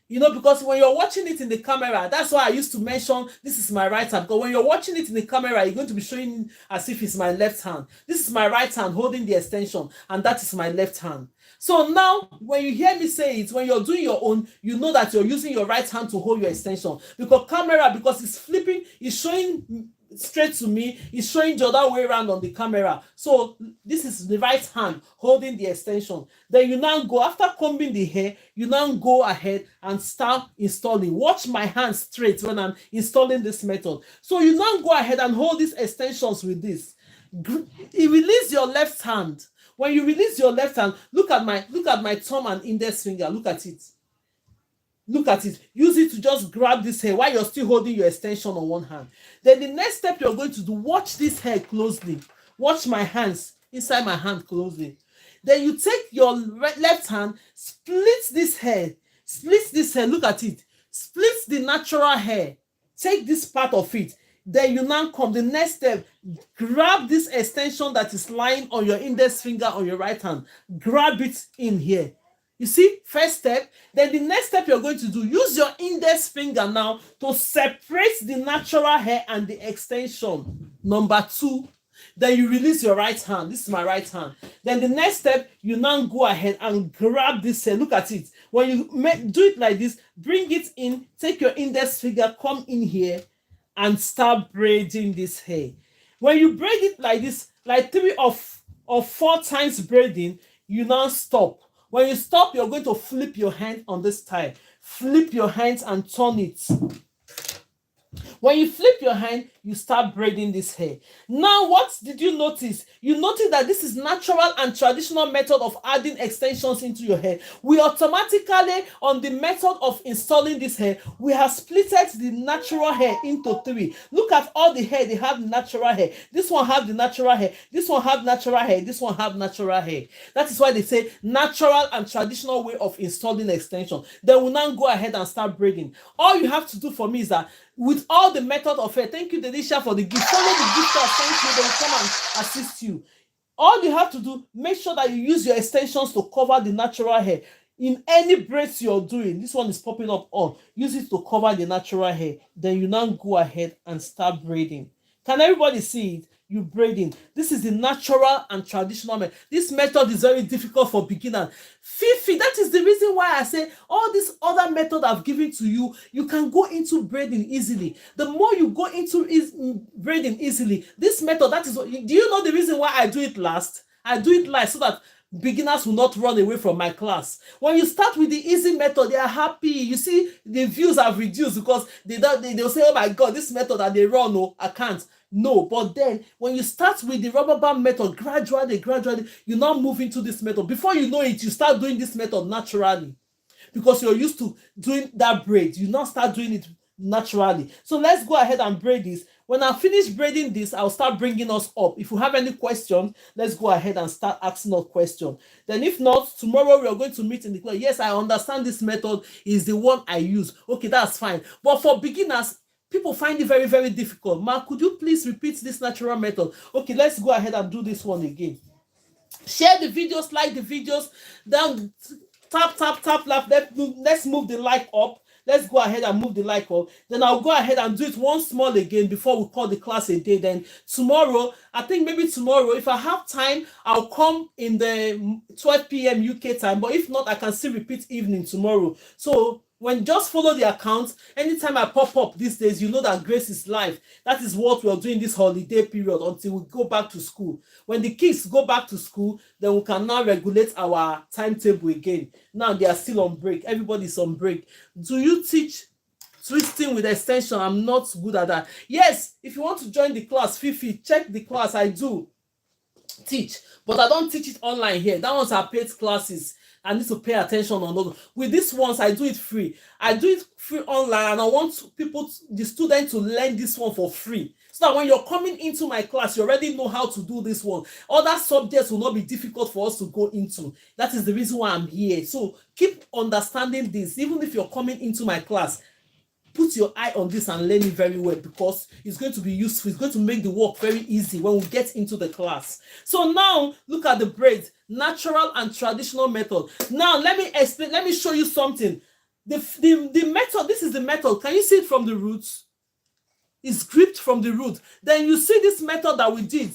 You know, because when you're watching it in the camera, that's why I used to mention this is my right hand. Because when you're watching it in the camera, you're going to be showing as if it's my left hand. This is my right hand holding the extension, and that is my left hand. So now, when you hear me say it, when you're doing your own, you know that you're using your right hand to hold your extension. Because camera, because it's flipping, it's showing straight to me, it's showing the other way around on the camera. So this is the right hand holding the extension. Then you now go, after combing the hair, you now go ahead and start installing. Watch my hand straight when I'm installing this method. So you now go ahead and hold these extensions with this. You release your left hand. When you release your left hand, look at my thumb and index finger. Look at it. Look at it. Use it to just grab this hair while you're still holding your extension on one hand. Then the next step you're going to do, watch this hair closely. Watch my hands inside my hand closely. Then you take your left hand, split this hair. Split this hair. Look at it. Split the natural hair. Take this part of it. Then you now come. The next step, grab this extension that is lying on your index finger on your right hand. Grab it in here. You see, first step. Then the next step you're going to do, use your index finger now to separate the natural hair and the extension. Number 2. Then you release your right hand. This is my right hand. Then the next step, you now go ahead and grab this hair. Look at it. When you do it like this, bring it in, take your index finger, come in here, and start braiding this hair. When you braid it like this, like 3 or 4 times braiding, you now stop. When you stop, you're going to flip your hand on this tie. Flip your hands and turn it. When you flip your hand, you start braiding this hair. Now, what did you notice? You notice that this is natural and traditional method of adding extensions into your hair. We automatically, on the method of installing this hair, we have splitted the natural hair into 3. Look at all the hair. They have natural hair. This one have the natural hair. This one have natural hair. This one have natural hair. That is why they say natural and traditional way of installing extension. Then we'll now go ahead and start braiding. All you have to do for me is that with all the method of hair, thank you, Denisha, for the gift. Follow the gifters, thank you, they will come and assist you. All you have to do, make sure that you use your extensions to cover the natural hair. In any braids you're doing, this one is popping up on, use it to cover the natural hair. Then you now go ahead and start braiding. Can everybody see it? You braiding. This is the natural and traditional method. This method is very difficult for beginners. Fifi, that is the reason why I say all this other method I've given to you, you can go into braiding easily. The more you go into braiding easily, this method, that is what, do you know the reason why I do it last? I do it last so that beginners will not run away from my class. When you start with the easy method, they are happy. You see, the views have reduced because they'll say, oh my God, this method that they run, no, I can't. No, but then when you start with the rubber band method, gradually, you now move into this method. Before you know it, you start doing this method naturally because you're used to doing that braid. You now start doing it naturally. So let's go ahead and braid this. When I finish braiding this, I'll start bringing us up. If you have any questions, let's go ahead and start asking us questions. Then if not, tomorrow we are going to meet in the class. Yes, I understand this method is the one I use. Okay, that's fine. But for beginners, people find it very, very difficult. Ma, could you please repeat this natural method? Okay, let's go ahead and do this one again. Share the videos, like the videos, then tap, tap, tap, tap. Let's move the like up. Let's go ahead and move the like up. Then I'll go ahead and do it once more again before we call the class a day. Then tomorrow, I think maybe tomorrow, if I have time, I'll come in the 12 p.m. UK time. But if not, I can still repeat evening tomorrow. So when just follow the account, anytime I pop up these days, you know that Grace is live. That is what we are doing this holiday period until we go back to school. When the kids go back to school, then we can now regulate our timetable again. Now they are still on break. Everybody's on break. Do you teach twisting with extension? I'm not good at that. Yes, if you want to join the class, Fifi, check the class. I do teach, but I don't teach it online here. That one's are paid classes. I need to pay attention on those. With this ones, I do it free. I do it free online, and I want people, the students, to learn this one for free. So that when you're coming into my class, you already know how to do this one. Other subjects will not be difficult for us to go into. That is the reason why I'm here. So keep understanding this. Even if you're coming into my class, put your eye on this and learn it very well, because it's going to be useful. It's going to make the work very easy when we get into the class. So now look at the braids, natural and traditional method. Now let me explain, let me show you something. The method, this is the method. Can you see it from the roots? It's gripped from the root. Then you see this method that we did,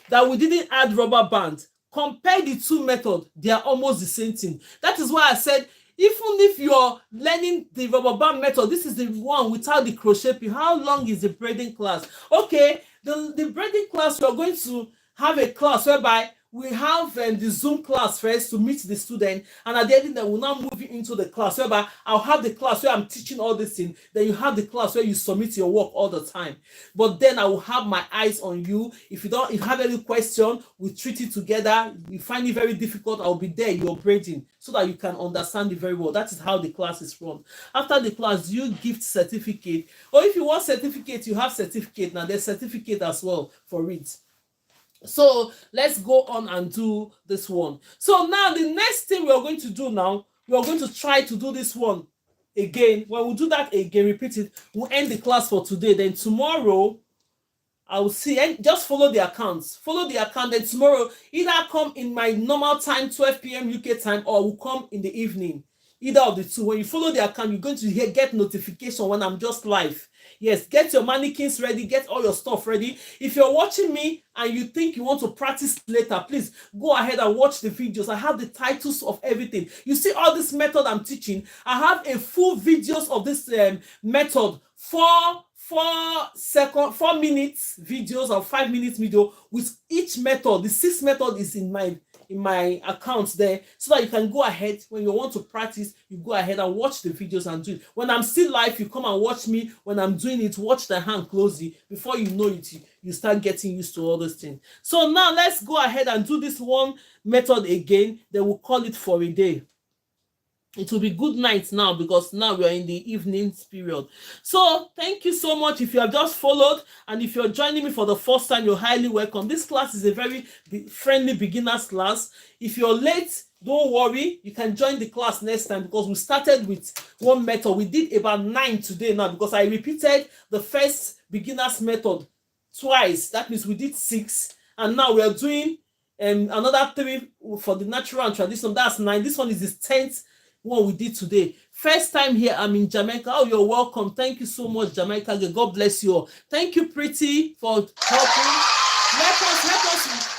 that we didn't add rubber band. Compare the two methods, they are almost the same thing. That is why I said, even if you're learning the rubber band method, this is the one without the crochet pin. How long is the braiding class? Okay, the braiding class, we're going to have a class whereby we have the Zoom class first to meet the student, and at the end we'll now move into the class whereby I'll have the class where I'm teaching all this thing. Then you have the class where you submit your work all the time. But then I will have my eyes on you. If you have any question, we treat it together. You find it very difficult, I'll be there, you're braiding, so that you can understand it very well. That is how the class is run. After the class, you gift certificate, or if you want certificate, you have certificate. Now there's certificate as well for it. So let's go on and do this one. So now the next thing we are going to do now, we are going to try to do this one again. When we do that again, repeat it, we'll end the class for today. Then tomorrow, I will see, and just follow the accounts. Follow the account. Then tomorrow, either come in my normal time, 12 p.m. UK time, or will come in the evening. Either of the two. When you follow the account, you're going to get notification when I'm just live. Yes, get your mannequins ready, get all your stuff ready. If you're watching me and you think you want to practice later, please go ahead and watch the videos. I have the titles of everything. You see all this method I'm teaching. I have a full videos of this method, 4 minutes videos or 5 minutes video with each method. The 6th method is in my account there, so that you can go ahead when you want to practice, you go ahead and watch the videos and do it. When I'm still live, you come and watch me. When I'm doing it, watch the hand closely. Before you know it, you start getting used to all those things. So now let's go ahead and do this one method again. Then we'll call it for a day. It will be good night now, because now we are in the evening period. So thank you so much. If you have just followed, and if you're joining me for the first time, you're highly welcome. This class is a very friendly beginners class. If you're late, don't worry, you can join the class next time, because we started with one method. We did about 9 today now, because I repeated the first beginners method twice. That means we did 6, and now we are doing another 3 for the natural and traditional. That's 9. This one is the 10th what we did today. First time here, I'm in Jamaica. Oh, you're welcome. Thank you so much, Jamaica. God bless you all. Thank you, Pretty, for helping.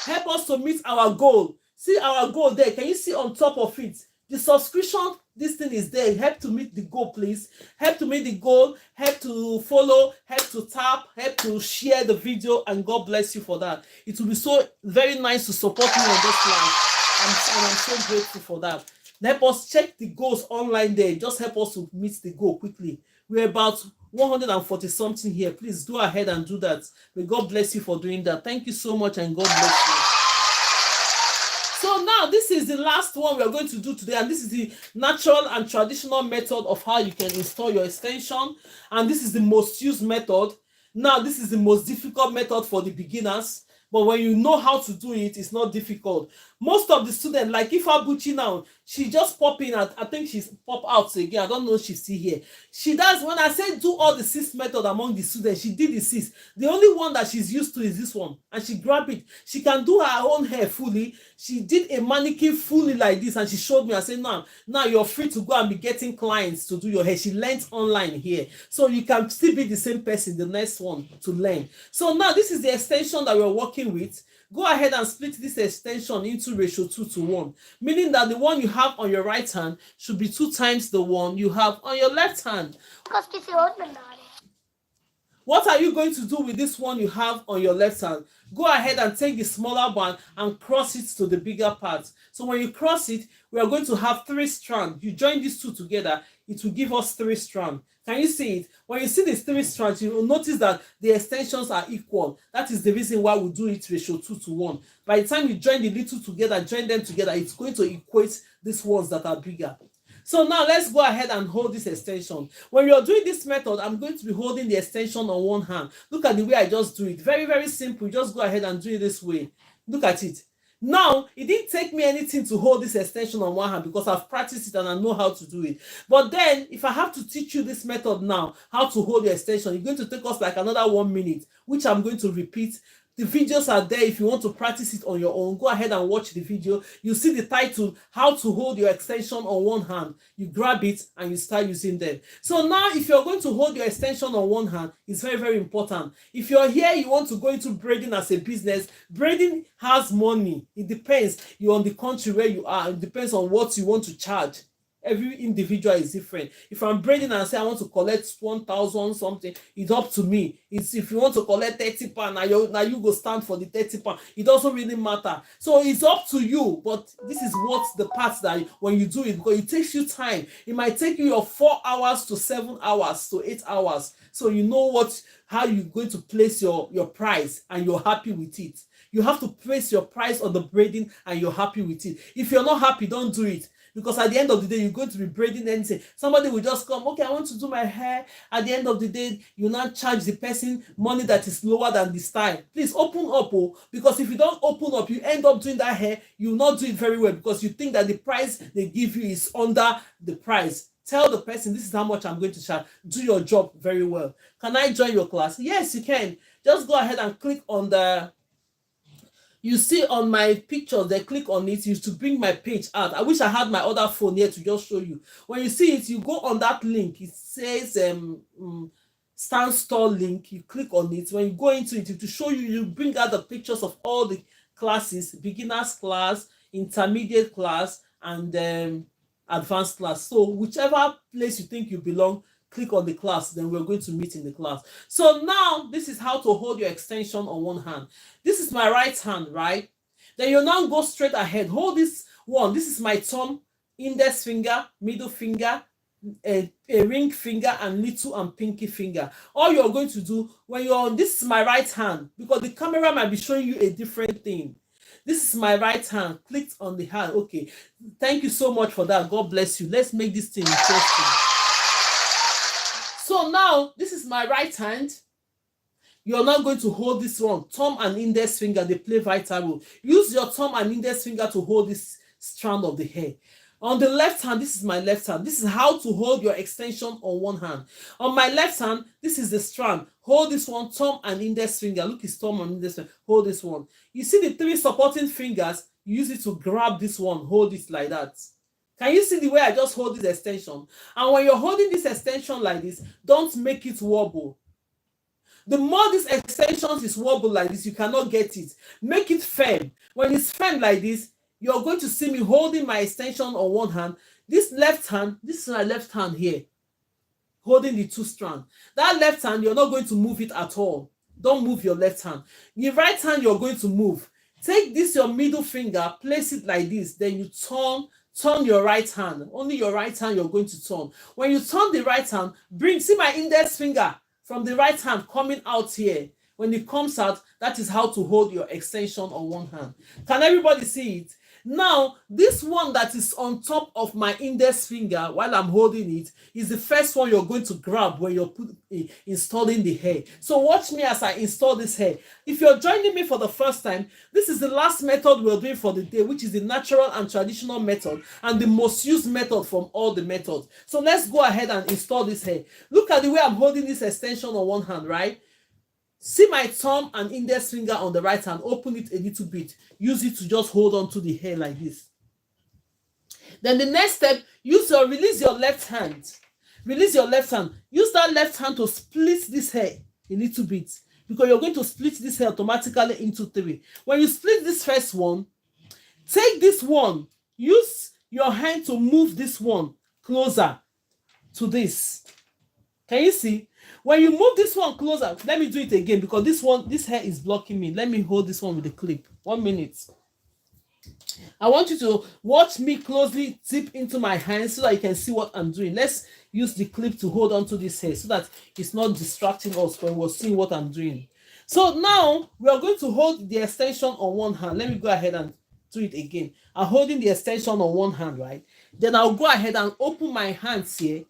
Help us to meet our goal. See our goal there. Can you see on top of it? The subscription, this thing is there. Help to meet the goal, please. Help to meet the goal. Help to follow. Help to tap. Help to share the video. And God bless you for that. It will be so very nice to support me on this line. And I'm so grateful for that. Help us check the goals online there. Just help us to meet the goal quickly. We're about 140 something here. Please go ahead and do that. May God bless you for doing that. Thank you so much, and God bless you. So now this is the last one we are going to do today, and this is the natural and traditional method of how you can install your extension. And this is the most used method. Now, this is the most difficult method for the beginners, but when you know how to do it, it's not difficult. Most of the students, like if Abuchi now, she just pop in, I think she's pop out again. I don't know if she's still here. She does, when I say do all the 6 method among the students, she did the 6. The only one that she's used to is this one, and she grabbed it. She can do her own hair fully. She did a mannequin fully like this, and she showed me. I said, now you're free to go and be getting clients to do your hair. She learned online here, so you can still be the same person the next one to learn. So now this is the extension that we're working with. Go ahead and split this extension into ratio 2:1, meaning that the one you have on your right hand should be 2 times the one you have on your left hand. What are you going to do with this one you have on your left hand? Go ahead and take the smaller one and cross it to the bigger part. So when you cross it, we are going to have 3 strands. You join these 2 together, it will give us 3 strands. Can you see it? When you see these 3 strands, you will notice that the extensions are equal. That is the reason why we do it ratio 2:1. By the time you join the little together, join them together, it's going to equate these ones that are bigger. So now let's go ahead and hold this extension. When you're doing this method, I'm going to be holding the extension on one hand. Look at the way I just do it. Very, very simple. Just go ahead and do it this way. Look at it. Now, it didn't take me anything to hold this extension on one hand because I've practiced it and I know how to do it. But then, if I have to teach you this method now, how to hold the extension, it's going to take us like another 1 minute, which I'm going to repeat. The videos are there if you want to practice it on your own. Go ahead and watch the video. You see the title, how to hold your extension on one hand. You grab it and you start using them. So now if you're going to hold your extension on one hand, it's very, very important. If you're here, you want to go into braiding as a business, braiding has money. It depends. You're on the country where you are. It depends on what you want to charge. Every individual is different. If I'm braiding and say I want to collect 1,000 something, it's up to me. It's if you want to collect 30 pounds, now you go stand for the 30 pounds. It doesn't really matter. So it's up to you. But this is what the part that when you do it, because it takes you time. It might take you your 4 hours to 7 hours to 8 hours. So you know how you're going to place your price and you're happy with it. You have to place your price on the braiding and you're happy with it. If you're not happy, don't do it. Because at the end of the day, you're going to be braiding anything. Somebody will just come, okay, I want to do my hair. At the end of the day, you now charge the person money that is lower than the style. Please open up, because if you don't open up, you end up doing that hair, you will not do it very well because you think that the price they give you is under the price. Tell the person, this is how much I'm going to charge. Do your job very well. Can I join your class? Yes, you can. Just go ahead and click on the... You see on my picture, they click on it, you to bring my page out. I wish I had my other phone here to just show you. When you see it, you go on that link. It says stand store link. You click on it. When you go into it, to show you, you bring out the pictures of all the classes, beginners class, intermediate class, and advanced class. So whichever place you think you belong, click on the class, then we're going to meet in the class. So now this is how to hold your extension on one hand. This is my right hand, right? Then you now go straight ahead. Hold this one. This is my thumb, index finger, middle finger, a ring finger, and little and pinky finger. All you're going to do when you're on, this is my right hand, because the camera might be showing you a different thing. This is my right hand. Click on the hand. Okay. Thank you so much for that. God bless you. Let's make this thing interesting. So now, this is my right hand. You're not going to hold this one. Thumb and index finger, they play vital role. Use your thumb and index finger to hold this strand of the hair. On the left hand, this is my left hand. This is how to hold your extension on one hand. On my left hand, this is the strand. Hold this one, thumb and index finger. Look, it's thumb and index finger. Hold this one. You see the 3 supporting fingers? Use it to grab this one. Hold it like that. Can you see the way I just hold this extension? And when you're holding this extension like this, don't make it wobble. The more this extension is wobble like this, you cannot get it. Make it firm. When it's firm like this, you're going to see me holding my extension on one hand. This left hand, this is my left hand here, holding the 2 strands. That left hand, you're not going to move it at all. Don't move your left hand. Your right hand, you're going to move. Take this, your middle finger, place it like this. Then you turn your right hand. Only your right hand you're going to turn. When you turn the right hand, see my index finger from the right hand coming out here. When it comes out, that is how to hold your extension on one hand. Can everybody see it? Now, this one that is on top of my index finger while I'm holding it is the first one you're going to grab when you're installing the hair. So watch me as I install this hair. If you're joining me for the first time, this is the last method we're doing for the day, which is the natural and traditional method and the most used method from all the methods. So let's go ahead and install this hair. Look at the way I'm holding this extension on one hand, right? See my thumb and index finger on the right hand. Open it a little bit. Use it to just hold on to the hair like this. Then the next step, release your left hand. Release your left hand. Use that left hand to split this hair a little bit, because you're going to split this hair automatically into 3. When you split this first one, take this one. Use your hand to move this one closer to this. Can you see? When you move this one closer, let me do it again, because this hair is blocking me. Let me hold this one with the clip. 1 minute. I want you to watch me closely, dip into my hands so that you can see what I'm doing. Let's use the clip to hold on to this hair so that it's not distracting us when we're seeing what I'm doing. So now we are going to hold the extension on one hand. Let me go ahead and do it again. I'm holding the extension on one hand, right? Then I'll go ahead and open my hands here.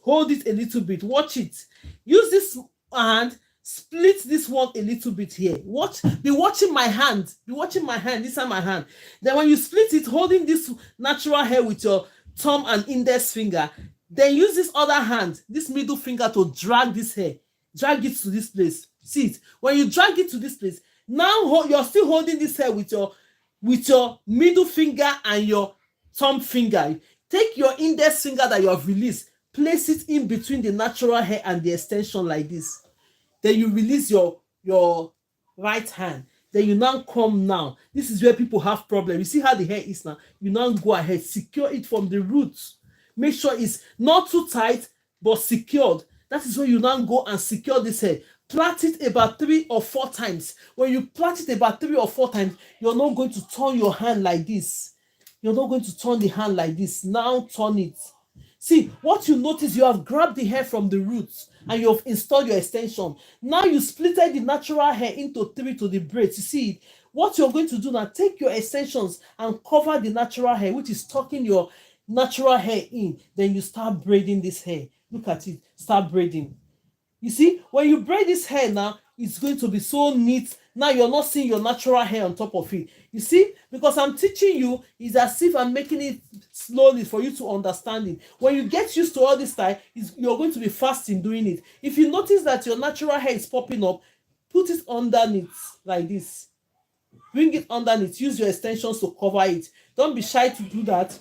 Hold it a little bit. Watch it. Use this hand. Split this one a little bit here. Be watching my hand. Be watching my hand. This is my hand. Then when you split it, holding this natural hair with your thumb and index finger, then use this other hand, this middle finger, to drag this hair. Drag it to this place. See it. When you drag it to this place, now you're still holding this hair with your middle finger and your thumb finger. Take your index finger that you have released. Place it in between the natural hair and the extension like this. Then you release your right hand. Then you now come now. This is where people have problems. You see how the hair is now? You now go ahead, secure it from the roots. Make sure it's not too tight, but secured. That is where you now go and secure this hair. Plait it about 3 or 4 times. When you plait it about 3 or 4 times, you're not going to turn your hand like this. You're not going to turn the hand like this. Now turn it. See, what you notice, you have grabbed the hair from the roots and you have installed your extension. Now you splitted the natural hair into 3 to the braids. You see it? What you're going to do now, take your extensions and cover the natural hair, which is tucking your natural hair in. Then you start braiding this hair. Look at it. Start braiding. You see, when you braid this hair now, it's going to be so neat. Now you're not seeing your natural hair on top of it. You see, because I'm teaching you, it's as if I'm making it slowly for you to understand it. When you get used to all this time, you're going to be fast in doing it. If you notice that your natural hair is popping up, put it underneath like this. Bring it underneath. Use your extensions to cover it. Don't be shy to do that.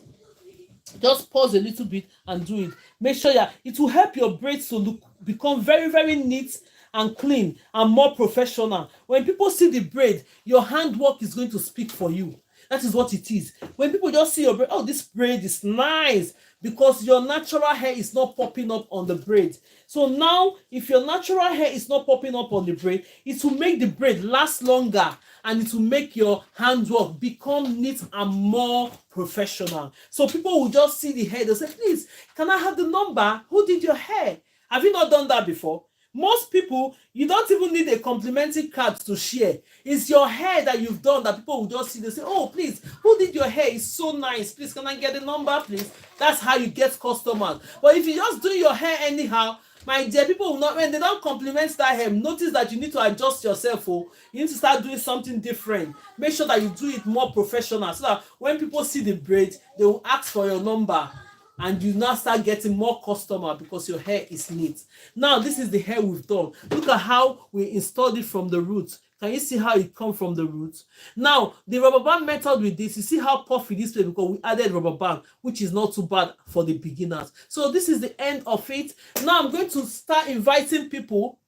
Just pause a little bit and do it. Make sure it will help your braids to become very, very neat and clean and more professional. When people see the braid, your handwork is going to speak for you. That is what it is. When people just see your braid, oh, this braid is nice, because your natural hair is not popping up on the braid. So now, if your natural hair is not popping up on the braid, it will make the braid last longer and it will make your handwork become neat and more professional. So people will just see the hair, they'll say, please, can I have the number? Who did your hair? Have you not done that before? Most people, you don't even need a complimentary card to share. It's your hair that you've done that people will just see. They say, oh, please, who did your hair? It's so nice. Please, can I get the number, please? That's how you get customers. But if you just do your hair anyhow, my dear, people will not, when they don't compliment that hair, notice that you need to adjust yourself. Oh, you need to start doing something different. Make sure that you do it more professional so that when people see the braid, they will ask for your number. And you now start getting more customer because your hair is neat. Now, this is the hair we've done. Look at how we installed it from the roots. Can you see how it comes from the roots? Now, the rubber band method with this, you see how puffy this place, because we added rubber band, which is not too bad for the beginners. So this is the end of it. Now I'm going to start inviting people.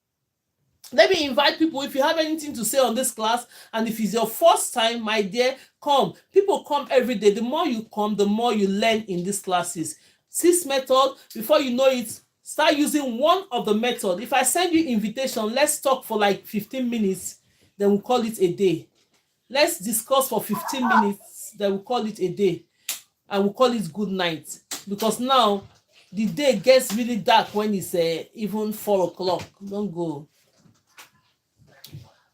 Let me invite people. If you have anything to say on this class, and if it's your first time, my dear, come. People come every day. The more you come, the more you learn in these classes. This method, before you know it, start using one of the method. If I send you invitation, let's talk for like 15 minutes, then we'll call it a day. Let's discuss for 15 minutes, then we'll call it a day. And we'll call it good night. Because now, the day gets really dark when it's even 4 o'clock. Don't go.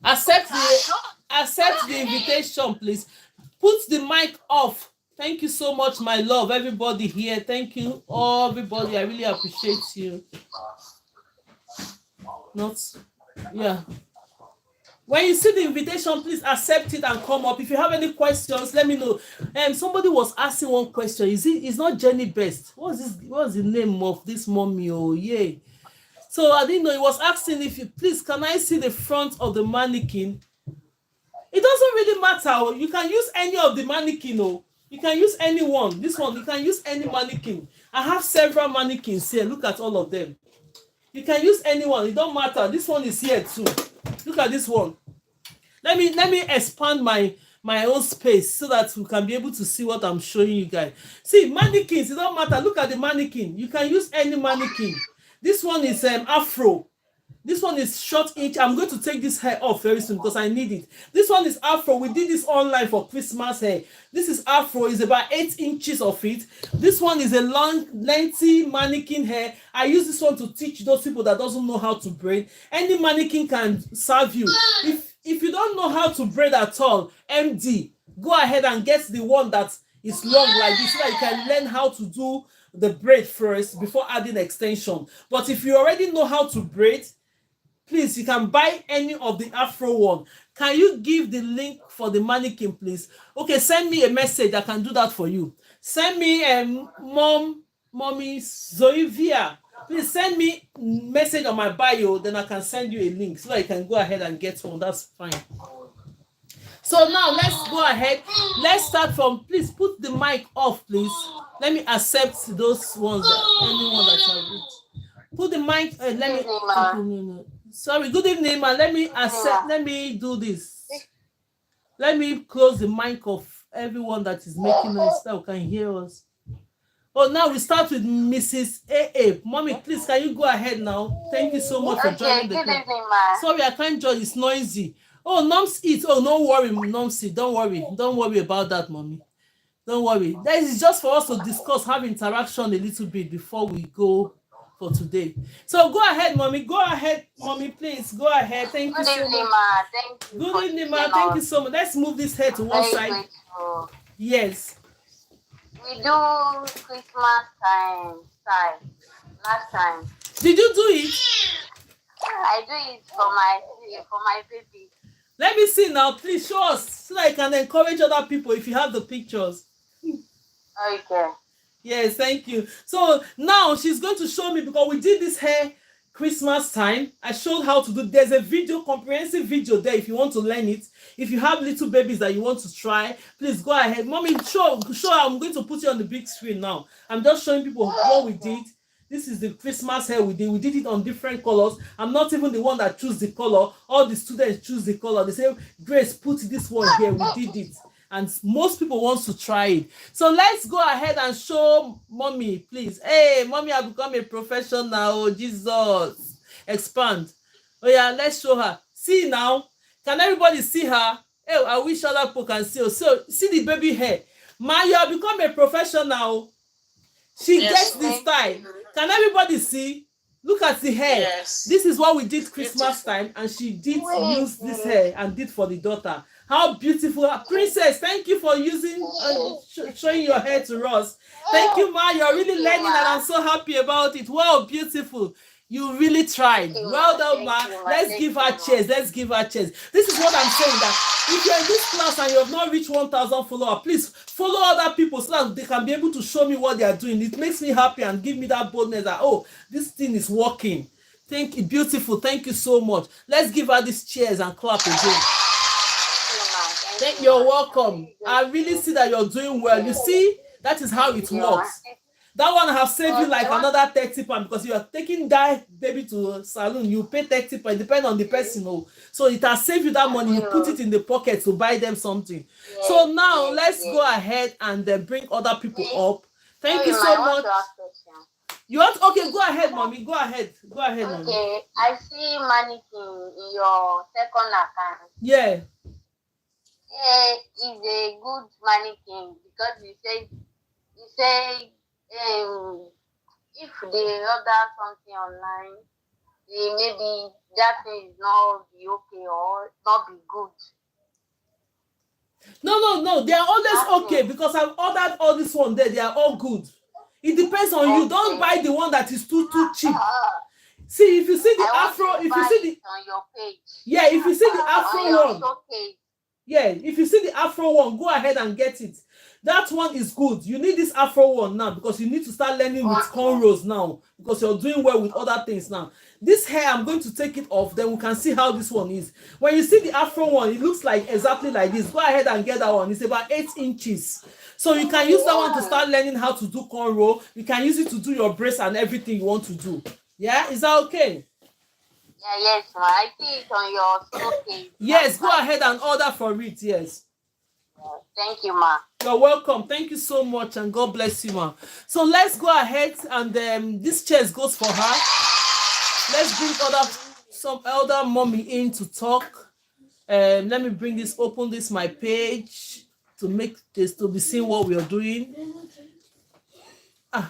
Accept the invitation, please. Put the mic off. Thank you so much, my love. Everybody here. Thank you, everybody. I really appreciate you. Not, yeah. When you see the invitation, please accept it and come up. If you have any questions, let me know. Somebody was asking one question. It's not Jenny Best? What's the name of this mommy? Oh, yeah. So I didn't know. He was asking if you please can I see the front of the mannequin? It doesn't really matter. You can use any of the mannequin. Oh, you can use any one. This one, you can use any mannequin. I have several mannequins here. Look at all of them. You can use any one. It don't matter. This one is here too. Look at this one. Let me expand my own space so that we can be able to see what I'm showing you guys. See, mannequins, it don't matter. Look at the mannequin. You can use any mannequin. This one is Afro. This one is short inch. I'm going to take this hair off very soon because I need it. This one is Afro. We did this online for Christmas hair. This is Afro. It's about 8 inches of it. This one is a long, lengthy mannequin hair. I use this one to teach those people that doesn't know how to braid. Any mannequin can serve you. If you don't know how to braid at all, MD, go ahead and get the one that is long like this so that you can learn how to do the braid first before adding extension. But if you already know how to braid, please, you can buy any of the Afro one. Can you give the link for the mannequin, please? Okay, send me a message. I can do that for you. Send me mommy Zoivia. Please send me message on my bio, then I can send you a link so that you can go ahead and get one. That's fine. So now let's go ahead. Let's start from, please put the mic off, please. Let me accept those ones, anyone that I read. Put the mic, let me, sorry, good evening, man. Let me accept, let me do this. Let me close the mic of everyone that is making noise so that can hear us. Oh, now we start with Mrs. AA. Mommy, please, can you go ahead now? Thank you so much for joining the club. Sorry, I can't join. It's noisy. Oh, Noms eat. Oh, no worry, Noms eat. Don't worry. Don't worry about that, Mommy. Don't worry. That is just for us to discuss, have interaction a little bit before we go for today. So go ahead, Mommy. Go ahead, Mommy, please. Go ahead. Thank you so much. Thank you. Good evening, ma. Thank you so much. Let's move this head to one side. Grateful. Yes. We do Christmas time last time. Did you do it? I do it for my baby. Let me see now, please show us so that I can encourage other people if you have the pictures. Okay. Yes, thank you. So now she's going to show me because we did this hair Christmas time. I showed how to do. There's a video, comprehensive video there if you want to learn it. If you have little babies that you want to try, please go ahead. Mommy, show. I'm going to put you on the big screen now. I'm just showing people what we did. This is the Christmas hair we did. We did it on different colors. I'm not even the one that choose the color. All the students choose the color. They say, Grace, put this one here. We did it. And most people want to try it. So let's go ahead and show Mommy, please. Hey, Mommy, I've become a professional now. Jesus. Expand. Oh, yeah, let's show her. See now. Can everybody see her? Hey, I wish other people can see her. So, see the baby hair. Ma, you have become a professional. She gets the style. Can everybody see? Look at the hair. Yes. This is what we did Christmas time, and she did use this hair and did for the daughter. How beautiful. Princess, thank you for using showing your hair to us. Thank you, Ma. You're really learning, and I'm so happy about it. Wow, beautiful. You really tried. Well done, Ma. Let's give her cheers. Let's give her cheers. This is what I'm saying, that if you're in this class and you have not reached 1,000 followers, please follow other people so that they can be able to show me what they are doing. It makes me happy and give me that boldness that, oh, this thing is working. Thank you. Beautiful. Thank you so much. Let's give her these cheers and clap again. You're welcome. I really see that you're doing well. You see, that is how it works. That one has saved you like another 30 pounds because you are taking that baby to a salon. You pay 30 pounds, depending on the person. So it has saved you that money. You put it in the pocket to buy them something. So now let's go ahead and bring other people up. Thank you so much. You want? Okay, go ahead, Mommy. Go ahead. Go ahead, Mommy. Okay, I see mannequin in your second account. Yeah. Is a good mannequin because you say if they order something online, maybe that thing is not be okay or not be good. No. They are always okay because I've ordered all this one there. They are all good. It depends on you. Don't buy the one that is too cheap. See, if you see the afro, if you see the on your page. Yeah, if you see the afro one. Showcase. Yeah, if you see the afro one, go ahead and get it. That one is good. You need this afro one now because you need to start learning with cornrows now because you're doing well with other things now. This hair, I'm going to take it off, then we can see how this one is. When you see the afro one, it looks like exactly like this. Go ahead and get that one. It's about 8 inches. So you can use that one to start learning how to do cornrow. You can use it to do your braids and everything you want to do. Yeah, is that okay? Yeah, yes, ma. I see it on your showcase. Yes, go ahead and order for it. Yes. Thank you, ma. You're welcome. Thank you so much, and God bless you, ma. So let's go ahead, and this chair goes for her. Let's bring some elder mommy in to talk. Let me bring this. Open this my page to make this to be seen what we are doing.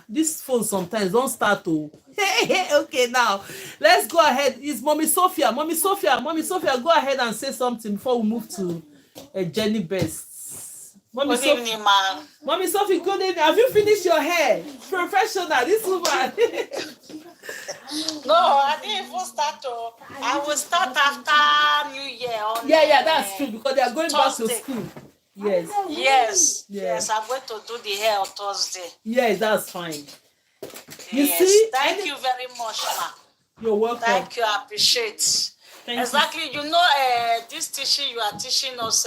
This phone sometimes don't start to. Okay, now let's go ahead. It's Mommy Sophia. Mommy Sophia, go ahead and say something before we move to Jenny Best. Mommy good evening, ma. Mommy Sophie, good evening. Have you finished your hair? Professional, this woman. No, I didn't even start. I will start after New Year. Yeah, that's true because they are going Thursday. back to school. Yes. I'm going to do the hair on Thursday. Yes, that's fine. You yes. see? Thank you very much, ma. You're welcome. Thank you. I appreciate. Exactly. You know, this teaching you are teaching us,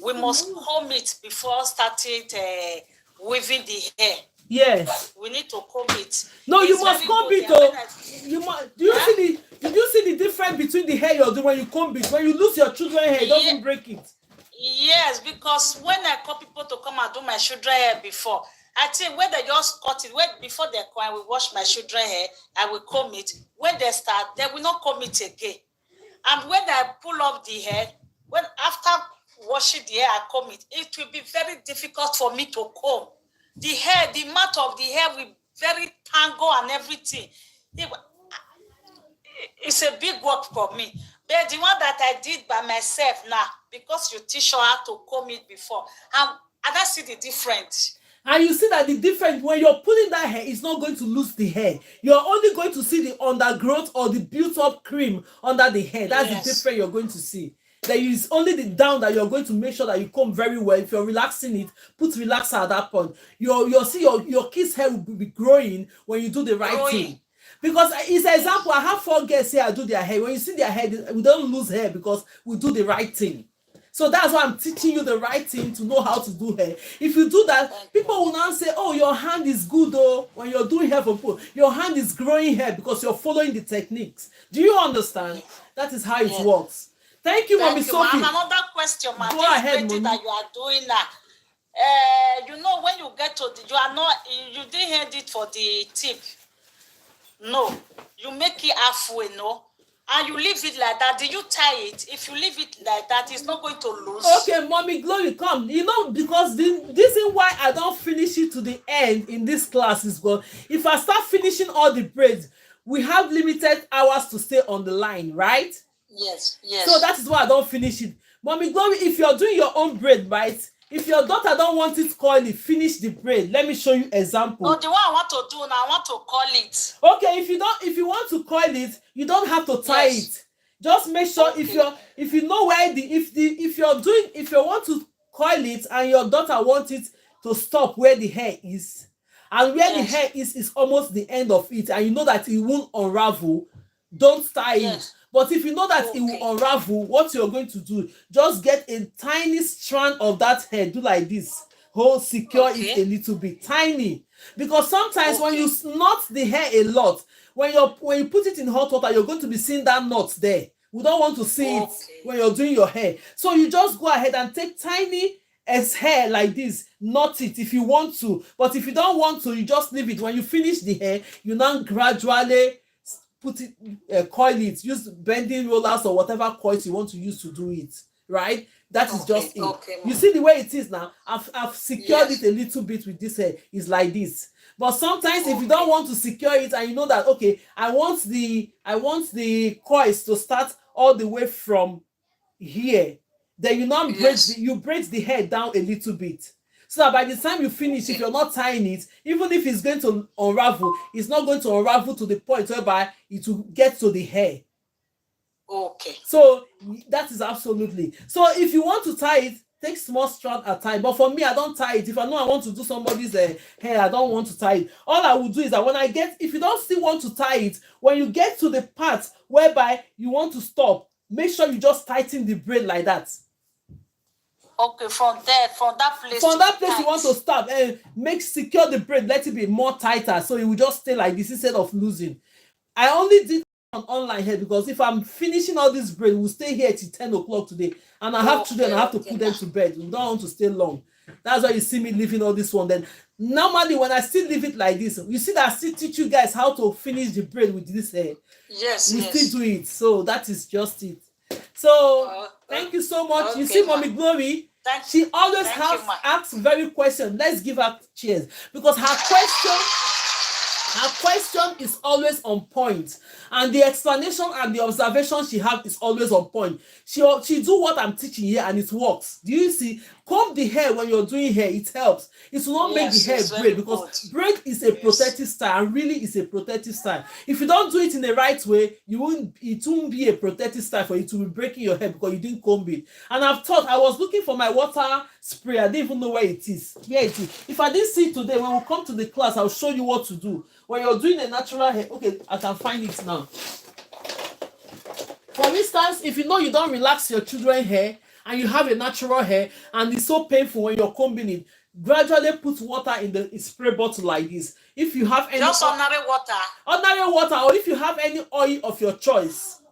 we must comb it before starting weaving the hair. Yes. We need to comb it. No, you must comb it. You must. Did you see the difference between the hair you're doing when you comb it? When you lose your children's hair, it doesn't break it. Yes, because when I call people to come and do my children hair before, I think when they just cut it, before they come, I will wash my children hair, I will comb it. When they start, they will not comb it again. And when I pull off the hair, after washing the hair, I comb it, it will be very difficult for me to comb. The hair, the mat of the hair will very tangle and everything. It's a big work for me. But the one that I did by myself now, because you teach her how to comb it before, and I see the difference. And you see that the difference, when you're pulling that hair, it's not going to lose the hair. You're only going to see the undergrowth or the built-up cream under the hair. That's the difference you're going to see. There is only the down that you're going to make sure that you comb very well. If you're relaxing it, put relaxer at that point. You'll see your kids' hair will be growing when you do the right thing. Because it's an example, I have 4 girls here, I do their hair. When you see their hair, we don't lose hair because we do the right thing. So that's why I'm teaching you the right thing to know how to do hair. If you do that, people will now say, oh, your hand is good, though. When you're doing hair for people, your hand is growing hair because you're following the techniques. Do you understand? That is how it works. Thank you, Mommy Sophie. Another question, ma. Go ahead, Mommy. That you are doing now. You know, when you get to you didn't hand it for the tip. No, you make it halfway, no? And you leave it like that. Did you tie it? If you leave it like that, it's not going to lose. Okay, Mommy Glory, come. You know, because the reason why I don't finish it to the end in this class is because if I start finishing all the braids, we have limited hours to stay on the line, right? Yes. So that is why I don't finish it. Mommy Glory, if you're doing your own braid, right? If your daughter don't want it coily, finish the braid. Let me show you example. No, the one I want to do now, I want to curl it. Okay, if you want to coil it, you don't have to tie it. Just make sure if you know where if you want to coil it and your daughter wants it to stop where the hair is, and where the hair is almost the end of it, and you know that it won't unravel, don't tie it. But if you know that it will unravel, what you're going to do, just get a tiny strand of that hair, do like this, secure it a little bit, tiny. Because sometimes when you knot the hair a lot, when you put it in hot water, you're going to be seeing that knot there. We don't want to see it when you're doing your hair. So you just go ahead and take tiny hair like this, knot it if you want to. But if you don't want to, you just leave it. When you finish the hair, you now gradually put it, coil it, use bending rollers or whatever coils you want to use to do it, right? That is just it. You see the way it is now. I've secured it a little bit with this hair. It's like this. But sometimes if you don't want to secure it and you know that I want the coils to start all the way from here, then you now braid the hair down a little bit. So that by the time you finish, if you're not tying it, even if it's going to unravel, it's not going to unravel to the point whereby it will get to the hair. Okay. So that is absolutely. So if you want to tie it, take small strand at a time. But for me, I don't tie it. If I know I want to do somebody's hair, I don't want to tie it. All I will do is that if you don't still want to tie it, when you get to the part whereby you want to stop, make sure you just tighten the braid like that. Okay, from that place you want to stop and secure the braid, let it be more tighter, so it will just stay like this instead of losing. I only did on online hair because if I'm finishing all this braid, we'll stay here till 10 o'clock today, and I have children, I have to put them to bed. We don't want to stay long. That's why you see me leaving all this one. Then normally when I still leave it like this, you see that I still teach you guys how to finish the braid with this hair. Yes, we still do it. So that is just it. So thank you so much. You see Mommy Glory, she always asks very question. Let's give her cheers because her question is always on point, and the explanation and the observation she has is always on point. She do what I'm teaching here and it works. Do you see? Comb the hair when you're doing hair, it helps. It will not make the hair braid because braid is a protective style, and really is a protective style. If you don't do it in the right way, it won't be a protective style for you to be breaking your hair because you didn't comb it. And I was looking for my water spray. I didn't even know where it is. Here it is. If I didn't see it today, when we come to the class, I'll show you what to do. When you're doing a natural hair, okay, I can find it now. For instance, if you know you don't relax your children's hair and you have a natural hair and it's so painful when you're combing it, gradually put water in the spray bottle like this. If you have any ordinary water, or if you have any oil of your choice.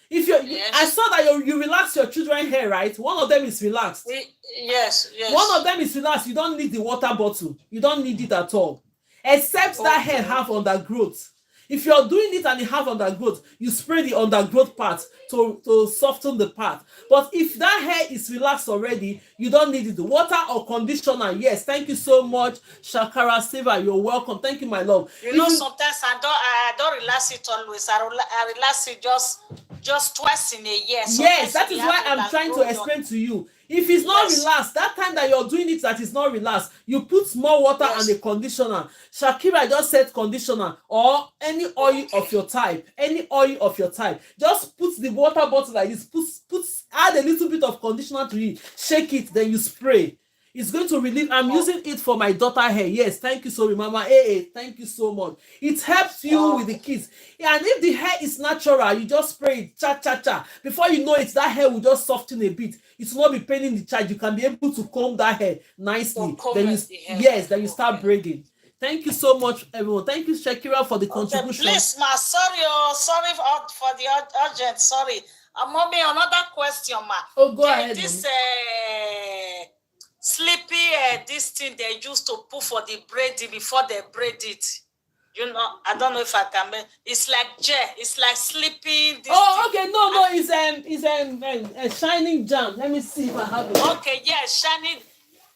If I saw that you relax your children's hair, right? One of them is relaxed. Yes. One of them is relaxed. You don't need the water bottle. You don't need it at all. Except that hair have undergrowth. If you're doing it and you have undergrowth, you spray the undergrowth part to soften the part. But if that hair is relaxed already, you don't need it. Water or conditioner. Yes, thank you so much, Shakara Silva. You're welcome. Thank you, my love. Sometimes I don't relax it always. I relax it just twice in a year. Yes, that is why I'm trying to explain to you. If it's not relaxed, that time that you're doing it that is not relaxed, you put more water and a conditioner. Shakira just said conditioner or any oil of your type. Any oil of your type. Just put the water bottle like this. Add a little bit of conditioner to it. Shake it, then you spray. It's going to relieve. I'm using it for my daughter hair. Yes, thank you so much, Mama. Hey, thank you so much. It helps you with the kids. And if the hair is natural, you just spray it, Before you know it, that hair will just soften a bit. It will not be paining the child. You can be able to comb that hair nicely. Then you start braiding. Thank you so much, everyone. Thank you, Shakira, for the contribution. Please, ma, sorry for the urgent. Sorry. Mommy, another question, ma. Oh, go ahead. This sleepy this thing they used to put for the braiding before they braid it. You know, I don't know if I can. It's like gel. It's like sleeping. Okay. No. It's a shining jam. Let me see if I have it. Okay, yeah, shining.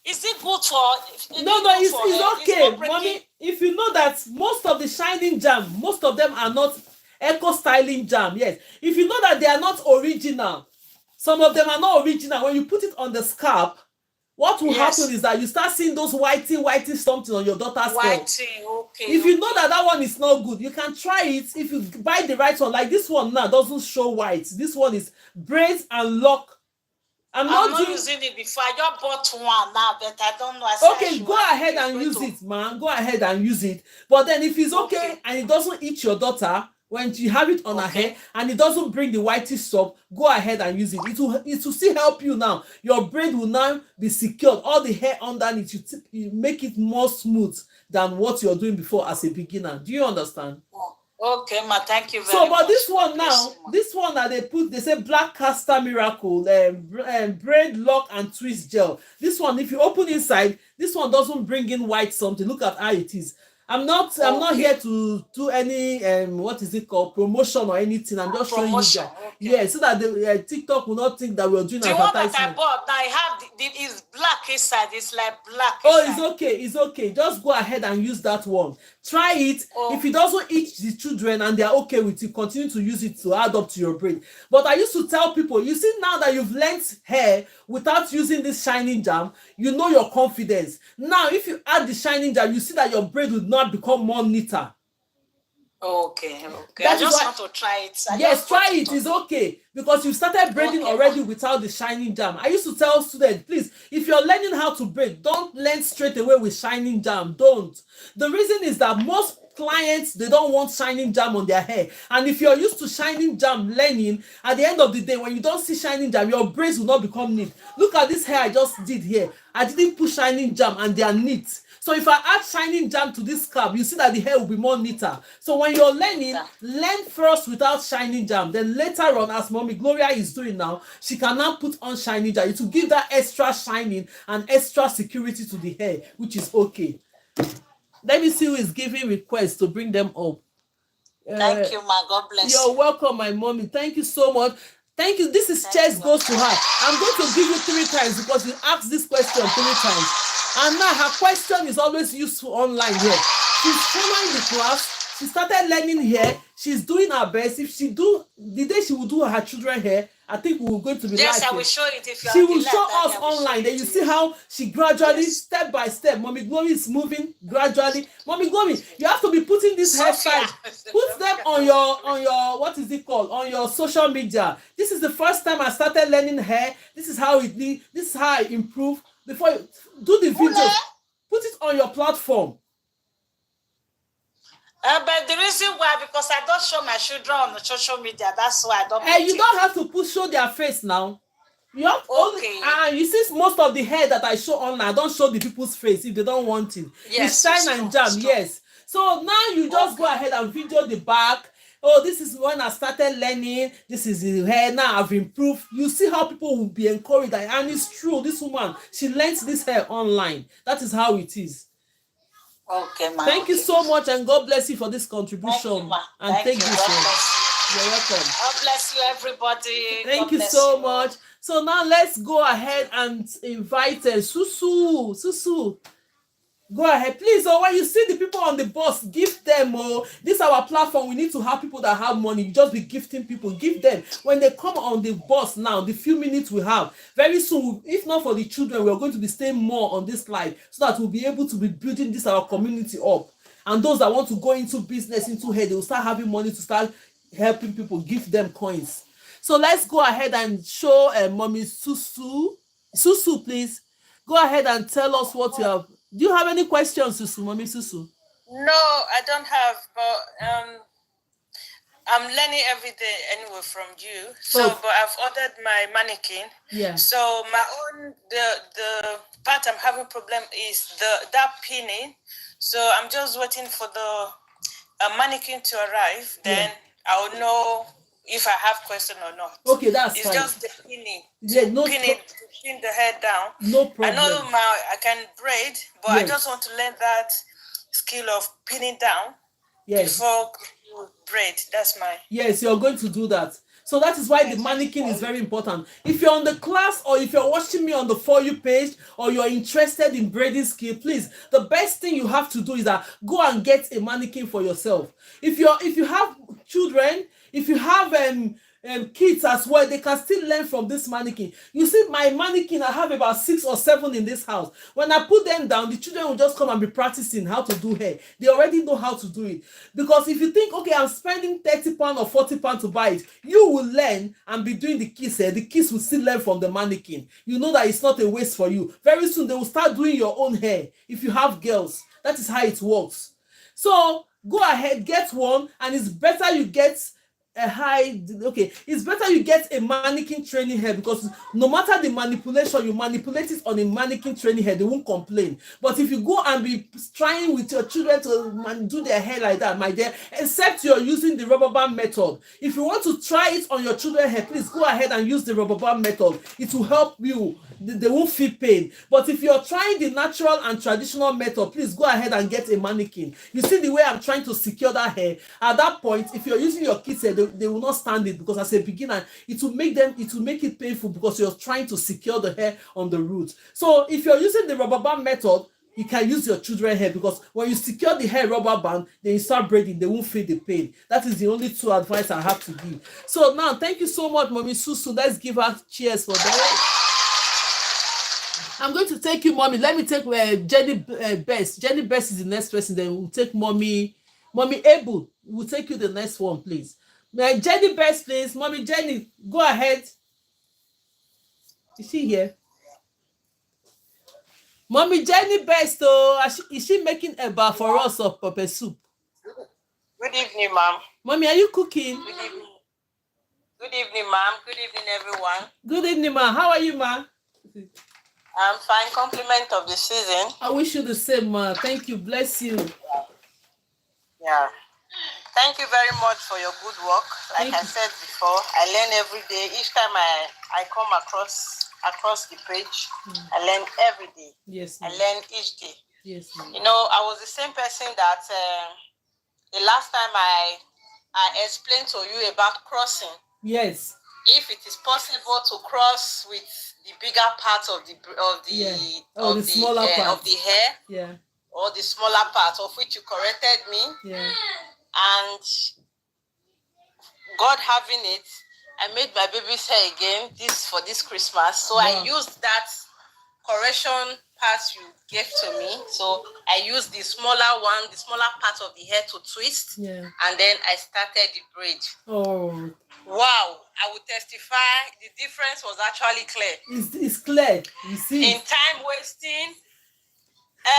Is it good for? No, it's okay, Mommy. If you know that most of the shining jam, most of them are not eco styling jam. Yes. If you know that they are not original, some of them are not original. When you put it on the scalp, what will happen is that you start seeing those whitey something on your daughter's scalp. Okay. If you know that one is not good, you can try it. If you buy the right one, like this one now doesn't show white. This one is braids and lock. I'm not using it before. I just bought one now, but I don't know. Okay, go ahead and use it, man. Go ahead and use it. But then if it's okay and it doesn't itch your daughter, when you have it on her hair and it doesn't bring the whitish up, go ahead and use it. It will still help you now. Your braid will now be secured. All the hair underneath, you make it more smooth than what you're doing before as a beginner. Do you understand? Okay, ma, thank you very much. But this one that they say Black Castor Miracle, braid, lock and twist gel. This one, if you open inside, this one doesn't bring in white something. Look at how it is. I'm not here to do any what is it called, promotion or anything. I'm just showing you that. Yeah, so that the TikTok will not think that we're doing advertisement. The one that I bought, I have is black inside. It's like black. Oh, it's okay. Just go ahead and use that one. Try it. If it doesn't itch the children and they're okay with it, continue to use it to add up to your braid. But I used to tell people, you see, now that you've learned hair without using this shining jam, you know your confidence. Now, if you add the shining jam, you see that your braid will not become more neater. Okay. I just want to try it. Yes, try it. It's okay because you started braiding already without the shining jam. I used to tell students, please, if you're learning how to braid, don't learn straight away with shining jam. Don't. The reason is that most clients, they don't want shining jam on their hair. And if you're used to shining jam learning, at the end of the day, when you don't see shining jam, your braids will not become neat. Look at this hair I just did here. I didn't put shining jam and they are neat. So if I add shining jam to this scalp, you see that the hair will be more neater. So when you're learning, learn first without shining jam. Then later on, as Mommy Gloria is doing now, she can now put on shining jam to give that extra shining and extra security to the hair, which is okay. Let me see who is giving requests to bring them up. Thank you, ma. God bless you. You're welcome, my mommy. Thank you so much. Thank you. This is chest goes to her. I'm going to give you 3 times because you asked this question 3 times. And now her question is always useful online here. She's following the class. She started learning here. She's doing her best. If she do, the day she will do her children hair, I think we're going to be yes, live. I will show it if you she will show us online. Then you see how she gradually, step by step, Mommy Glory is moving gradually. Mommy Glory, you have to be putting this hairstyle. Put them on your what is it called? On your social media. This is the first time I started learning hair. This is how it be. This is how I improve. Before you do the video, put it on your platform. But the reason why, because I don't show my children on the social media, that's why I don't. You don't have to show their face now. You have you see most of the hair that I show online, I don't show the people's face if they don't want it. Yes, it's shine and jam, yes. So now you just go ahead and video the back. Oh, this is when I started learning. This is the hair. Now I've improved. You see how people will be encouraged. And it's true. This woman, she learns this hair online. That is how it is. Okay, ma. Thank you so much, and God bless you for this contribution. Thank you, ma. And thank you so much. You're welcome. God bless you, everybody. Thank you so much. So now let's go ahead and invite Susu. Susu, go ahead, please. Or when you see the people on the bus, give them. This is our platform. We need to have people that have money. You just be gifting people. Give them. When they come on the bus now, the few minutes we have, very soon, if not for the children, we're going to be staying more on this live so that we'll be able to be building this our community up. And those that want to go into business, into hair, they will start having money to start helping people. Give them coins. So let's go ahead and show Mommy Susu. Susu, please. Go ahead and tell us what you have. Do you have any questions, Susu, Mommy Susu? No, I don't have, but I'm learning every day anyway from you. So, but I've ordered my mannequin. Yeah. So my own the part I'm having problem is that pinning. So I'm just waiting for the mannequin to arrive. Then I'll know if I have question or not. Okay, that's fine. It's just the pinning. Yeah, to pin the hair down. No problem. I know I can braid, but I just want to learn that skill of pinning down before you braid. That's my... Yes, you're going to do that. So that is why the mannequin is very important. If you're on the class or if you're watching me on the For You page or you're interested in braiding skill, please, the best thing you have to do is that go and get a mannequin for yourself. If you have children, if you have kids as well, they can still learn from this mannequin. You see, my mannequin, I have about 6 or 7 in this house. When I put them down, the children will just come and be practicing how to do hair. They already know how to do it. Because if you think, okay, I'm spending £30 or £40 to buy it, you will learn and be doing the kids hair. The kids will still learn from the mannequin. You know that it's not a waste for you. Very soon, they will start doing your own hair. If you have girls, that is how it works. So go ahead, get one, and it's better you get it's better you get a mannequin training hair, because no matter the manipulation, you manipulate it on a mannequin training hair, they won't complain. But if you go and be trying with your children to do their hair like that, my dear, except you're using the rubber band method. If you want to try it on your children's hair, please go ahead and use the rubber band method. It will help you. They won't feel pain. But if you're trying the natural and traditional method, please go ahead and get a mannequin. You see the way I'm trying to secure that hair? At that point, if you're using your kids' hair, they will not stand it, because as a beginner, it will make it painful because you're trying to secure the hair on the root. So if you're using the rubber band method, you can use your children hair, because when you secure the hair rubber band, then you start braiding, they won't feel the pain. That is the only two advice I have to give. So now, thank you so much, Mommy Susu. Let's give her cheers for that. I'm going to take you, Mommy. Let me take Jenny Best. Jenny Best is the next person. Then we'll take Mommy Abel. We'll take you the next one, please. Jenny Best, please. Mommy Jenny, go ahead. Is she here? Mommy Jenny Best, is she making a bar for us of pepper soup? Good evening, ma'am. Mommy, are you cooking? Good evening. Good evening, ma'am. Good evening, everyone. Good evening, ma. How are you, ma? I'm fine. Compliment of the season. I wish you the same, ma. Thank you. Bless you. Yeah. Thank you very much for your good work. Like I said before, I learn every day. Each time I come across the page, I learn every day. Yes, I learn each day. Yes, ma'am. You know, I was the same person that the last time I explained to you about crossing. Yes. If it is possible to cross with the bigger part of the smaller part of the hair, yeah, or the smaller part, of which you corrected me, yeah, and God having it, I made my baby's hair again for this Christmas. So wow. I used that correction part you gave to me. So I used the smaller one, the smaller part of the hair to twist, and then I started the braid. Oh. Wow, I would testify the difference was actually clear. It's clear, you see. In time wasting,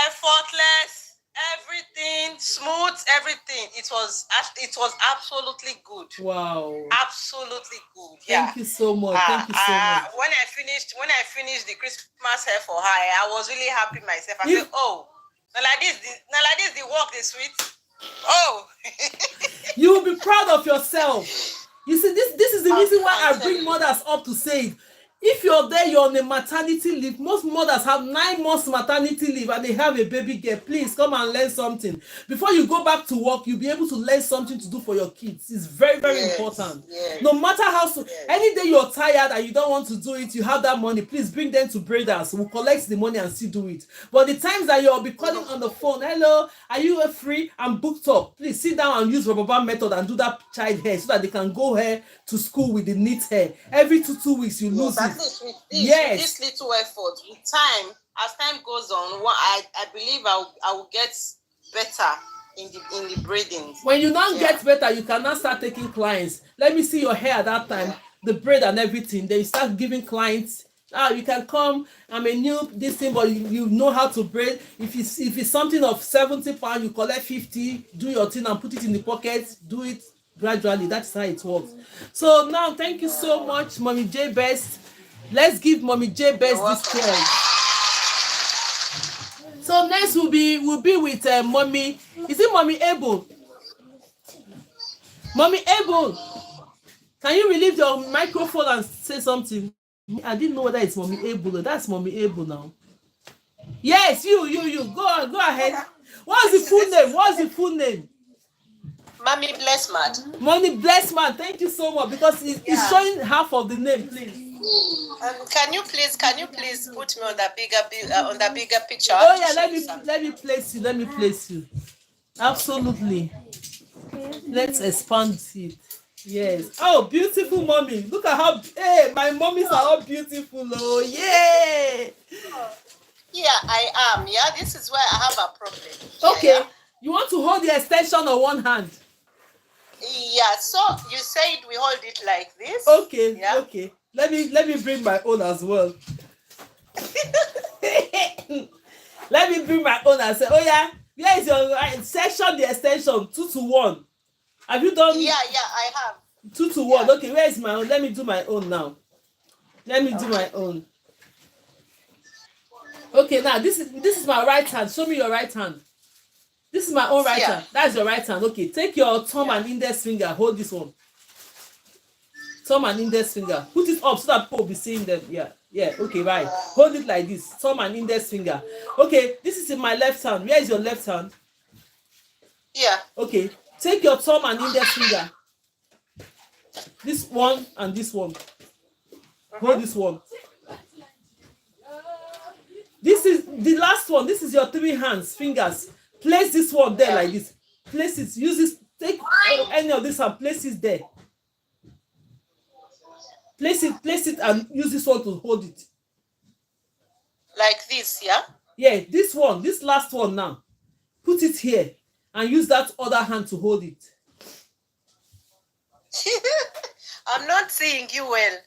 effortless, everything, smooth, everything. It was absolutely good. Wow. Absolutely good. Yeah. Thank you so much. Thank you so much. When I finished the Christmas hair for her, I was really happy myself. I said, oh, now like this the work is sweet. Oh. You will be proud of yourself. You see, this is the reason why I bring mothers up to say it. If you're there, you're on a maternity leave. Most mothers have 9 months maternity leave and they have a baby girl. Please come and learn something. Before you go back to work, you'll be able to learn something to do for your kids. It's very, very important. Yes. No matter how any day you're tired and you don't want to do it, you have that money, please bring them to Braiders. We'll collect the money and still do it. But the times that you'll be calling on the phone, hello, are you free? I'm booked up. Please sit down and use rubber band method and do that child hair so that they can go hair to school with the neat hair. Every 2 weeks, you lose it. With this little effort, with time, as time goes on, I believe I will get better in the braiding. When you now get better, you can now start taking clients. Let me see your hair at that time, the braid and everything. Then you start giving clients. You can come. I'm a new this thing, but you know how to braid. If it's something of 70 pounds, you collect 50. Do your thing and put it in the pocket. Do it gradually. That's how it works. So now, thank you so much, Mommy J Best. Let's give Mommy J Best this prize. So next we'll be with Mommy. Is it Mommy Abel? Mommy Abel, can you relieve your microphone and say something? I didn't know whether it's Mommy Abel. That's Mommy Abel now. Yes, you. Go ahead. What's the full name? Mommy Blessman. Mommy Blessman. Thank you so much, because it's showing half of the name, please. Can you please put me on the bigger picture? Oh yeah, let me place you. Absolutely. Let's expand it. Yes. Oh, beautiful mommy. Look at how my mommies are all beautiful. Oh yeah. Yeah, I am. Yeah, this is where I have a problem. Okay. Yeah. You want to hold the extension on one hand? Yeah, so you said we hold it like this. Okay, yeah? Okay. Let me bring my own as well. Let me bring my own and say, oh yeah, where is your section, the extension 2 to 1? Have you done? Yeah, I have. 2 to 1. Okay, where is my own? Let me do my own now. Let me do my own. Okay, now this is my right hand. Show me your right hand. This is my own right hand. That's your right hand. Okay, take your thumb and index finger. Hold this one. Thumb and index finger. Put it up so that people will be seeing them. Yeah. Okay, right. Hold it like this. Thumb and index finger. Okay, this is in my left hand. Where is your left hand? Yeah. Okay, take your thumb and index finger. This one and this one. Hold this one. This the last one, this is your 3 hands, fingers. Place this one there like this. Place it, use this, take any of this and place it there. Place it and use this one to hold it. Like this, yeah? Yeah, this one, this last one now. Put it here and use that other hand to hold it. I'm not seeing you well.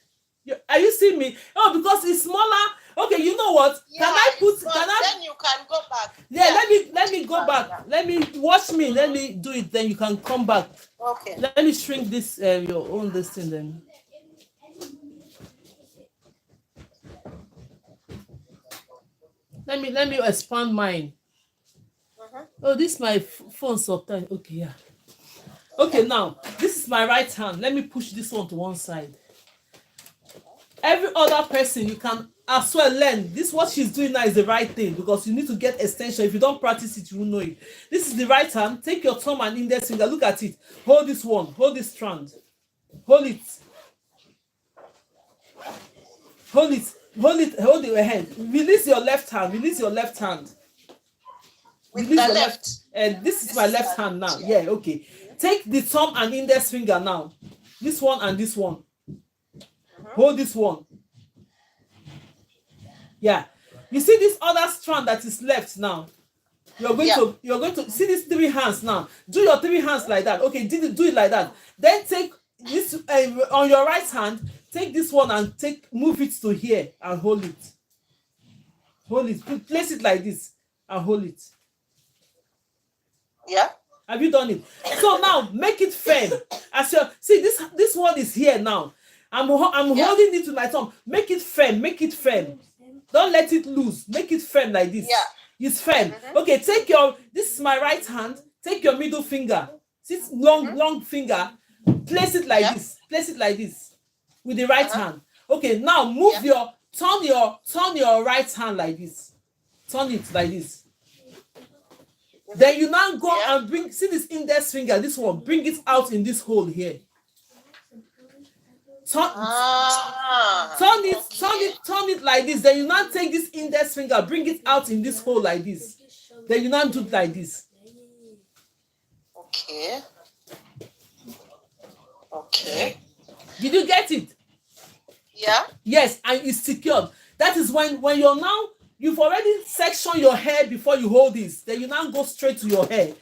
Are you seeing me? Oh, because it's smaller. Okay, you know what? Yeah, can I put? Can Then you can go back. Yeah, let me go back. Yeah. Let me watch me. Let me do it. Then you can come back. Okay. Let me shrink this. Your own this thing then. Let me expand mine. Oh, this is my phone sometimes. Okay, yeah. Okay, now this is my right hand. Let me push this one to one side. Every other person, you can as well learn. This what she's doing now is the right thing because you need to get extension. If you don't practice it, you won't know it. This is the right hand. Take your thumb and index finger. Look at it. Hold this one. Hold this strand. Hold it. Hold it. Hold it. Hold your hand. Release your left hand. Release your left hand. With the left. And this is my left hand now. Yeah, okay. Take the thumb and index finger now. This one and this one. Hold this one. Yeah. You see this other strand that is left now. You're going to see these 3 hands now. Do your 3 hands like that. Okay, do it like that. Then take this on your right hand. Take this one and move it to here and hold it. Hold it. Place it like this and hold it. Yeah. Have you done it? So now make it firm. As you see, this one is here now. I'm holding it with my thumb. Make it firm. Make it firm. Don't let it loose. Make it firm like this. Yeah. It's firm. Okay, this is my right hand. Take your middle finger. This long finger. Place it like this. Place it like this. With the right hand. Okay, now turn your right hand like this. Turn it like this. Then you now go and see this index finger, this one, bring it out in this hole here. Turn it like this. Then you now take this index finger, bring it out in this hole like this. Then you now do it like this. Okay. Okay. Did you get it? Yeah. Yes, and it's secured. That is when you've already sectioned your hair before you hold this. Then you now go straight to your hair.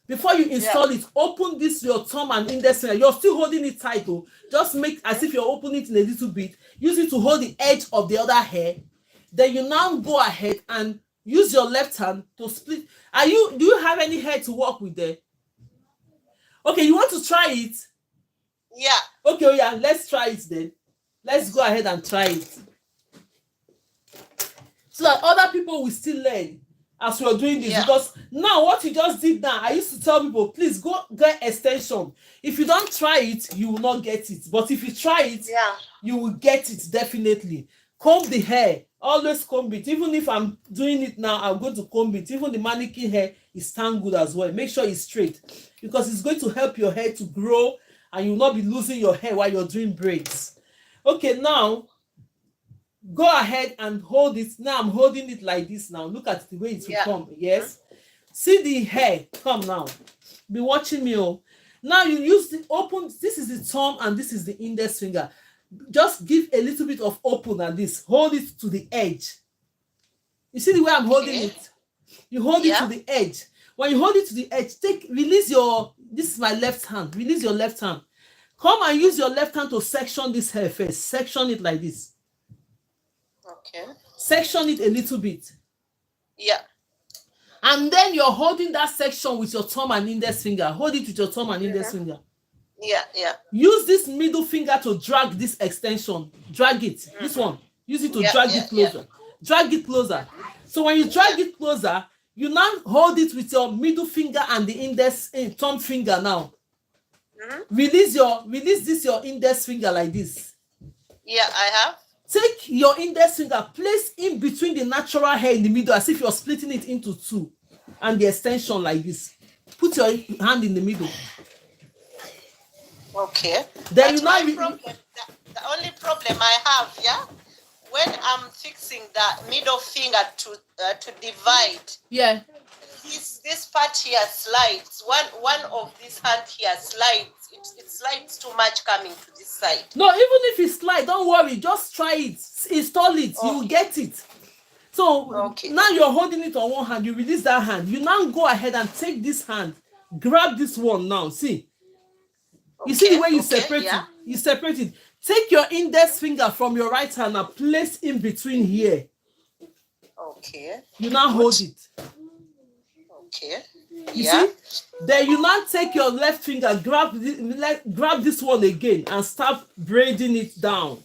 Before you install it, open this your thumb and index finger. You're still holding it tight though. Just make as if you're opening it in a little bit. Use it to hold the edge of the other hair. Then you now go ahead and use your left hand to split. Do you have any hair to work with there? Okay, you want to try it? Yeah. Okay, oh yeah, let's try it then. Let's go ahead and try it. So that other people will still learn as we're doing this. Because now what you just did now, I used to tell people, please go get extension. If you don't try it, you will not get it. But if you try it, you will get it definitely. Comb the hair. Always comb it. Even if I'm doing it now, I'm going to comb it. Even the mannequin hair is tangled as well. Make sure it's straight. Because it's going to help your hair to grow and you will not be losing your hair while you're doing braids. Okay, now go ahead and hold it. Now I'm holding it like this now. Look at the way it will come. Yes. See the hair. Come now. Be watching me. Oh. Now you use the open. This is the thumb and this is the index finger. Just give a little bit of open and this. Hold it to the edge. You see the way I'm holding it? You hold it to the edge. When you hold it to the edge, release this is my left hand. Release your left hand. Come and use your left hand to section this hair first. Section it like this. Okay. Section it a little bit. Yeah. And then you're holding that section with your thumb and index finger. Hold it with your thumb and index finger. Yeah. Use this middle finger to drag this extension. Drag it. This one. Use it to drag it closer. Drag it closer. So when you drag it closer, you now hold it with your middle finger and the index thumb finger now. Release your index finger like this. Yeah, I have. Take your index finger, place in between the natural hair in the middle as if you're splitting it into two, and the extension like this. Put your hand in the middle. Okay. Then the only problem I have, when I'm fixing the middle finger to divide, Yeah. this part here slides. One of this hand here slides. It slides too much coming to this side. No, even if it slide, don't worry. Just try it. Install it. Okay. You get it. So now you're holding it on one hand. You release that hand. You now go ahead and take this hand. Grab this one now. See. You see the way you separate it? You separate it. Take your index finger from your right hand and place in between here. Okay. You now hold it. Okay. You see? Then you now take your left finger, grab this one again and start braiding it down.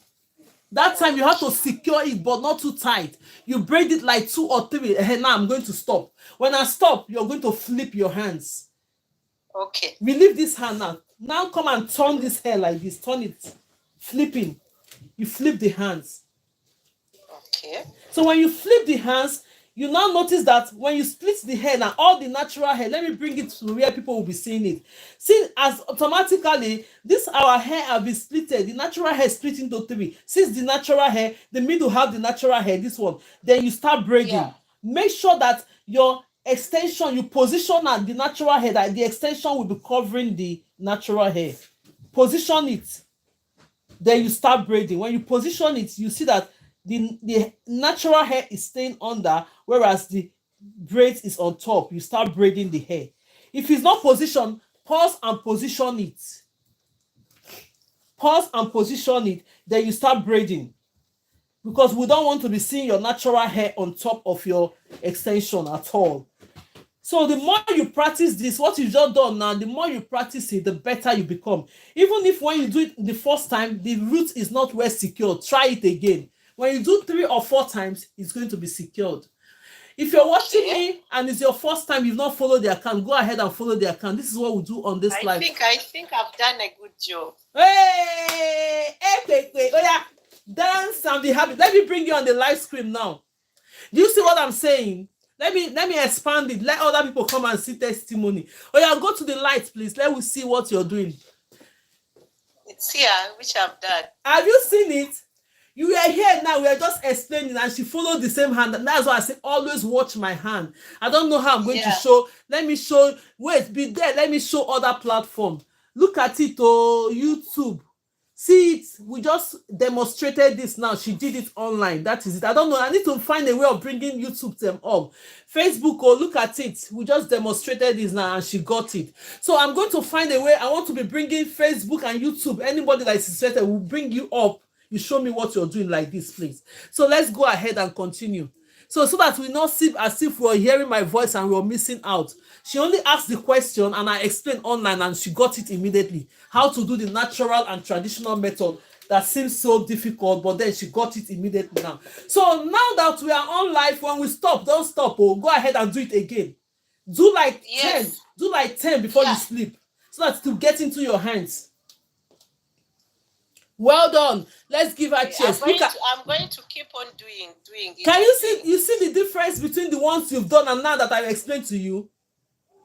That time you have to secure it, but not too tight. You braid it like 2 or 3. Now I'm going to stop. When I stop, you're going to flip your hands. Okay. Relieve this hand now. Now come and turn this hair like this. Turn it. Flipping. You flip the hands. Okay. So when you flip the hands, you now notice that when you split the hair now, all the natural hair, let me bring it to where people will be seeing it. See, as automatically, our hair have been splitted. The natural hair split into 3. Since the natural hair, the middle have the natural hair, this one. Then you start braiding. Yeah. Make sure that your extension, you position at the natural hair, that the extension will be covering the natural hair. Position it. Then you start braiding. When you position it, you see that the natural hair is staying under, whereas the braid is on top. You start braiding the hair. If it's not positioned, pause and position it. Pause and position it. Then you start braiding. Because we don't want to be seeing your natural hair on top of your extension at all. So the more you practice this, what you just done now, the more you practice it, the better you become. Even if when you do it the first time, the root is not well secured, try it again. When you do 3 or 4 times, it's going to be secured. If you're watching me and it's your first time, you've not followed the account, go ahead and follow the account. This is what we do on this live. I think I've done a good job. Hey, oh yeah, dance and be happy. Let me bring you on the live screen now. Do you see what I'm saying? Let me expand it. Let other people come and see testimony. Oh yeah, go to the light, please. Let me see what you're doing. It's here, which I've done. Have you seen it? You are here now. We are just explaining, and she followed the same hand. That's why I say always watch my hand. I don't know how I'm going to show. Let me show. Wait, be there. Let me show other platform. Look at it. Oh, YouTube. See it. We just demonstrated this now. She did it online. That is it. I don't know. I need to find a way of bringing YouTube them up. Facebook, oh, look at it. We just demonstrated this now and she got it. So I'm going to find a way. I want to be bringing Facebook and YouTube. Anybody that is interested will bring you up. You show me what you're doing like this, please. So let's go ahead and continue. So that we not see as if we're hearing my voice and we're missing out. She only asked the question and I explained online and she got it immediately. How to do the natural and traditional method that seems so difficult, but then she got it immediately now. So now that we are on live, when we stop, don't stop. Oh, go ahead and do it again. Do like 10. Do like 10 before you sleep. So that to get into your hands. Well done. Let's give her cheers. I'm going to keep on doing it. Can you see the difference between the ones you've done and now that I've explained to you?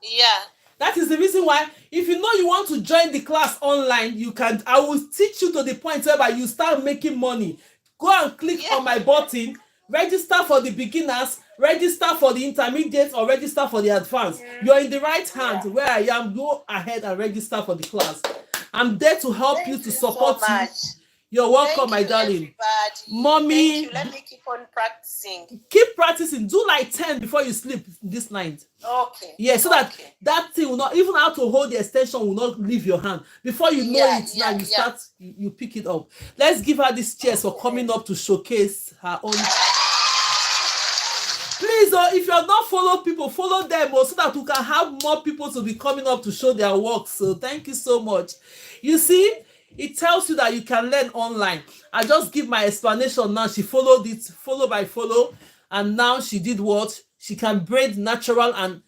Yeah. That is the reason why, if you know you want to join the class online, you can. I will teach you to the point whereby you start making money. Go and click on my button. Register for the beginners, register for the intermediate, or register for the advanced. You're in the right hand where I am. Go ahead and register for the class. I'm there to help you, to support you. You're welcome, my darling. Mommy. Let me keep on practicing. Keep practicing. Do like 10 before you sleep this night. Okay. Yeah, so that thing will not, even how to hold the extension will not leave your hand. Before you know it, now you start, you pick it up. Let's give her this cheers for coming up to showcase her own. Please, if you're not follow people, follow them so that we can have more people to be coming up to show their work. So thank you so much. You see, it tells you that you can learn online. I just give my explanation now. She followed it, follow by follow, and now she did what? She can braid natural and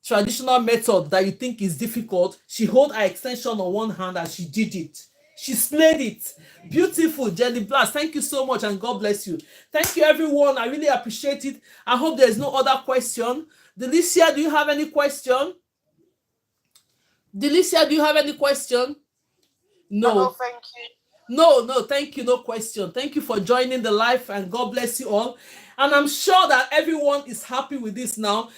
traditional method that you think is difficult. She hold her extension on one hand and she did it. She slayed it. Beautiful, Jenny Blast. Thank you so much and God bless you. Thank you, everyone. I really appreciate it. I hope there's no other question. Delicia, do you have any question? Delicia, do you have any question? No. Thank you. No, thank you, no question. Thank you for joining the live, and God bless you all. And I'm sure that everyone is happy with this now.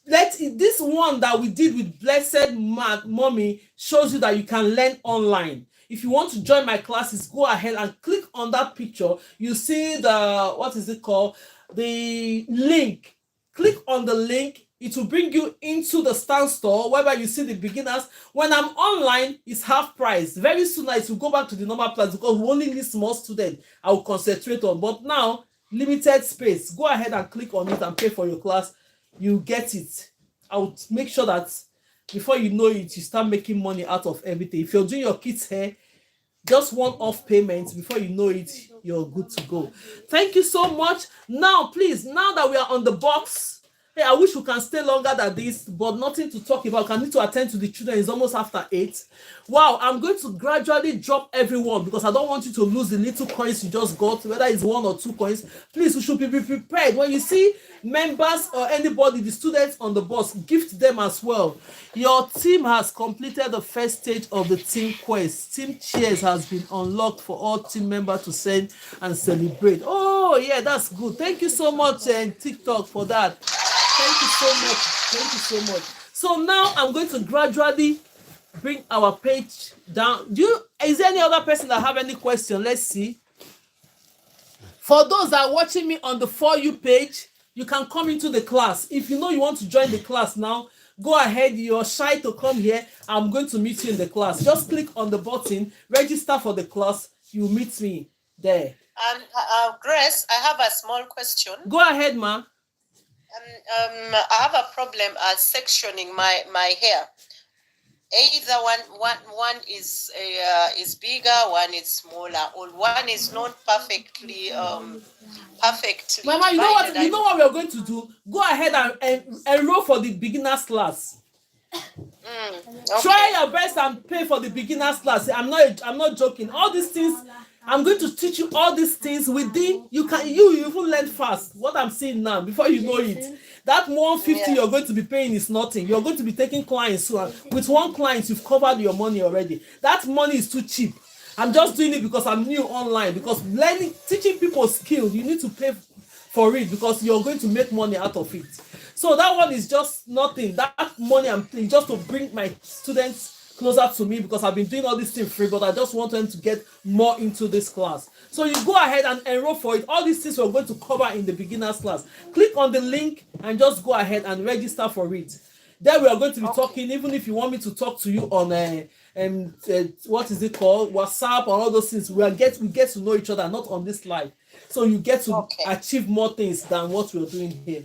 This one that we did with Blessed Mommy shows you that you can learn online. If you want to join my classes, go ahead and click on that picture. You see the, what is it called? The link. Click on the link. It will bring you into the stand store whereby you see the beginners. When I'm online, it's half price. Very soon it will go back to the normal price because we only need small students I will concentrate on. But now, limited space. Go ahead and click on it and pay for your class. You get it. I will make sure that before you know it, you start making money out of everything. If you're doing your kids' hair, just one-off payment, before you know it, you're good to go. Thank you so much. Now, please, now that we are on the box, hey, I wish we can stay longer than this, but nothing to talk about. I need to attend to the children. It's almost after 8. Wow, I'm going to gradually drop everyone because I don't want you to lose the little coins you just got, whether it's 1 or 2 coins. Please, we should be prepared. When you see members or anybody, the students on the bus, gift them as well. Your team has completed the first stage of the team quest. Team cheers has been unlocked for all team members to send and celebrate. Oh, yeah, that's good. Thank you so much, TikTok, for that. Thank you so much. Thank you so much. So now I'm going to gradually bring our page down. Is there any other person that have any question? Let's see. For those that are watching me on the For You page, you can come into the class. If you know you want to join the class now, go ahead. You're shy to come here. I'm going to meet you in the class. Just click on the button, register for the class. You meet me there. And Grace, I have a small question. Go ahead, ma. I have a problem sectioning my hair. Either one is bigger, one is smaller, or one is not perfectly perfectly. Mama, you know what? You know what we are going to do? Go ahead and enroll for the beginners class. Okay. Try your best and pay for the beginners class. I'm not joking. All these things, I'm going to teach you all these things within. You even learn fast. What I'm saying now, before you know it, that 150 you're going to be paying is nothing. You're going to be taking clients. So with one client, you've covered your money already. That money is too cheap. I'm just doing it because I'm new online. Because teaching people skills, you need to pay for it because you're going to make money out of it. So that one is just nothing. That money I'm paying just to bring my students closer to me because I've been doing all this thing free, but I just want them to get more into this class. So you go ahead and enroll for it. All these things we're going to cover in the beginners class. Click on the link and just go ahead and register for it. Then we are going to be talking, even if you want me to talk to you on what is it called, WhatsApp or all those things. We get to know each other, not on this live. So you get to achieve more things than what we're doing here.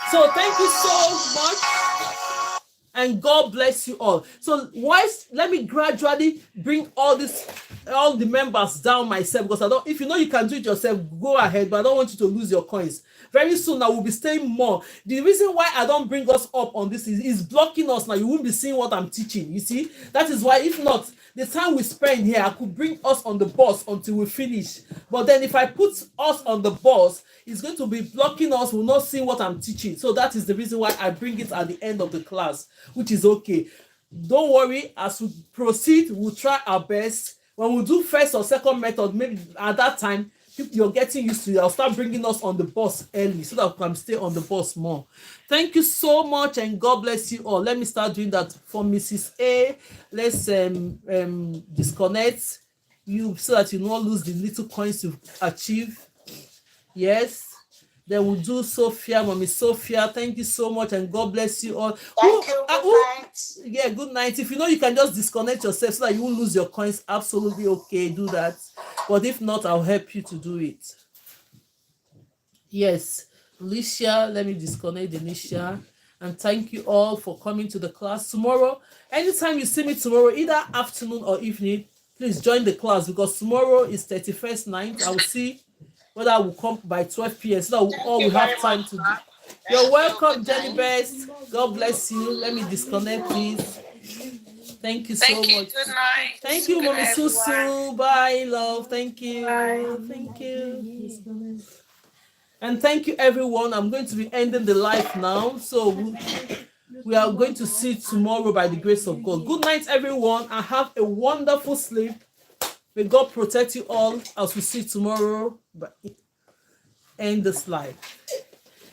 So thank you so much. And God bless you all. So let me gradually bring all the members down myself, because if you know you can do it yourself, go ahead, but I don't want you to lose your coins. Very soon I will be staying more. The reason why I don't bring us up on this is blocking us now. You won't be seeing what I'm teaching. You see, that is why, if not, the time we spend here, I could bring us on the bus until we finish. But then if I put us on the bus, it's going to be blocking us. We'll not see what I'm teaching. So that is the reason why I bring it at the end of the class, which is okay. Don't worry, as we proceed, we'll try our best. When we do first or second method, maybe at that time, you're getting used to it, I'll start bringing us on the bus early so that we can stay on the bus more. Thank you so much, and God bless you all. Let me start doing that for Mrs. A. Let's disconnect you so that you not lose the little coins you've achieved. Yes. Then we'll do Sophia, Mommy Sophia. Thank you so much, and God bless you all. Thank you. Good night. Yeah, good night. If you know you can just disconnect yourself so that you won't lose your coins, absolutely okay. Do that. But if not, I'll help you to do it. Yes, Alicia, let me disconnect Alicia. And thank you all for coming to the class tomorrow. Anytime you see me tomorrow, either afternoon or evening, please join the class, because tomorrow is 31st night. I will see whether I will come by 12 p.m. so that we all will have time to do. You're welcome, Jenny Best. God bless you. Let me disconnect, please. Thank you so much. Good night. Thank you, Mommy Susu. Bye, love. Thank you. Bye. Thank you. And thank you, everyone. I'm going to be ending the live now. So we are going to see tomorrow by the grace of God. Good night, everyone. And have a wonderful sleep. May God protect you all as we see tomorrow. But end this live.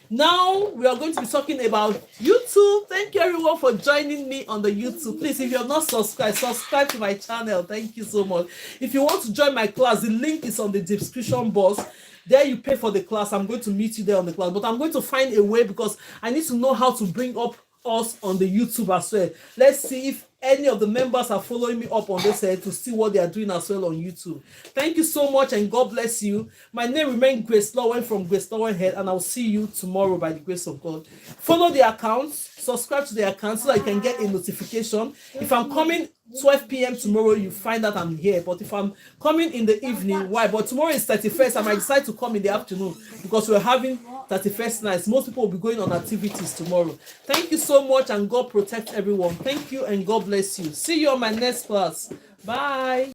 Now we are going to be talking about YouTube. Thank you everyone for joining me on the YouTube. Please, if you're not subscribed, subscribe to my channel. Thank you so much. If you want to join my class, the link is on the description box. There you pay for the class. I'm going to meet you there on the class, but I'm going to find a way because I need to know how to bring up us on the YouTube as well. Let's see if any of the members are following me up on this head to see what they are doing as well on YouTube. Thank you so much and God bless you. My name remains GraceLawendhair from GraceLawendhair, and I'll see you tomorrow by the grace of God. Follow the accounts, subscribe to the account so that you can get a notification. If I'm coming 12 p.m. tomorrow, you find that I'm here. But if I'm coming in the evening, why? But tomorrow is 31st. I might decide to come in the afternoon because we're having 31st nights. Most people will be going on activities tomorrow. Thank you so much and God protect everyone. Thank you and God bless you. See you on my next class. Bye.